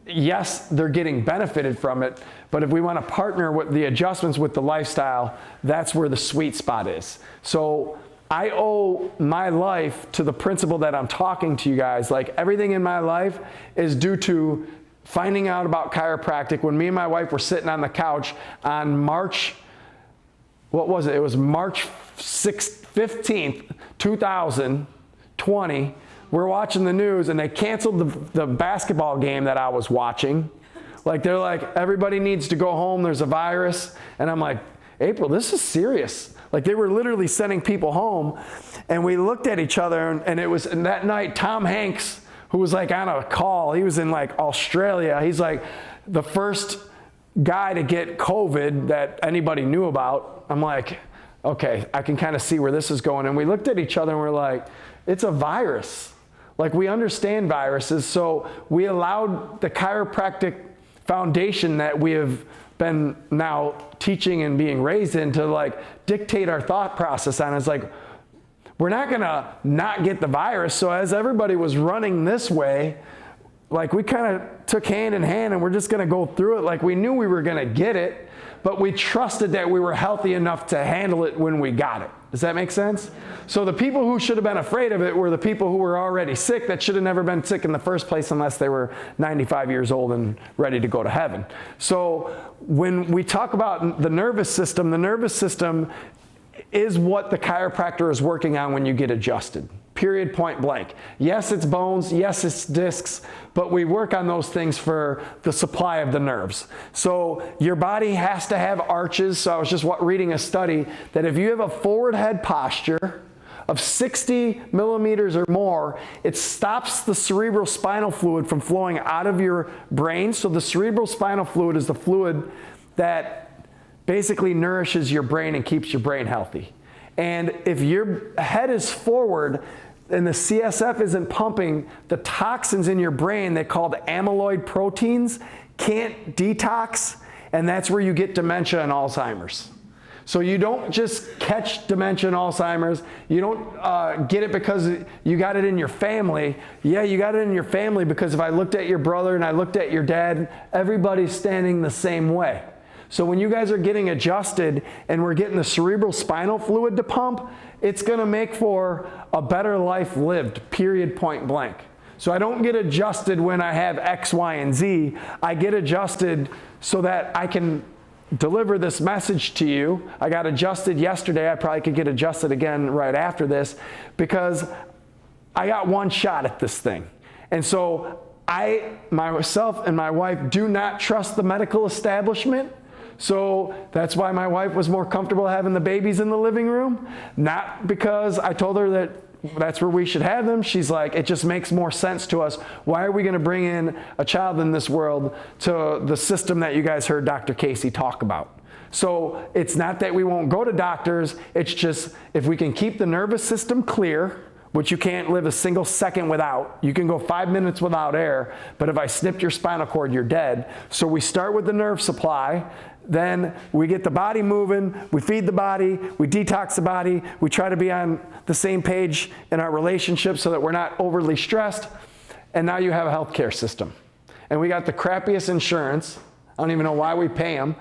Yes, they're getting benefited from it, but if we want to partner with the adjustments with the lifestyle, that's where the sweet spot is. So I owe my life to the principle that I'm talking to you guys. Like everything in my life is due to finding out about chiropractic when me and my wife were sitting on the couch on March, what was it? It was March 15th, 2020. We're watching the news and they canceled the basketball game that I was watching. Like they're like, everybody needs to go home, there's a virus. And I'm like, April, this is serious. Like they were literally sending people home. And we looked at each other and that night, Tom Hanks, who was like on a call, he was in like Australia. He's like the first guy to get COVID that anybody knew about. I'm like, okay, I can kind of see where this is going. And we looked at each other and we're like, it's a virus. Like we understand viruses. So we allowed the chiropractic foundation that we have been now teaching and being raised in to like dictate our thought process on. It's like, we're not gonna not get the virus. So as everybody was running this way, like we kind of took hand in hand and we're just gonna go through it. Like we knew we were gonna get it, but we trusted that we were healthy enough to handle it when we got it. Does that make sense? So the people who should have been afraid of it were the people who were already sick that should have never been sick in the first place unless they were 95 years old and ready to go to heaven. So when we talk about the nervous system is what the chiropractor is working on when you get adjusted. Period, point blank. Yes, it's bones, yes, it's discs, but we work on those things for the supply of the nerves. So your body has to have arches. So I was just reading a study that if you have a forward head posture of 60 millimeters or more, it stops the cerebral spinal fluid from flowing out of your brain. So the cerebral spinal fluid is the fluid that basically nourishes your brain and keeps your brain healthy. And if your head is forward and the CSF isn't pumping, the toxins in your brain, they called amyloid proteins, can't detox, and that's where you get dementia and Alzheimer's. So you don't just catch dementia and Alzheimer's. You don't get it because you got it in your family. Yeah, you got it in your family because if I looked at your brother and I looked at your dad, everybody's standing the same way. So when you guys are getting adjusted and we're getting the cerebral spinal fluid to pump, it's gonna make for a better life lived, period, point blank. So I don't get adjusted when I have X, Y, and Z. I get adjusted so that I can deliver this message to you. I got adjusted yesterday. I probably could get adjusted again right after this because I got one shot at this thing. And so myself and my wife do not trust the medical establishment. So that's why my wife was more comfortable having the babies in the living room. Not because I told her that that's where we should have them. She's like, it just makes more sense to us. Why are we going to bring in a child in this world to the system that you guys heard Dr. Casey talk about? So it's not that we won't go to doctors. It's just if we can keep the nervous system clear, which you can't live a single second without. You can go 5 minutes without air, but if I snipped your spinal cord, you're dead. So we start with the nerve supply. then we get the body moving, we feed the body, we detox the body, we try to be on the same page in our relationship so that we're not overly stressed, and now you have a healthcare system. And we got the crappiest insurance. I don't even know why we pay them.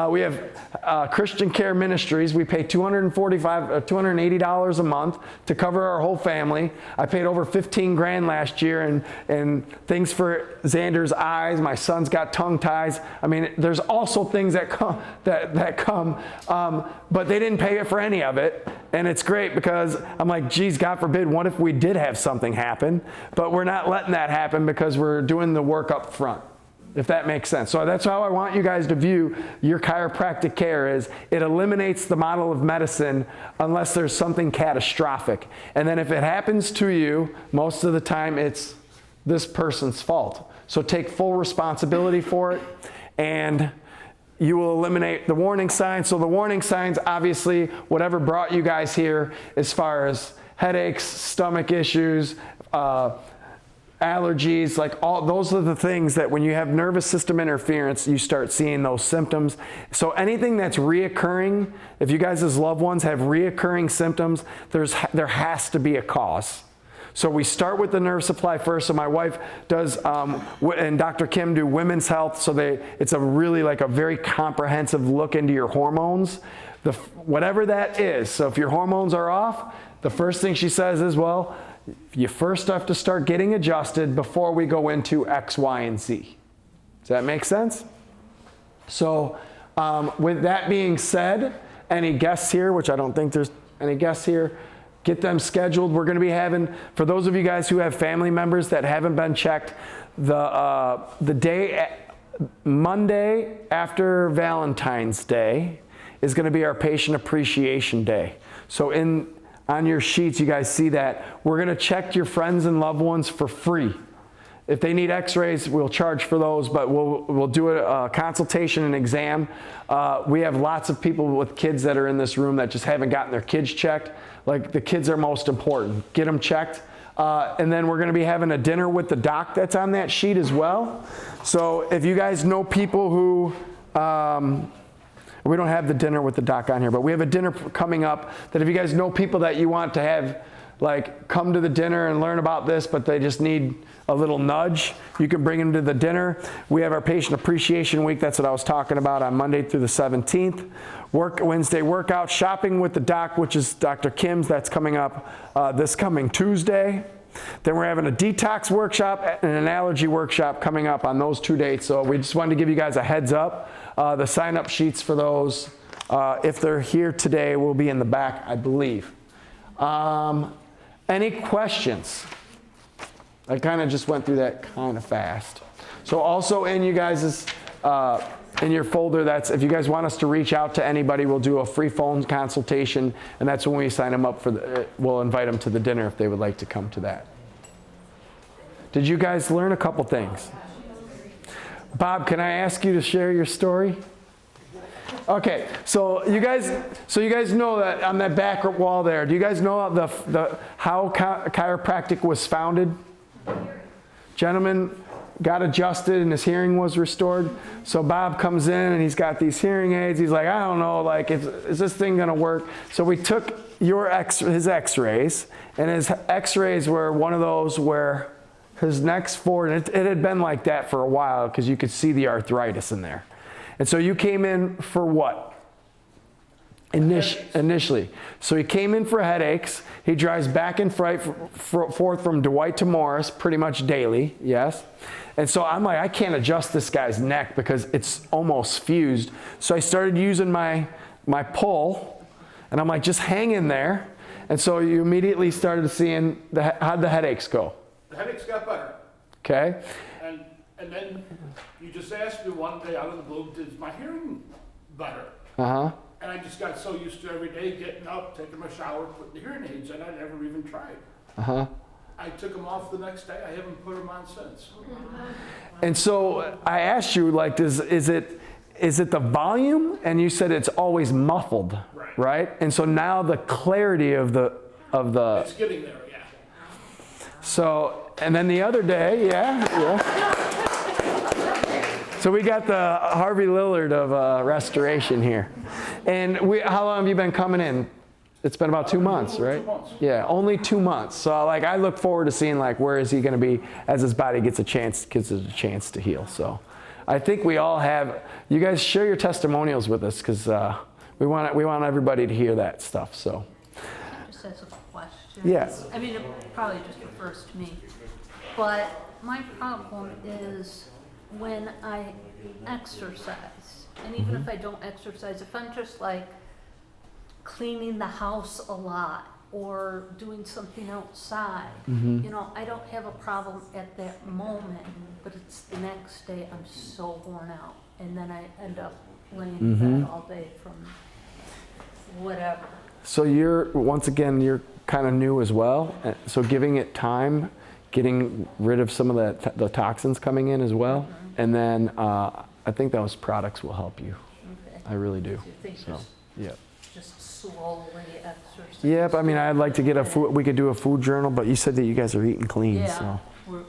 We have Christian Care Ministries. We pay $280 a month to cover our whole family. I paid over 15 grand last year and things for Xander's eyes. My son's got tongue ties. I mean, there's also things that come, but they didn't pay it for any of it. And it's great because I'm like, geez, God forbid, what if we did have something happen? But we're not letting that happen because we're doing the work up front, if that makes sense. So that's how I want you guys to view your chiropractic care is it eliminates the model of medicine unless there's something catastrophic. And then if it happens to you, most of the time it's this person's fault. So take full responsibility for it, and you will eliminate the warning signs. So the warning signs, obviously, whatever brought you guys here as far as headaches, stomach issues, allergies, like all those are the things that when you have nervous system interference, you start seeing those symptoms. So anything that's reoccurring, if you guys as loved ones have reoccurring symptoms, there has to be a cause. So we start with the nerve supply first. So my wife does, and Dr. Kim do women's health. So it's a really like a very comprehensive look into your hormones, whatever that is. So if your hormones are off, the first thing she says is, well, you first have to start getting adjusted before we go into X, Y, and Z. Does that make sense? So with that being said, any guests here, which I don't think there's any guests here, get them scheduled. We're going to be having, for those of you guys who have family members that haven't been checked, the day, Monday after Valentine's Day is going to be our Patient Appreciation Day. So on your sheets, you guys see that. We're going to check your friends and loved ones for free. If they need x-rays, we'll charge for those, but we'll do a consultation and exam. We have lots of people with kids that are in this room that just haven't gotten their kids checked. Like, the kids are most important. Get them checked. And then we're going to be having a dinner with the doc that's on that sheet as well. So if you guys know people who... we don't have the dinner with the doc on here, but we have a dinner coming up that if you guys know people that you want to have, like, come to the dinner and learn about this, but they just need a little nudge, you can bring them to the dinner. We have our Patient Appreciation Week. That's what I was talking about on Monday through the 17th. Wednesday workout. Shopping with the doc, which is Dr. Kim's. That's coming up this coming Tuesday. Then we're having a detox workshop and an allergy workshop coming up on those 2 dates. So we just wanted to give you guys a heads up. The sign-up sheets for those, if they're here today, will be in the back, I believe. Any questions? I kind of just went through that kind of fast. So also in you guys' in your folder, that's if you guys want us to reach out to anybody, we'll do a free phone consultation, and that's when we sign them up for we'll invite them to the dinner if they would like to come to that. Did you guys learn a couple things? Bob, can I ask you to share your story? Okay, so you guys know that on that back wall there, do you guys know how chiropractic was founded? Gentleman got adjusted and his hearing was restored. So Bob comes in and he's got these hearing aids. He's like, I don't know, like, is this thing gonna work? So we took his x-rays, and his x-rays were one of those where his neck's forward, it had been like that for a while because you could see the arthritis in there. And so you came in for what? Initially. So he came in for headaches. He drives back and forth from Dwight to Morris pretty much daily, yes? And so I'm like, I can't adjust this guy's neck because it's almost fused. So I started using my pull, and I'm like, just hang in there. And so you immediately started seeing, how'd the headaches go? The headaches got better. Okay. And then you just asked me one day out of the blue, is my hearing better? Uh-huh. And I just got so used to every day getting up, taking my shower, putting the hearing aids in, I never even tried. Uh-huh. I took them off the next day. I haven't put them on since. And so I asked you, like, is it the volume? And you said it's always muffled, right? And so now the clarity of the It's getting there, yeah. So, and then the other day, yeah. So we got the Harvey Lillard of restoration here. And how long have you been coming in? It's been about 2 months, right? 2 months. Yeah, only 2 months. So like I look forward to seeing like where is he going to be as his body gets a chance to heal. So I think we all have. You guys share your testimonials with us because we want everybody to hear that stuff. So Just as a question. Yeah. I mean, it probably just refers to me, but my problem is when I exercise, and even if I don't exercise, if I'm just like cleaning the house a lot or doing something outside, you know, I don't have a problem at that moment, but it's the next day I'm so worn out, and then I end up laying in bed all day from whatever. So you're kind of new as well. So giving it time, getting rid of some of the toxins coming in as well, and then I think those products will help you. Okay. I really do. You think So yeah. just slowly exercise? Yeah, but I mean, I'd like to get we could do a food journal, but you said that you guys are eating clean, Yeah. so.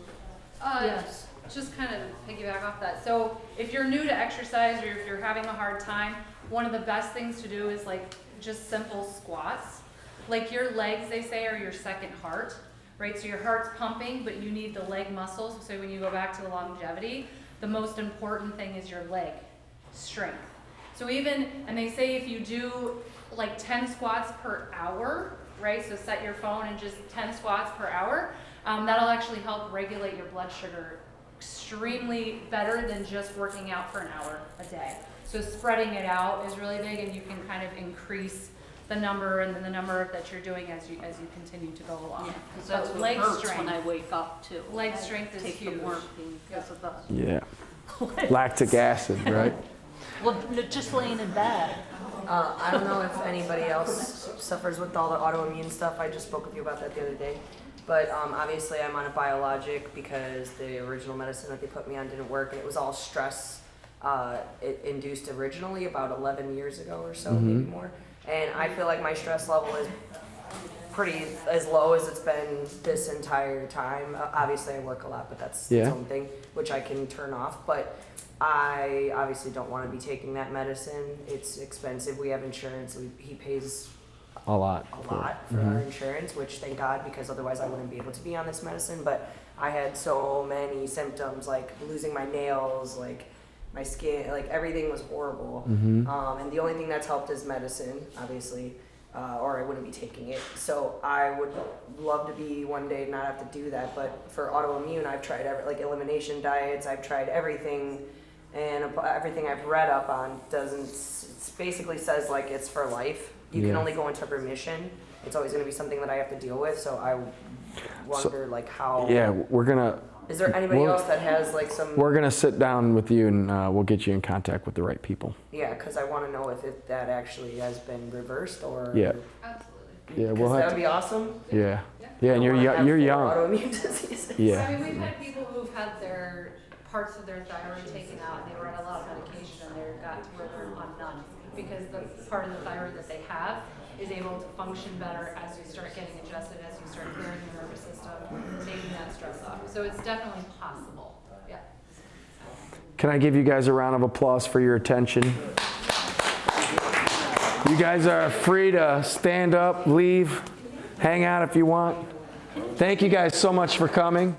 Yes. Just kind of piggyback off that. So if you're new to exercise or if you're having a hard time, one of the best things to do is like just simple squats. Like your legs, they say, are your second heart, right? So your heart's pumping, but you need the leg muscles. So when you go back to the longevity, the most important thing is your leg strength. So and they say if you do like 10 squats per hour, right? So set your phone and just 10 squats per hour. That'll actually help regulate your blood sugar extremely better than just working out for an hour a day. So spreading it out is really big, and you can kind of increase the number and then the number that you're doing as you continue to go along. Yeah, because that's But what leg hurts strength, when I wake up too. leg strength is Take huge. the morphine because of the. Yeah. Lactic acid, right? Well, just laying in bed. I don't know if anybody else suffers with all the autoimmune stuff. I just spoke with you about that the other day. But obviously I'm on a biologic because the original medicine that they put me on didn't work, and it was all stress induced originally about 11 years ago or so, maybe more. And I feel like my stress level is pretty as low as it's been this entire time. Obviously I work a lot, but that's its own thing, which I can turn off. But I obviously don't want to be taking that medicine. It's expensive. We have insurance. He pays A lot. for our insurance, which thank God, because otherwise I wouldn't be able to be on this medicine. But I had so many symptoms, like losing my nails, like my skin, like everything was horrible. And the only thing that's helped is medicine, obviously, or I wouldn't be taking it. So I would love to be one day not have to do that. But for autoimmune, I've tried like elimination diets. I've tried everything, and everything I've read up on it basically says like it's for life. You can only go into remission. It's always going to be something that I have to deal with. So I wonder like how. Yeah, we're gonna. Is there anybody else that has like some? We're gonna sit down with you and we'll get you in contact with the right people. Yeah, because I want to know if that actually has been reversed or. Yeah. Absolutely. Yeah, we'll that have would be awesome. Yeah. Yeah, and you're young. Autoimmune diseases. Yeah. I mean, we've had people who've had their parts of their thyroid taken out, and they were on a lot of medication, and they got to where they're on none, because the part of the thyroid that they have is able to function better as you start getting adjusted, as you start clearing your nervous system, taking that stress off. So it's definitely possible. Yeah. Can I give you guys a round of applause for your attention? You guys are free to stand up, leave, hang out if you want. Thank you guys so much for coming.